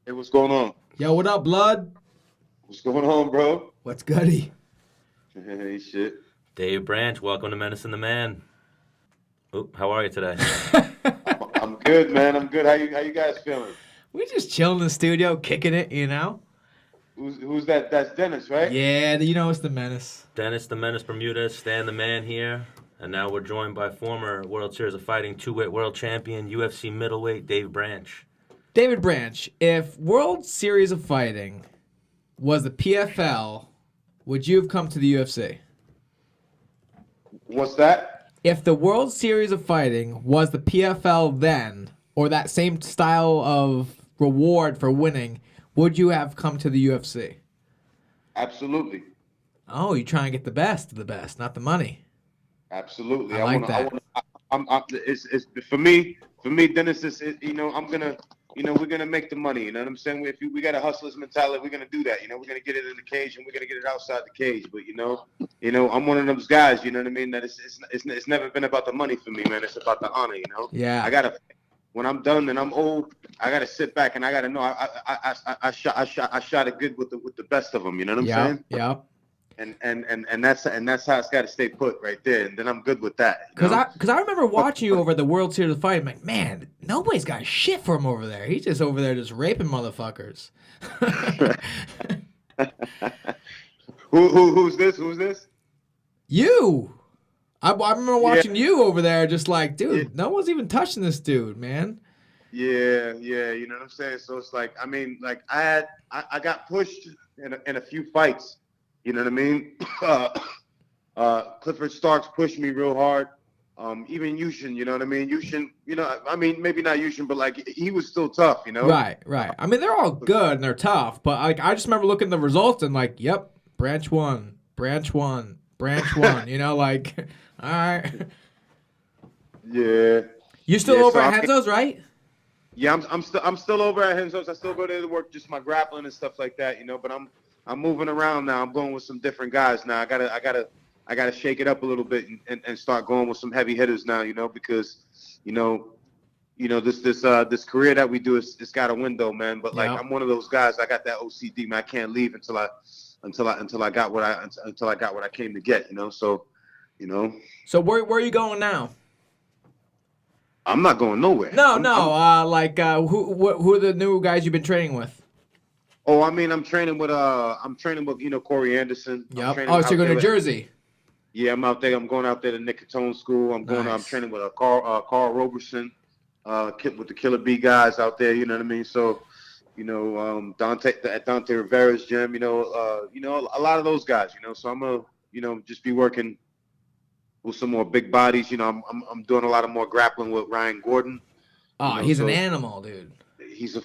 [SPEAKER 6] Hey, what's going on?
[SPEAKER 1] Yo, what up, blood?
[SPEAKER 6] What's going on, bro?
[SPEAKER 1] What's goody?
[SPEAKER 6] Hey, shit.
[SPEAKER 3] Dave Branch, welcome to Menace and the Man. Oop, how are you today?
[SPEAKER 6] I'm good, man. I'm good. How you guys feeling?
[SPEAKER 1] We just chilling in the studio, kicking it, you know?
[SPEAKER 6] Who's that? That's Dennis, right?
[SPEAKER 1] Yeah, you know it's the Menace.
[SPEAKER 3] Dennis the Menace Bermudez, Stan the Man here. And now we're joined by former World Series of Fighting 2-weight world champion, UFC middleweight, Dave Branch.
[SPEAKER 1] David Branch, if World Series of Fighting was the PFL, would you have come to the UFC?
[SPEAKER 6] What's that?
[SPEAKER 1] If the World Series of Fighting was the PFL then, or that same style of reward for winning, would you have come to the UFC?
[SPEAKER 6] Absolutely.
[SPEAKER 1] Oh, you're trying to get the best of the best, not the money.
[SPEAKER 6] Absolutely.
[SPEAKER 1] I like that.
[SPEAKER 6] It's for me, Dennis. We're gonna make the money. You know what I'm saying? We got a hustler's mentality. We're gonna do that. You know, we're gonna get it in the cage and we're gonna get it outside the cage. But you know, I'm one of those guys. You know what I mean? That it's never been about the money for me, man. It's about the honor. You know?
[SPEAKER 1] Yeah.
[SPEAKER 6] When I'm done and I'm old, I gotta sit back and I gotta know I shot it good with the best of them. You know what I'm saying?
[SPEAKER 1] Yeah.
[SPEAKER 6] And that's how it's got to stay put right there, and then I'm good with that.
[SPEAKER 1] Because I remember watching you over the World Series of Fighting. I'm like, man, nobody's got shit for him over there. He's just over there just raping motherfuckers.
[SPEAKER 6] Who's this?
[SPEAKER 1] You. I remember watching you over there, just like, dude, no one's even touching this dude, man.
[SPEAKER 6] Yeah. You know what I'm saying? So it's like, I mean, like I got pushed in a few fights. You know what I mean? Clifford Starks pushed me real hard. Even Yushin, you know what I mean? Yushin, maybe not Yushin, but like he was still tough, you know?
[SPEAKER 1] Right. I mean, they're all good and they're tough, but like I just remember looking at the results and like, yep, branch one, you know, like, all right.
[SPEAKER 6] Yeah.
[SPEAKER 1] You still over at Henzo's, right?
[SPEAKER 6] Yeah, I'm still over at Henzo's. I still go there to work just my grappling and stuff like that, you know, but I'm moving around now. I'm going with some different guys now. I gotta shake it up a little bit and start going with some heavy hitters now, you know, because this career that we do it's got a window, man. But like I'm one of those guys. I got that OCD, man. I can't leave until I got what I came to get, you know. So, you know.
[SPEAKER 1] So where are you going now?
[SPEAKER 6] I'm not going nowhere.
[SPEAKER 1] No. Who are the new guys you've been training with?
[SPEAKER 6] Oh, I mean, I'm training with Corey Anderson.
[SPEAKER 1] Yep. Oh, so you're going to Jersey?
[SPEAKER 6] Yeah, I'm out there. I'm going out there to Nick Catone School. I'm training with Carl Roberson, with the Killer Bee guys out there. You know what I mean? So, you know, Dante Rivera's gym. You know, a lot of those guys. You know, so I'm gonna, just be working with some more big bodies. You know, I'm doing a lot of more grappling with Ryan Gordon.
[SPEAKER 1] Oh, he's an animal, dude.
[SPEAKER 6] He's a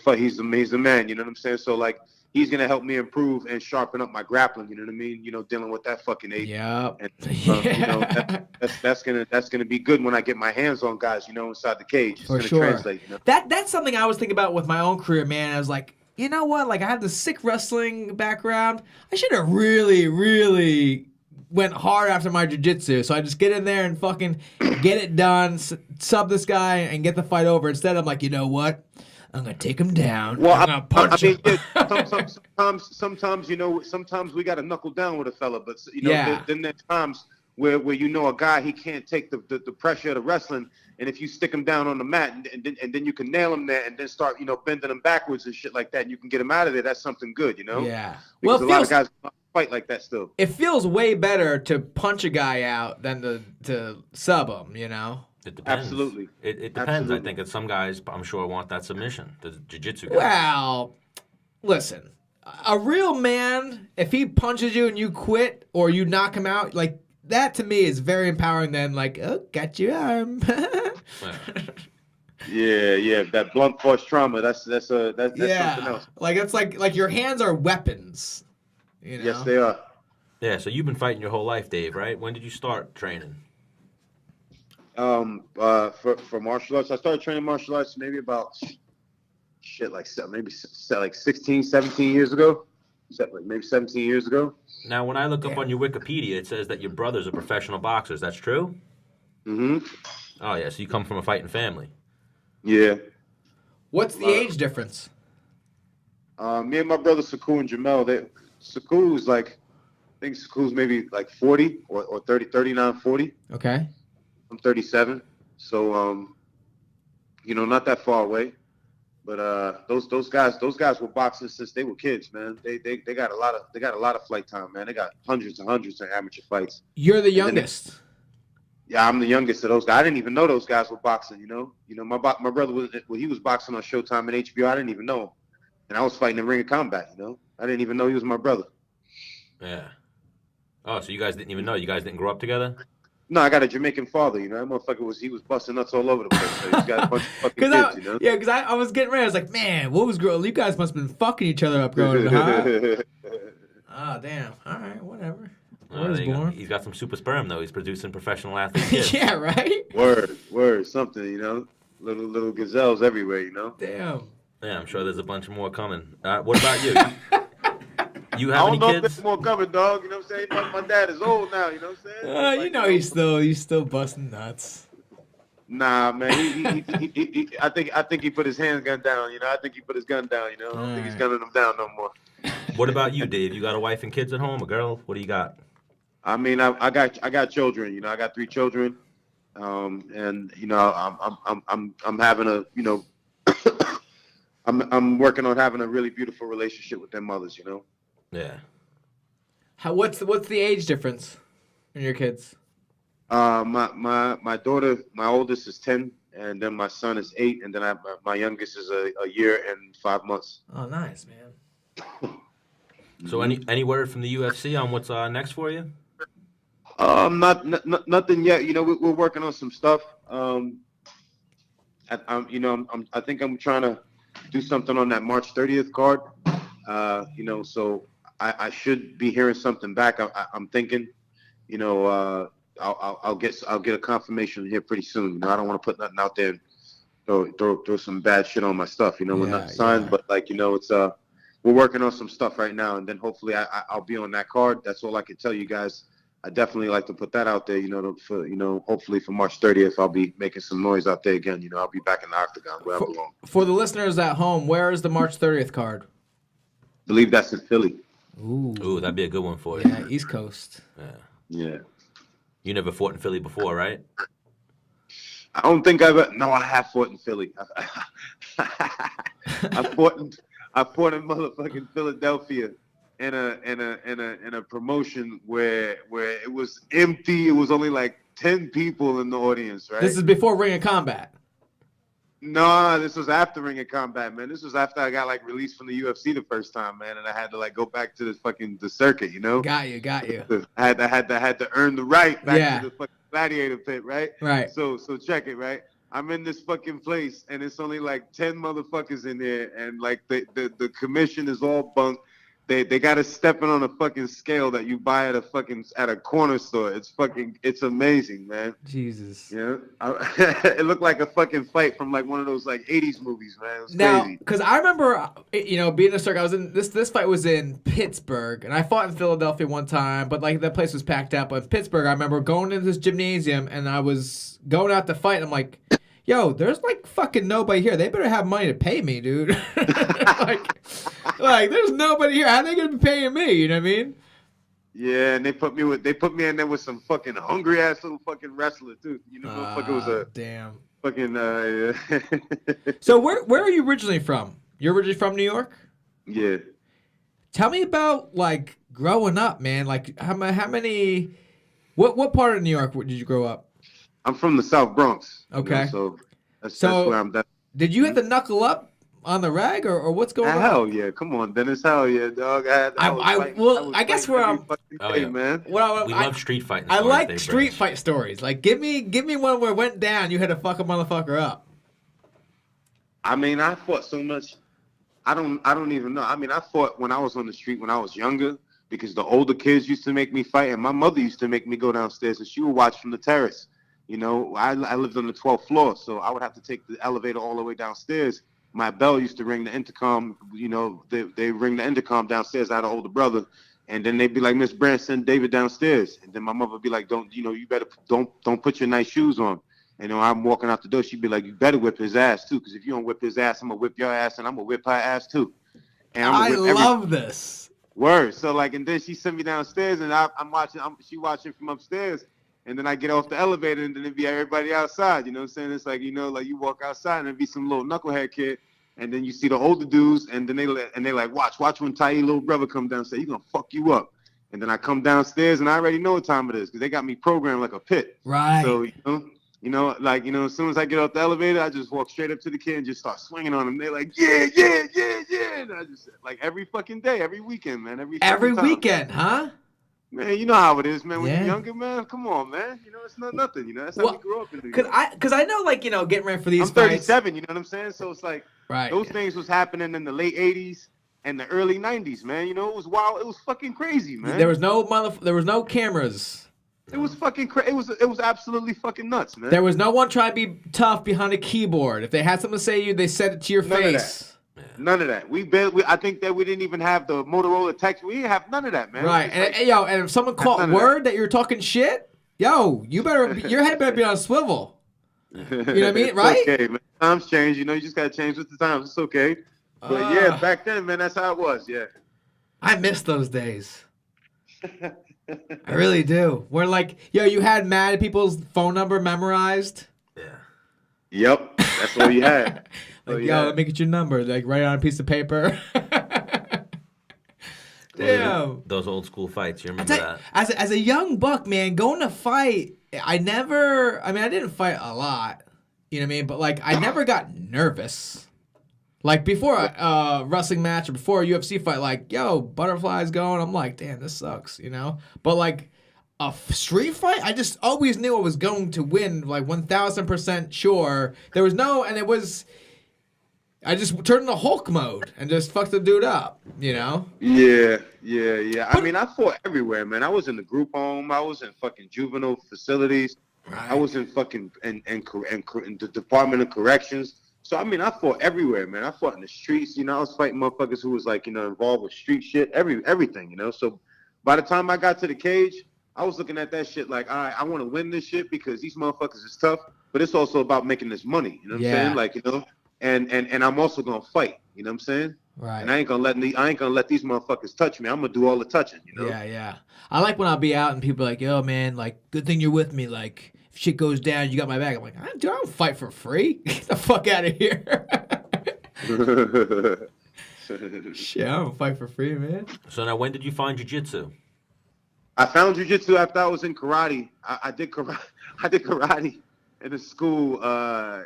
[SPEAKER 6] man, you know what I'm saying? So like he's gonna help me improve and sharpen up my grappling. You know what I mean? You know, dealing with that fucking ape.
[SPEAKER 1] Yep.
[SPEAKER 6] And you know, that's gonna be good when I get my hands on guys. You know, inside the cage. It's
[SPEAKER 1] For
[SPEAKER 6] gonna
[SPEAKER 1] sure.
[SPEAKER 6] translate. You know?
[SPEAKER 1] That's something I was thinking about with my own career, man. I was like, you know what? Like, I have this sick wrestling background. I should have really, really went hard after my jiu-jitsu. So I just get in there and fucking get it done, sub this guy, and get the fight over. Instead, I'm like, you know what? I'm gonna take him down.
[SPEAKER 6] Well,
[SPEAKER 1] I'm gonna punch him.
[SPEAKER 6] Sometimes you know, sometimes we got to knuckle down with a fella, but you know,
[SPEAKER 1] Yeah.
[SPEAKER 6] then there's times where you know a guy, he can't take the pressure of the wrestling, and if you stick him down on the mat and then you can nail him there and then start, you know, bending him backwards and shit like that, and you can get him out of there. That's something good, you know.
[SPEAKER 1] Yeah.
[SPEAKER 6] Because
[SPEAKER 1] Well,
[SPEAKER 6] a lot of guys fight like that still.
[SPEAKER 1] it feels way better to punch a guy out than to sub him. You know.
[SPEAKER 3] It depends.
[SPEAKER 6] Absolutely.
[SPEAKER 3] It depends.
[SPEAKER 6] Absolutely.
[SPEAKER 3] I think that some guys, I'm sure, want that submission. The jiu-jitsu guys.
[SPEAKER 1] Well, listen, a real man, if he punches you and you quit or you knock him out, like that to me is very empowering. Than like, oh, got your arm.
[SPEAKER 6] Yeah, that blunt force trauma. That's something else.
[SPEAKER 1] Like it's like your hands are weapons. You know?
[SPEAKER 6] Yes, they are.
[SPEAKER 3] Yeah, so you've been fighting your whole life, Dave, right? When did you start training?
[SPEAKER 6] For martial arts, I started training martial arts maybe about like 16, 17 years ago. Maybe 17 years ago.
[SPEAKER 3] Now, when I look up on your Wikipedia, it says that your brothers are professional boxers. That's true?
[SPEAKER 6] Mm-hmm.
[SPEAKER 3] Oh, yeah, so you come from a fighting family.
[SPEAKER 6] Yeah.
[SPEAKER 1] What's the age difference?
[SPEAKER 6] Me and my brother Saku and Jamel, Saku's like, I think Saku's maybe like 40 or 30, 39, 40.
[SPEAKER 1] Okay.
[SPEAKER 6] I'm 37. So, you know, not that far away. But those guys were boxing since they were kids, man. They got a lot of flight time, man. They got hundreds and hundreds of amateur fights.
[SPEAKER 1] You're the youngest.
[SPEAKER 6] Yeah, I'm the youngest of those guys. I didn't even know those guys were boxing. You know, my brother he was boxing on Showtime and HBO. I didn't even know him, and I was fighting in Ring of Combat. You know, I didn't even know he was my brother.
[SPEAKER 3] Yeah. Oh, so you guys didn't even know? You guys didn't grow up together?
[SPEAKER 6] No, I got a Jamaican father. You know, that motherfucker was busting nuts all over the place. So he's got a bunch of fucking kids. You know.
[SPEAKER 1] Yeah, because I was getting ready. I was like, man, what was growing? You guys must have been fucking each other up growing up, huh? Oh, damn. All right, whatever.
[SPEAKER 3] He's got some super sperm though. He's producing professional athletes.
[SPEAKER 1] Yeah, right.
[SPEAKER 6] Word, something. You know, little gazelles everywhere. You know.
[SPEAKER 1] Damn.
[SPEAKER 3] Yeah, I'm sure there's a bunch more coming. What about you? You
[SPEAKER 6] I
[SPEAKER 3] have
[SPEAKER 6] don't
[SPEAKER 3] any
[SPEAKER 6] know if
[SPEAKER 3] kids?
[SPEAKER 6] there's more coming, dog. You know what I'm saying? My dad is old now. You know what I'm saying?
[SPEAKER 1] You know he's still busting nuts.
[SPEAKER 6] Nah, man. I think he put his handgun down. You know, I think he put his gun down. You know, I don't think he's gunning them down no more.
[SPEAKER 3] What about you, Dave? You got a wife and kids at home? A girl? What do you got?
[SPEAKER 6] I mean, I got children. You know, I got 3 children, and you know, I'm having a, you know, I'm working on having a really beautiful relationship with their mothers. You know.
[SPEAKER 3] Yeah.
[SPEAKER 1] What's the age difference in your kids?
[SPEAKER 6] My daughter, my oldest is 10, and then my son is 8, and then my youngest is a year and 5 months.
[SPEAKER 1] Oh, nice, man.
[SPEAKER 3] So any word from the UFC on what's next for you?
[SPEAKER 6] Nothing yet. You know, we're working on some stuff. I think I'm trying to do something on that March 30th card. You know, so I should be hearing something back. I'm thinking, you know, I'll get a confirmation here pretty soon. You know, I don't want to put nothing out there and throw some bad shit on my stuff. You know, when nothing's signed, but like, you know, it's we're working on some stuff right now, and then hopefully I'll be on that card. That's all I can tell you guys. I definitely like to put that out there. You know, hopefully for March 30th, I'll be making some noise out there again. You know, I'll be back in the octagon where I belong.
[SPEAKER 1] For the listeners at home, where is the March 30th card?
[SPEAKER 6] I believe that's in Philly.
[SPEAKER 3] Ooh, that'd be a good one for you.
[SPEAKER 1] Yeah, East Coast.
[SPEAKER 6] Yeah.
[SPEAKER 3] You never fought in Philly before, right?
[SPEAKER 6] I don't think no, I have fought in Philly. I fought in motherfucking Philadelphia in a promotion where it was empty. It was only like 10 people in the audience, right?
[SPEAKER 1] This is before Ring of Combat.
[SPEAKER 6] No, this was after Ring of Combat, man. This was after I got like released from the UFC the first time, man, and I had to like go back to the circuit, you know.
[SPEAKER 1] Got you.
[SPEAKER 6] I had to earn the right back to the fucking gladiator pit, right?
[SPEAKER 1] Right.
[SPEAKER 6] So check it, right? I'm in this fucking place, and it's only like 10 motherfuckers in there, and like the commission is all bunk. They got to step in on a fucking scale that you buy at a corner store. It's amazing, man.
[SPEAKER 1] Jesus.
[SPEAKER 6] Yeah, it looked like a fucking fight from like one of those like 80s movies, man. It was
[SPEAKER 1] Now,
[SPEAKER 6] crazy.
[SPEAKER 1] because I remember, being a circuit, I was in this fight was in Pittsburgh, and I fought in Philadelphia one time, but like that place was packed out. But in Pittsburgh, I remember going into this gymnasium, and I was going out to fight, and I'm like, yo, there's like fucking nobody here. They better have money to pay me, dude. like there's nobody here. How are they gonna be paying me? You know what I mean?
[SPEAKER 6] Yeah, and they put me in there with some fucking hungry ass little fucking wrestler too. You know, motherfucker was a
[SPEAKER 1] damn.
[SPEAKER 6] fucking
[SPEAKER 1] So where are you originally from? You're originally from New York?
[SPEAKER 6] yeah.
[SPEAKER 1] Tell me about like growing up, man. Like how many? What part of New York did you grow up?
[SPEAKER 6] I'm from the South Bronx.
[SPEAKER 1] Okay.
[SPEAKER 6] So that's
[SPEAKER 1] So
[SPEAKER 6] where I'm.
[SPEAKER 1] did you have to knuckle up on the rag or what's going on?
[SPEAKER 6] Hell yeah! Come on, Dennis. Hell yeah, dog.
[SPEAKER 1] I guess where I'm.
[SPEAKER 3] Oh, yeah.
[SPEAKER 6] man.
[SPEAKER 1] Well,
[SPEAKER 3] We love street fighting.
[SPEAKER 1] I
[SPEAKER 3] stories,
[SPEAKER 1] like
[SPEAKER 3] Dave
[SPEAKER 1] street
[SPEAKER 3] Branch.
[SPEAKER 1] fight stories. Like give me one where it went down. You had to fuck a motherfucker up.
[SPEAKER 6] I mean, I fought so much. I don't even know. I mean, I fought when I was on the street when I was younger because the older kids used to make me fight, and my mother used to make me go downstairs, and she would watch from the terrace. You know, I lived on the 12th floor, so I would have to take the elevator all the way downstairs. My bell used to ring the intercom. You know, they ring the intercom downstairs. I had an older brother, and then they'd be like, "Miss Brandt, send David downstairs." And then my mother would be like, you better don't put your nice shoes on." And I'm walking out the door. She'd be like, "You better whip his ass too, because if you don't whip his ass, I'm gonna whip your ass, and I'm gonna whip her ass too." And I'm
[SPEAKER 1] I
[SPEAKER 6] gonna whip
[SPEAKER 1] love this.
[SPEAKER 6] Word. So like, and then she sent me downstairs, and she watching from upstairs, and then I get off the elevator, and then it'd be everybody outside. You know what I'm saying? It's like, like you walk outside, and it'd be some little knucklehead kid, and then you see the older dudes, and then they like, watch when Ty little brother come downstairs. He's gonna fuck you up. And then I come downstairs, and I already know what time it is, because they got me programmed like a pit.
[SPEAKER 1] Right.
[SPEAKER 6] So as soon as I get off the elevator, I just walk straight up to the kid and just start swinging on them. They're like, yeah. And I just like every fucking day, every weekend, man. Every time.
[SPEAKER 1] Weekend, huh?
[SPEAKER 6] Man, you know how it is, man. When
[SPEAKER 1] Yeah.
[SPEAKER 6] you're younger, man, come on, man. It's not nothing. That's how we grew up in New York.
[SPEAKER 1] Cause I know, like, getting ready for these
[SPEAKER 6] I'm
[SPEAKER 1] fights.
[SPEAKER 6] 37, you know what I'm saying? So it's like
[SPEAKER 1] Right.
[SPEAKER 6] those things was happening in the late 80s and the early 90s, man. It was wild. It was fucking crazy, man.
[SPEAKER 1] There was no cameras.
[SPEAKER 6] It was fucking crazy. It was absolutely fucking nuts, man.
[SPEAKER 1] There was no one trying to be tough behind a keyboard. If they had something to say to you, they said it to your face.
[SPEAKER 6] None of that. I think that we didn't even have the Motorola text. We didn't have none of that, man.
[SPEAKER 1] Right. And if someone caught word that you're talking shit, your head better be on a swivel. You know what I mean? Right?
[SPEAKER 6] Okay, man. Times change. You just gotta change with the times. It's okay. But yeah, back then, man, that's how it was. Yeah.
[SPEAKER 1] I miss those days. I really do. Where like, you had mad people's phone number memorized.
[SPEAKER 3] Yeah.
[SPEAKER 6] Yep. That's all you had.
[SPEAKER 1] Like, let me get your number. Like, write it on a piece of paper. Damn.
[SPEAKER 3] Those old school fights. You remember that?
[SPEAKER 1] As a young buck, man, going to fight, I didn't fight a lot. You know what I mean? But, like, I never got nervous. Like, before a wrestling match or before a UFC fight, like, butterflies going. I'm like, damn, this sucks, But, like, a street fight, I just always knew I was going to win, like, 1,000% sure. There was I just turned into Hulk mode and just fucked the dude up,
[SPEAKER 6] Yeah. I mean, I fought everywhere, man. I was in the group home. I was in fucking juvenile facilities.
[SPEAKER 1] Right.
[SPEAKER 6] I was in fucking in the Department of Corrections. So, I mean, I fought everywhere, man. I fought in the streets. I was fighting motherfuckers who was, like, involved with street shit, everything, So, by the time I got to the cage, I was looking at that shit like, all right, I want to win this shit because these motherfuckers is tough, but it's also about making this money. You know what I'm saying? Like, and I'm also gonna fight. You know what I'm saying?
[SPEAKER 1] Right.
[SPEAKER 6] And I ain't gonna let these motherfuckers touch me. I'm gonna do all the touching.
[SPEAKER 1] Yeah. I like when I'll be out and people are like, yo, man, like, good thing you're with me. Like, if shit goes down, you got my back. I'm like, I don't fight for free. Get the fuck out of here. Shit, I don't fight for free, man.
[SPEAKER 3] So now, when did you find jiu-jitsu?
[SPEAKER 6] I found jiu-jitsu after I was in karate. I did karate in a school.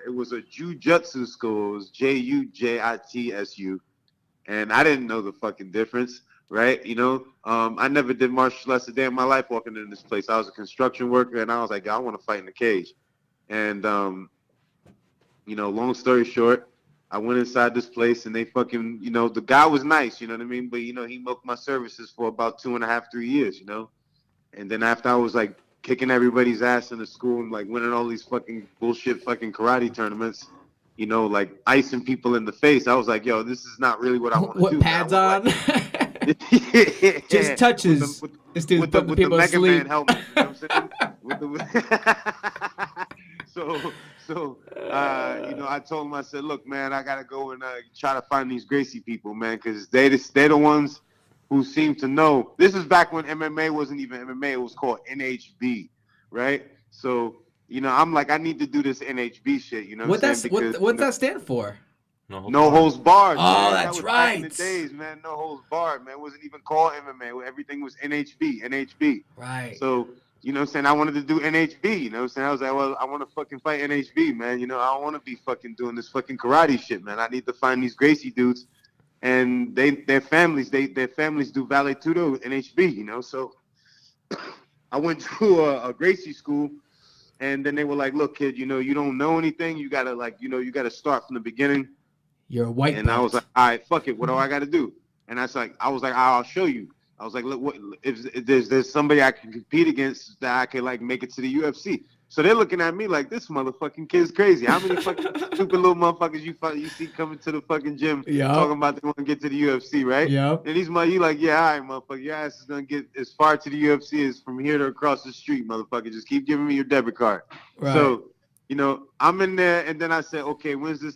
[SPEAKER 6] It was a jujutsu school. It was Jujitsu, and I didn't know the fucking difference, right? I never did martial arts a day in my life walking into this place. I was a construction worker, and I was like, I want to fight in the cage. And long story short, I went inside this place and they fucking, the guy was nice, you know what I mean? But, he milked my services for about 2.5, 3 years, And then after I was like kicking everybody's ass in the school and like winning all these fucking bullshit fucking karate tournaments, like icing people in the face, I was like, yo, this is not really what I want to do.
[SPEAKER 1] What pads on?
[SPEAKER 6] Yeah.
[SPEAKER 1] Just touches. This dude's putting
[SPEAKER 6] with
[SPEAKER 1] people
[SPEAKER 6] the
[SPEAKER 1] to
[SPEAKER 6] Mega
[SPEAKER 1] sleep.
[SPEAKER 6] Man helmet, you know what I'm saying? So, I told him, I said, look, man, I gotta go and try to find these Gracie people, man, because they're the ones who seem to know. This is back when MMA wasn't even MMA; it was called NHB, right? So, I'm like, I need to do this NHB shit, you know what I'm saying? Because,
[SPEAKER 1] what's that stand for?
[SPEAKER 6] No holds barred.
[SPEAKER 1] Oh,
[SPEAKER 6] man.
[SPEAKER 1] that's
[SPEAKER 6] that was
[SPEAKER 1] right.
[SPEAKER 6] Back in the days, man, no holds barred, man. It wasn't even called MMA. Everything was NHB.
[SPEAKER 1] Right.
[SPEAKER 6] So, you know what I'm saying? I wanted to do NHB, you know what I'm saying? I was like, well, I want to fucking fight NHB, man. I don't want to be fucking doing this fucking karate shit, man. I need to find these Gracie dudes, and their families do Vale Tudo NHB, So I went to a Gracie school, and then they were like, look, kid, you don't know anything. You gotta you gotta start from the beginning.
[SPEAKER 1] You're a white
[SPEAKER 6] And
[SPEAKER 1] belt.
[SPEAKER 6] I was like, all right, fuck it. What do I got to do? And I was like, I'll show you. I was like, look, if there's somebody I can compete against that I can like make it to the UFC. So they're looking at me like, this motherfucking kid's crazy. How many fucking stupid little motherfuckers you see coming to the fucking gym talking about they want to get to the UFC, right?
[SPEAKER 1] Yep.
[SPEAKER 6] And you like, yeah, all right, motherfucker, your ass is gonna get as far to the UFC as from here to across the street, motherfucker. Just keep giving me your debit card.
[SPEAKER 1] Right.
[SPEAKER 6] So, I'm in there, and then I said, okay, when's the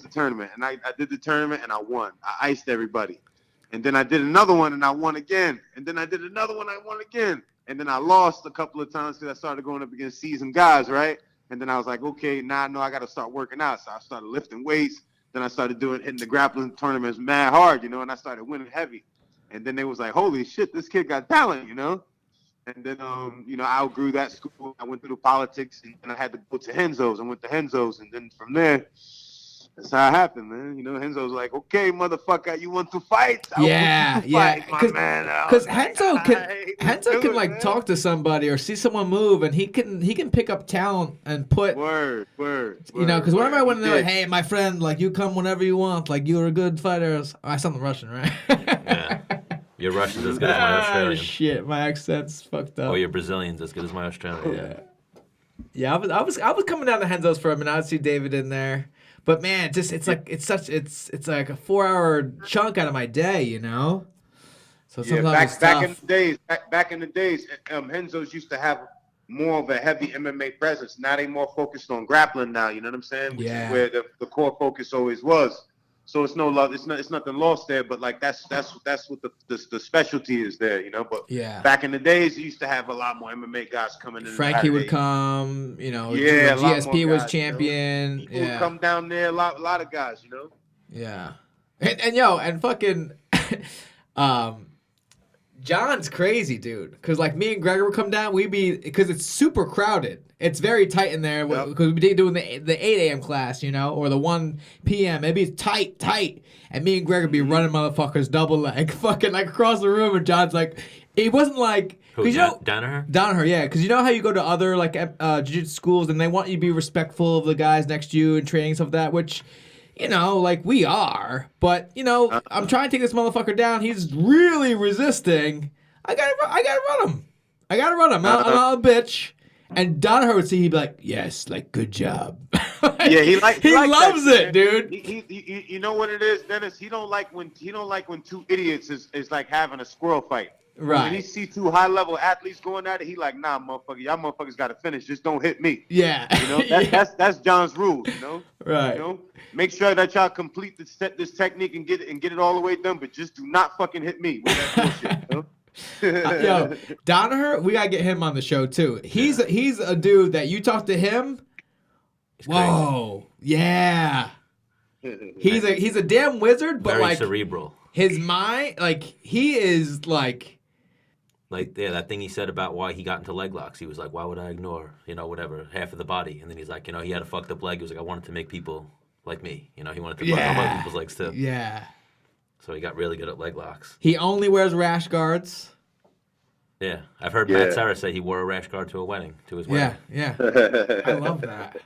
[SPEAKER 6] tournament? And I did the tournament, and I won. I iced everybody. And then I did another one, and I won again. And then I did another one, I won again. And then I lost a couple of times because I started going up against seasoned guys, right? And then I was like, okay, now I know I got to start working out. So I started lifting weights. Then I started hitting the grappling tournaments mad hard, and I started winning heavy. And then they was like, holy shit, this kid got talent, And then, I outgrew that school. I went through the politics, and then I had to go to Henzo's. I went to Henzo's, and then from there, that's how it happened, man. Henzo's like, okay, motherfucker, you want to fight?
[SPEAKER 1] Yeah. Because Henzo can
[SPEAKER 6] man.
[SPEAKER 1] talk to somebody or see someone move, and he can pick up talent and put
[SPEAKER 6] Word.
[SPEAKER 1] Because whenever I went to know, hey, my friend, like you come whenever you want, like you're a good fighter. I sound Russian, right?
[SPEAKER 3] Yeah. Your Russian's as good as my Australian.
[SPEAKER 1] Shit, my accent's fucked up.
[SPEAKER 3] Oh, your Brazilian's as good as my Australian.
[SPEAKER 1] Yeah, I was coming down to Henzo's for a minute. I'd see David in there, but man, it's like a 4-hour chunk out of my day, So sometimes
[SPEAKER 6] back in the days, Henzo's used to have more of a heavy MMA presence. Now they more focused on grappling now. You know what I'm saying? Which is where the core focus always was. So it's no love. It's nothing lost there. But like that's what the specialty is there. But back in the days, you used to have a lot more MMA guys coming in.
[SPEAKER 1] Frankie would come.
[SPEAKER 6] Yeah,
[SPEAKER 1] GSP was
[SPEAKER 6] guys,
[SPEAKER 1] champion.
[SPEAKER 6] People would come down there. A lot of guys.
[SPEAKER 1] Yeah, and fucking, John's crazy, dude. Because like me and Gregor would come down, because it's super crowded. It's very tight in there because we'd be doing the 8 a.m. class, or the 1 p.m. Maybe it's tight. And me and Gregor would be running motherfuckers double leg, fucking like across the room. And John's like, it wasn't like, because Danaher, yeah. Because you know how you go to other like jiu-jitsu schools and they want you to be respectful of the guys next to you and training stuff like that, which. Like we are, but I'm trying to take this motherfucker down. He's really resisting. I gotta run him. I'm not a bitch. And Danaher would see, he'd be like, yes, like good job.
[SPEAKER 6] Yeah, he
[SPEAKER 1] loves
[SPEAKER 6] that,
[SPEAKER 1] it, dude.
[SPEAKER 6] He you know what it is, Dennis? He don't like when two idiots is like having a squirrel fight.
[SPEAKER 1] Right.
[SPEAKER 6] When he see two high level athletes going at it, he like, nah, motherfucker, y'all motherfuckers gotta finish. Just don't hit me.
[SPEAKER 1] Yeah.
[SPEAKER 6] That's John's rules,
[SPEAKER 1] Right.
[SPEAKER 6] Make sure that y'all complete this technique and get it all the way done, but just do not fucking hit me with that bullshit.
[SPEAKER 1] Yo, Danaher, we gotta get him on the show too. He's a dude that you talk to him. Whoa, yeah. He's a damn wizard, but
[SPEAKER 3] very
[SPEAKER 1] like
[SPEAKER 3] cerebral.
[SPEAKER 1] His mind, like he is like.
[SPEAKER 3] That thing he said about why he got into leg locks. He was like, why would I ignore, whatever, half of the body? And then he's like, he had a fucked up leg. He was like, I wanted to make people like me. He wanted to fuck up other people's legs too.
[SPEAKER 1] Yeah.
[SPEAKER 3] So he got really good at leg locks.
[SPEAKER 1] He only wears rash guards.
[SPEAKER 3] Yeah. I've heard Matt Sarah say he wore a rash guard to his wedding.
[SPEAKER 1] Yeah. I love that.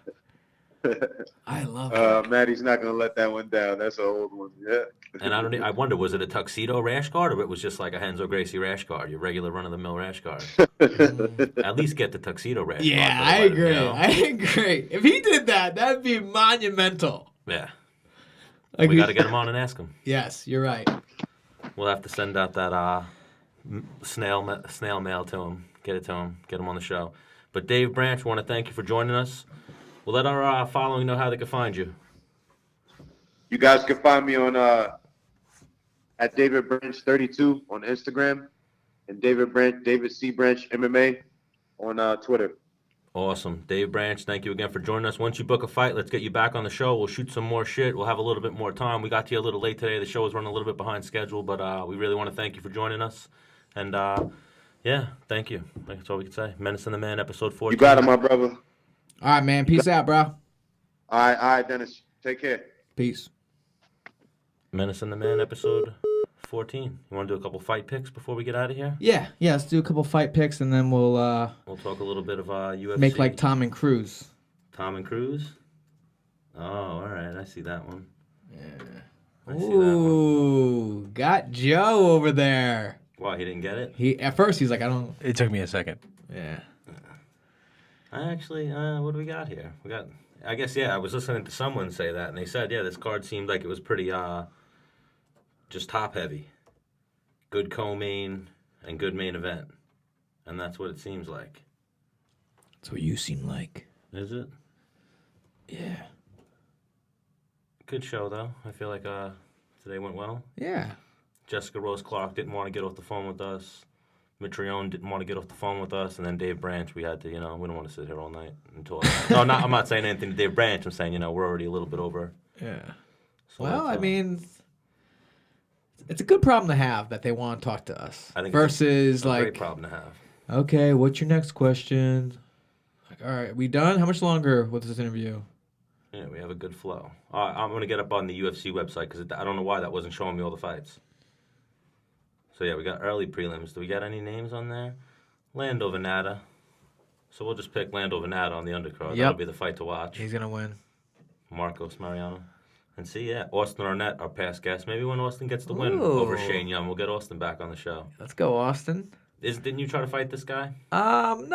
[SPEAKER 1] I love it.
[SPEAKER 6] Maddie's not gonna let that one down. That's an old one. Yeah.
[SPEAKER 3] And I wonder, was it a tuxedo rash guard or it was just like a Henzo Gracie rash guard, your regular run-of-the-mill rash guard? At least get the tuxedo rash guard.
[SPEAKER 1] Yeah,
[SPEAKER 3] for the
[SPEAKER 1] I
[SPEAKER 3] wedding,
[SPEAKER 1] agree.
[SPEAKER 3] you know?
[SPEAKER 1] I agree. If he did that, that'd be monumental.
[SPEAKER 3] Yeah.
[SPEAKER 1] Like
[SPEAKER 3] We got to get him on and ask him.
[SPEAKER 1] Yes, you're right.
[SPEAKER 3] We'll have to send out that snail mail to him. Get it to him. Get him on the show. But Dave Branch, want to thank you for joining us. We'll let our following know how they can find you.
[SPEAKER 6] You guys can find me on at David Branch 32 on Instagram and David C Branch MMA on Twitter.
[SPEAKER 3] Awesome. Dave Branch, thank you again for joining us. Once you book a fight, let's get you back on the show. We'll shoot some more shit. We'll have a little bit more time. We got to you a little late today. The show was running a little bit behind schedule, but we really want to thank you for joining us. And, yeah, thank you. That's all we can say. Menace and the Man, episode 14.
[SPEAKER 6] You got it, my brother.
[SPEAKER 1] All right, man. Peace out, bro.
[SPEAKER 6] All right, Dennis. Take care.
[SPEAKER 1] Peace.
[SPEAKER 3] Menace and the Man, episode 14. You want to do a couple fight picks before we get out of here?
[SPEAKER 1] Yeah. Let's do a couple fight picks, and then we'll
[SPEAKER 3] We'll talk a little bit of UFC.
[SPEAKER 1] make like Tom and Cruise.
[SPEAKER 3] Tom and Cruise? Oh, all right. I see that one.
[SPEAKER 1] Yeah.
[SPEAKER 3] I see that one.
[SPEAKER 1] Ooh, got Joe over there.
[SPEAKER 3] Why, he didn't get it?
[SPEAKER 1] He at first he's like, I don't.
[SPEAKER 7] It took me a second.
[SPEAKER 1] Yeah.
[SPEAKER 3] I actually, what do we got here? We got, I guess, yeah, I was listening to someone say that, and they said, yeah, this card seemed like it was pretty, just top-heavy. Good co-main and good main event. And that's what it seems like.
[SPEAKER 1] That's what you seem like.
[SPEAKER 3] Is it?
[SPEAKER 1] Yeah.
[SPEAKER 3] Good show, though. I feel like today went well.
[SPEAKER 1] Yeah.
[SPEAKER 3] Jessica Rose Clark didn't want to get off the phone with us. Mitrione didn't want to get off the phone with us. And then Dave Branch, we had to, we don't want to sit here all night and talk. No, I'm not saying anything to Dave Branch. I'm saying, we're already a little bit over.
[SPEAKER 1] Yeah.
[SPEAKER 3] So
[SPEAKER 1] Well, I mean, it's a good problem to have that they want to talk to us.
[SPEAKER 3] I think
[SPEAKER 1] versus
[SPEAKER 3] it's a
[SPEAKER 1] like,
[SPEAKER 3] great problem to have.
[SPEAKER 1] okay, what's your next question? Like, all right, we done? How much longer with this interview?
[SPEAKER 3] Yeah, we have a good flow. I'm going to get up on the UFC website because I don't know why that wasn't showing me all the fights. So, yeah, we got early prelims. Do we got any names on there? Lando Venata. So we'll just pick Lando Venata on the undercard.
[SPEAKER 1] Yep.
[SPEAKER 3] That'll be the fight to watch.
[SPEAKER 1] He's gonna win.
[SPEAKER 3] Marcos Mariano. And see, yeah, Austin Arnett, our past guest. Maybe when Austin gets the win
[SPEAKER 1] Ooh.
[SPEAKER 3] over Shane Young, we'll get Austin back on the show.
[SPEAKER 1] Let's go, Austin.
[SPEAKER 3] Didn't you try to fight this guy?
[SPEAKER 1] No,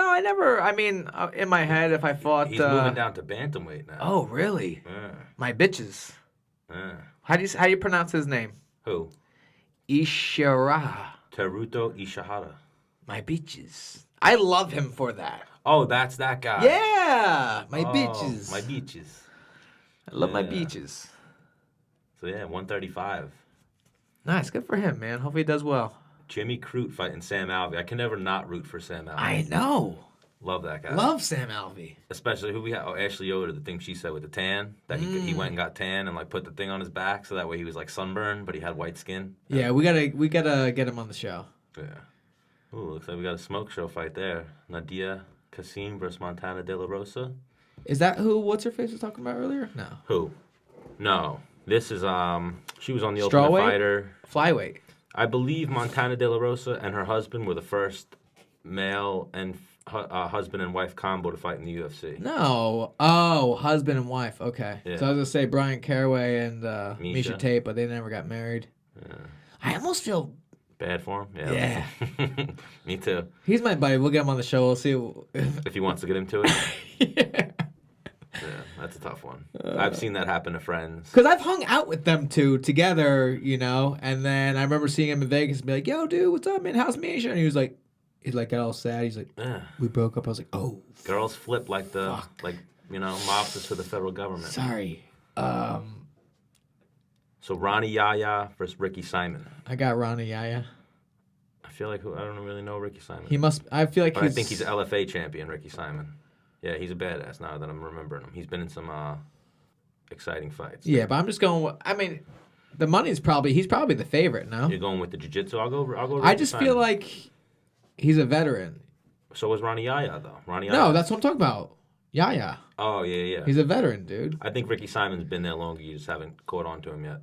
[SPEAKER 1] I never. I mean, in my head, if I fought,
[SPEAKER 3] He's moving down to bantamweight now.
[SPEAKER 1] Oh, really?
[SPEAKER 3] Yeah.
[SPEAKER 1] My bitches.
[SPEAKER 3] Yeah.
[SPEAKER 1] How do you pronounce his name?
[SPEAKER 3] Who?
[SPEAKER 1] Ishira.
[SPEAKER 3] Teruto Ishihara.
[SPEAKER 1] My bitches. I love him for that.
[SPEAKER 3] Oh, that's that guy.
[SPEAKER 1] Yeah, my
[SPEAKER 3] Oh,
[SPEAKER 1] bitches.
[SPEAKER 3] My beaches.
[SPEAKER 1] I love my
[SPEAKER 3] Yeah.
[SPEAKER 1] beaches.
[SPEAKER 3] So yeah, 135.
[SPEAKER 1] Nice, good for him, man. Hope he does well.
[SPEAKER 3] Jimmy Crute fighting Sam Alvey. I can never not root for Sam Alvey.
[SPEAKER 1] I know.
[SPEAKER 3] Love that guy.
[SPEAKER 1] Love Sam Alvey.
[SPEAKER 3] Especially who we have. Oh, Ashley Yoder, the thing she said with the tan. That he went and got tan and like put the thing on his back so that way he was like sunburned, but he had white skin.
[SPEAKER 1] Yeah, we gotta get him on the show.
[SPEAKER 3] Yeah. Ooh, looks like we got a smoke show fight there. Nadia Kassim versus Montana De La Rosa.
[SPEAKER 1] Is that who What's Her Face was talking about earlier? No.
[SPEAKER 3] Who? No. This is she was on the Ultimate
[SPEAKER 1] Strawweight?
[SPEAKER 3] Fighter.
[SPEAKER 1] Flyweight.
[SPEAKER 3] I believe Montana De La Rosa and her husband were the first male and husband and wife combo to fight in the UFC.
[SPEAKER 1] No. Oh, husband and wife. Okay.
[SPEAKER 3] Yeah.
[SPEAKER 1] So I was gonna say Brian Caraway and Misha
[SPEAKER 3] Misha.
[SPEAKER 1] Tate, but they never got married.
[SPEAKER 3] Yeah.
[SPEAKER 1] I almost feel
[SPEAKER 3] Bad for him?
[SPEAKER 1] Yeah.
[SPEAKER 3] Me too.
[SPEAKER 1] he's my buddy. We'll get him on the show. We'll see.
[SPEAKER 3] If he wants to get into it.
[SPEAKER 1] Yeah.
[SPEAKER 3] Yeah, that's a tough one. I've seen that happen to friends.
[SPEAKER 1] Because I've hung out with them two together, and then I remember seeing him in Vegas and be like, yo, dude, what's up, man? How's Misha? And he got all sad. He's like,
[SPEAKER 3] Yeah.
[SPEAKER 1] we broke up. I was like, oh,
[SPEAKER 3] Girls flip like
[SPEAKER 1] Fuck.
[SPEAKER 3] mobsters for the federal government.
[SPEAKER 1] sorry.
[SPEAKER 3] So Ronnie Yaya versus Ricky Simon.
[SPEAKER 1] I got Ronnie Yaya.
[SPEAKER 3] I feel like I don't really know Ricky Simon.
[SPEAKER 1] I feel like
[SPEAKER 3] But I think he's LFA champion, Ricky Simon. Yeah, he's a badass now that I'm remembering him. He's been in some exciting fights.
[SPEAKER 1] Yeah, but I'm just going. I mean, the money's he's probably the favorite. No,
[SPEAKER 3] You're going with the jiu-jitsu? I'll go
[SPEAKER 1] I
[SPEAKER 3] Ricky
[SPEAKER 1] just
[SPEAKER 3] Simon.
[SPEAKER 1] feel like he's a veteran.
[SPEAKER 3] So was Ronnie Yaya, though. Ronnie Yaya.
[SPEAKER 1] No, that's what I'm talking about. Yaya.
[SPEAKER 3] Oh, yeah.
[SPEAKER 1] He's a veteran, dude.
[SPEAKER 3] I think Ricky Simon's been there longer. You just haven't caught on to him yet.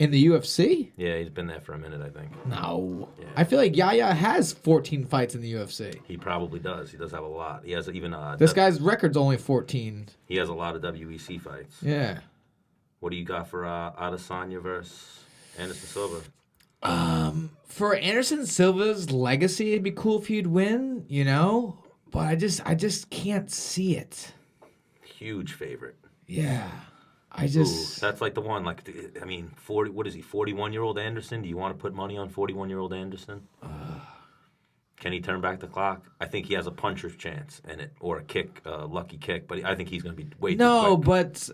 [SPEAKER 1] In the UFC?
[SPEAKER 3] Yeah, he's been there for a minute, I think.
[SPEAKER 1] No.
[SPEAKER 3] Yeah.
[SPEAKER 1] I feel like Yaya has 14 fights in the UFC.
[SPEAKER 3] He probably does. He does have a lot. He has even
[SPEAKER 1] This guy's record's only 14.
[SPEAKER 3] he has a lot of WEC fights.
[SPEAKER 1] Yeah.
[SPEAKER 3] What do you got for Adesanya versus Anderson Silva?
[SPEAKER 1] For Anderson Silva's legacy, it'd be cool if he'd win, you know? But I just can't see it.
[SPEAKER 3] Huge favorite.
[SPEAKER 1] Yeah. I
[SPEAKER 3] Ooh,
[SPEAKER 1] just
[SPEAKER 3] that's like the one. Like, I mean, 40. What is he? 41-year-old Anderson. Do you want to put money on 41-year-old Anderson? Can he turn back the clock? I think he has a puncher's chance and or a kick, lucky kick. But I think he's going to be way too quick.
[SPEAKER 1] but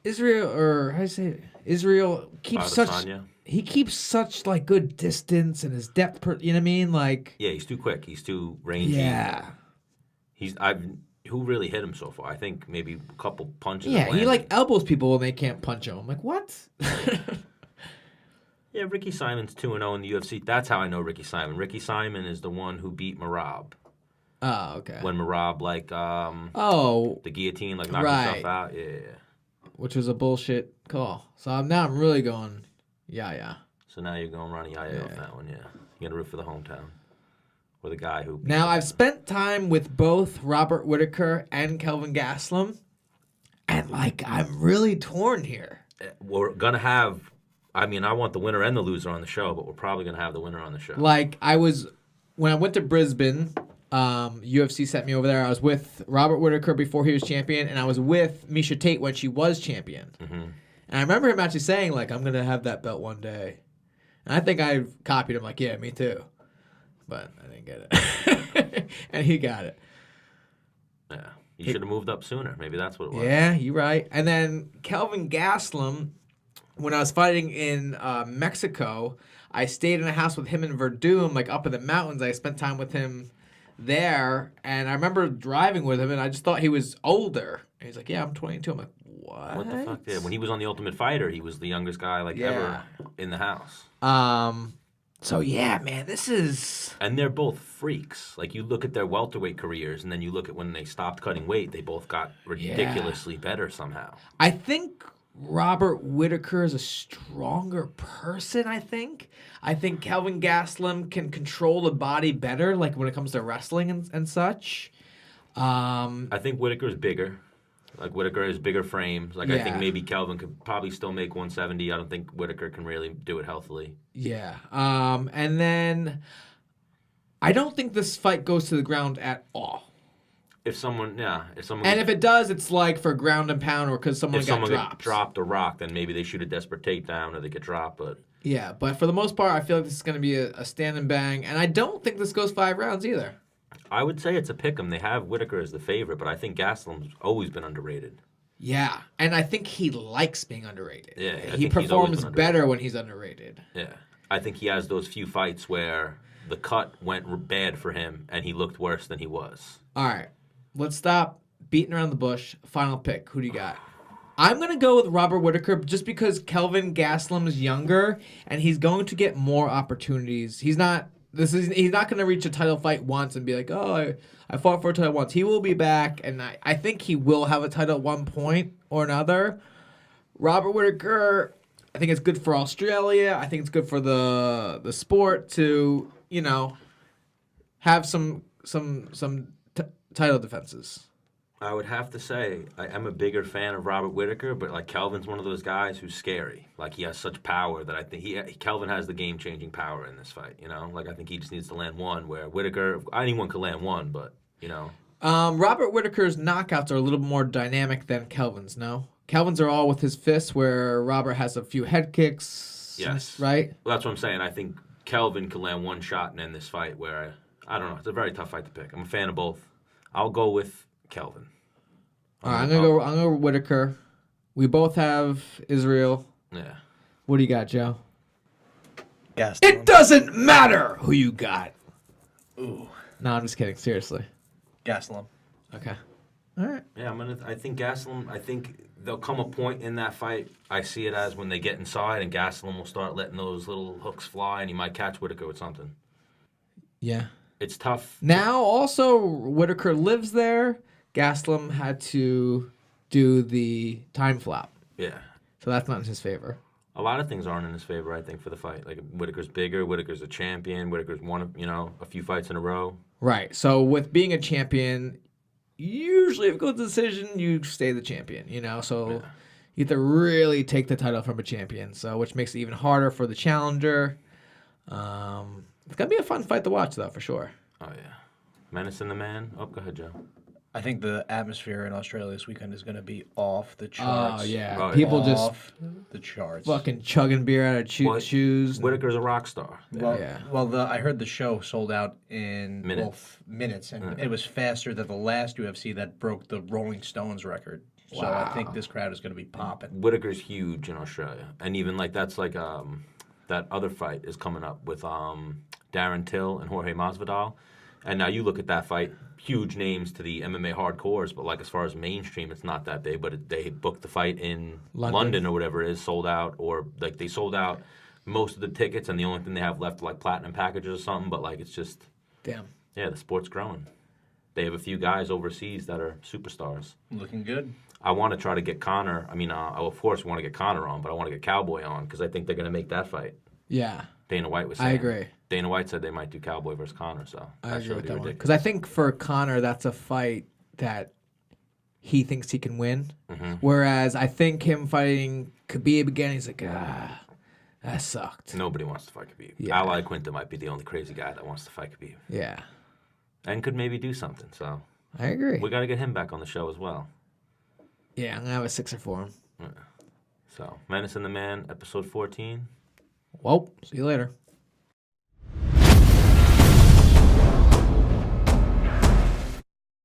[SPEAKER 1] Israel, or how do you say it? Israel keeps
[SPEAKER 3] Adesanya.
[SPEAKER 1] he keeps such like good distance and his depth. You know what I mean? Like
[SPEAKER 3] Yeah, he's too quick. He's too rangy.
[SPEAKER 1] yeah,
[SPEAKER 3] Who really hit him so far? I think maybe a couple punches.
[SPEAKER 1] yeah.
[SPEAKER 3] have
[SPEAKER 1] He
[SPEAKER 3] landed.
[SPEAKER 1] like elbows people when they can't punch him. I'm like, what?
[SPEAKER 3] Yeah, Ricky Simon's 2-0 in the UFC. That's how I know Ricky Simon. Ricky Simon is the one who beat Marab.
[SPEAKER 1] Oh, okay.
[SPEAKER 3] When Marab, like,
[SPEAKER 1] Oh,
[SPEAKER 3] the guillotine, like, knocked
[SPEAKER 1] Right.
[SPEAKER 3] himself out. Yeah.
[SPEAKER 1] which was a bullshit call. So I'm really going, yeah.
[SPEAKER 3] So now you're going Ronnie Yaya off
[SPEAKER 1] Yeah.
[SPEAKER 3] that one, yeah. You got to root for the hometown. Or the guy who...
[SPEAKER 1] Now I've spent time with both Robert Whitaker and Kelvin Gastelum, and like I'm really torn here.
[SPEAKER 3] We're going to have... I mean, I want the winner and the loser on the show, but we're probably going to have the winner on the show.
[SPEAKER 1] Like when I went to Brisbane, UFC sent me over there. I was with Robert Whitaker before he was champion, and I was with Misha Tate when she was champion.
[SPEAKER 3] Mm-hmm.
[SPEAKER 1] And I remember him actually saying like, "I'm gonna have that belt one day," and I think I copied him like, "Yeah, me too," but I didn't get it, and he got it.
[SPEAKER 3] Yeah. You should have moved up sooner. Maybe that's what it was.
[SPEAKER 1] Yeah, you're right. And then Kelvin Gastelum, when I was fighting in Mexico, I stayed in a house with him in Verdun, like up in the mountains. I spent time with him there, and I remember driving with him, and I just thought he was older. And he's like, "Yeah, I'm 22." I'm like, "What?"
[SPEAKER 3] What the fuck? Yeah, when he was on The Ultimate Fighter, he was the youngest guy ever in the house.
[SPEAKER 1] So yeah, man, this is
[SPEAKER 3] And they're both freaks. Like, you look at their welterweight careers, and then you look at when they stopped cutting weight, they both got ridiculously better somehow.
[SPEAKER 1] I think Robert Whitaker is a stronger person, I think Kelvin Gastelum can control the body better, like when it comes to wrestling and such.
[SPEAKER 3] I think Whitaker's bigger. Like, Whitaker has bigger frames. Like, I think
[SPEAKER 1] Yeah.
[SPEAKER 3] maybe Kelvin could probably still make 170. I don't think Whitaker can really do it healthily.
[SPEAKER 1] Yeah. And then I don't think this fight goes to the ground at all.
[SPEAKER 3] If someone
[SPEAKER 1] And if it does, it's like for ground and pound or because someone
[SPEAKER 3] if
[SPEAKER 1] got
[SPEAKER 3] someone
[SPEAKER 1] dropped.
[SPEAKER 3] got dropped or rocked, then maybe they shoot a desperate takedown or they get dropped. But
[SPEAKER 1] Yeah, but for the most part, I feel like this is going to be a stand and bang. And I don't think this goes 5 rounds either.
[SPEAKER 3] I would say it's a pick 'em. They have Whitaker as the favorite, but I think Gastelum's always been underrated.
[SPEAKER 1] Yeah, and I think he likes being underrated.
[SPEAKER 3] Yeah, I
[SPEAKER 1] he
[SPEAKER 3] think he's always
[SPEAKER 1] performs
[SPEAKER 3] been
[SPEAKER 1] better when he's underrated.
[SPEAKER 3] Yeah. I think he has those few fights where the cut went bad for him and he looked worse than he was.
[SPEAKER 1] All right, let's stop beating around the bush. Final pick. Who do you got? I'm going to go with Robert Whitaker just because Kelvin Gastelum is younger and he's going to get more opportunities. He's not going to reach a title fight once and be like, "Oh, I fought for a title once." He will be back, and I think he will have a title at one point or another. Robert Whitaker, I think it's good for Australia. I think it's good for the sport to, have some title defenses.
[SPEAKER 3] I would have to say I am a bigger fan of Robert Whitaker, but like Kelvin's one of those guys who's scary. Like, he has such power that I think Kelvin has the game-changing power in this fight. Like, I think he just needs to land one. Where Whitaker, anyone could land one, but
[SPEAKER 1] Robert Whitaker's knockouts are a little more dynamic than Kelvin's. No, Kelvin's are all with his fists, where Robert has a few head kicks.
[SPEAKER 3] Yes.
[SPEAKER 1] Right.
[SPEAKER 3] Well, that's what I'm saying. I think Kelvin could land one shot and end this fight. Where I don't know. It's a very tough fight to pick. I'm a fan of both. I'll go with Kelvin.
[SPEAKER 1] All right, I'm gonna go with Whitaker. We both have Israel.
[SPEAKER 3] Yeah.
[SPEAKER 1] What do you got, Joe?
[SPEAKER 7] Gastelum.
[SPEAKER 1] It doesn't matter who you got. Ooh. No, I'm just kidding. Seriously.
[SPEAKER 7] Gastelum.
[SPEAKER 1] Okay. All right.
[SPEAKER 3] Yeah, I think Gastelum. I think there'll come a point in that fight. I see it as when they get inside, and Gastelum will start letting those little hooks fly, and he might catch Whitaker with something.
[SPEAKER 1] Yeah.
[SPEAKER 3] It's tough.
[SPEAKER 1] Now, also, Whitaker lives there. Gastelum had to do the time flop,
[SPEAKER 3] Yeah.
[SPEAKER 1] so that's not in his favor.
[SPEAKER 3] A lot of things aren't in his favor, I think, for the fight. Like Whitaker's bigger, Whitaker's a champion, Whitaker's won, a few fights in a row.
[SPEAKER 1] Right. So with being a champion, usually if it goes to decision, you stay the champion. So
[SPEAKER 3] Yeah.
[SPEAKER 1] you have to really take the title from a champion. So which makes it even harder for the challenger. It's gonna be a fun fight to watch, though, for sure.
[SPEAKER 3] Oh yeah, Menace and the Man. Oh, go ahead, Joe.
[SPEAKER 7] I think the atmosphere in Australia this weekend is going to be off the charts.
[SPEAKER 1] Oh yeah,
[SPEAKER 3] Oh, yeah.
[SPEAKER 1] people just
[SPEAKER 7] Off the charts.
[SPEAKER 1] fucking chugging beer out of
[SPEAKER 3] Well,
[SPEAKER 1] shoes.
[SPEAKER 3] Whitaker's a rock star.
[SPEAKER 7] Well,
[SPEAKER 1] Yeah.
[SPEAKER 7] I heard the show sold out in minutes, and it was faster than the last UFC that broke the Rolling Stones record. So I think this crowd is going to be popping.
[SPEAKER 3] Whitaker's huge in Australia, and even like that's like that other fight is coming up with Darren Till and Jorge Masvidal, and now you look at that fight, huge names to the MMA hardcores, but like as far as mainstream, it's not that big. But they booked the fight in London or whatever it is, sold out, or like they sold out most of the tickets, and the only thing they have left are like platinum packages or something. But like it's just
[SPEAKER 1] Damn.
[SPEAKER 3] yeah, the sport's growing. They have a few guys overseas that are superstars.
[SPEAKER 7] Looking good.
[SPEAKER 3] I want to try to get Connor. I mean, of course, we want to get Connor on, but I want to get Cowboy on because I think they're going to make that fight.
[SPEAKER 1] Yeah.
[SPEAKER 3] Dana White was saying.
[SPEAKER 1] I agree.
[SPEAKER 3] Dana White said they might do Cowboy versus Connor, so
[SPEAKER 1] I agree with
[SPEAKER 3] be
[SPEAKER 1] that one.
[SPEAKER 3] ridiculous.
[SPEAKER 1] Because I think for Connor, that's a fight that he thinks he can win.
[SPEAKER 3] Mm-hmm.
[SPEAKER 1] Whereas I think him fighting Khabib again, he's like, that sucked.
[SPEAKER 3] Nobody wants to fight Khabib.
[SPEAKER 1] Yeah.
[SPEAKER 3] Ali Quinta might be the only crazy guy that wants to fight Khabib.
[SPEAKER 1] Yeah.
[SPEAKER 3] And could maybe do something, so
[SPEAKER 1] I agree.
[SPEAKER 3] we got to get him back on the show as well.
[SPEAKER 1] Yeah, I'm going to have a sixer for him.
[SPEAKER 3] So, Menace and the Man, episode 14.
[SPEAKER 1] Well, see you later.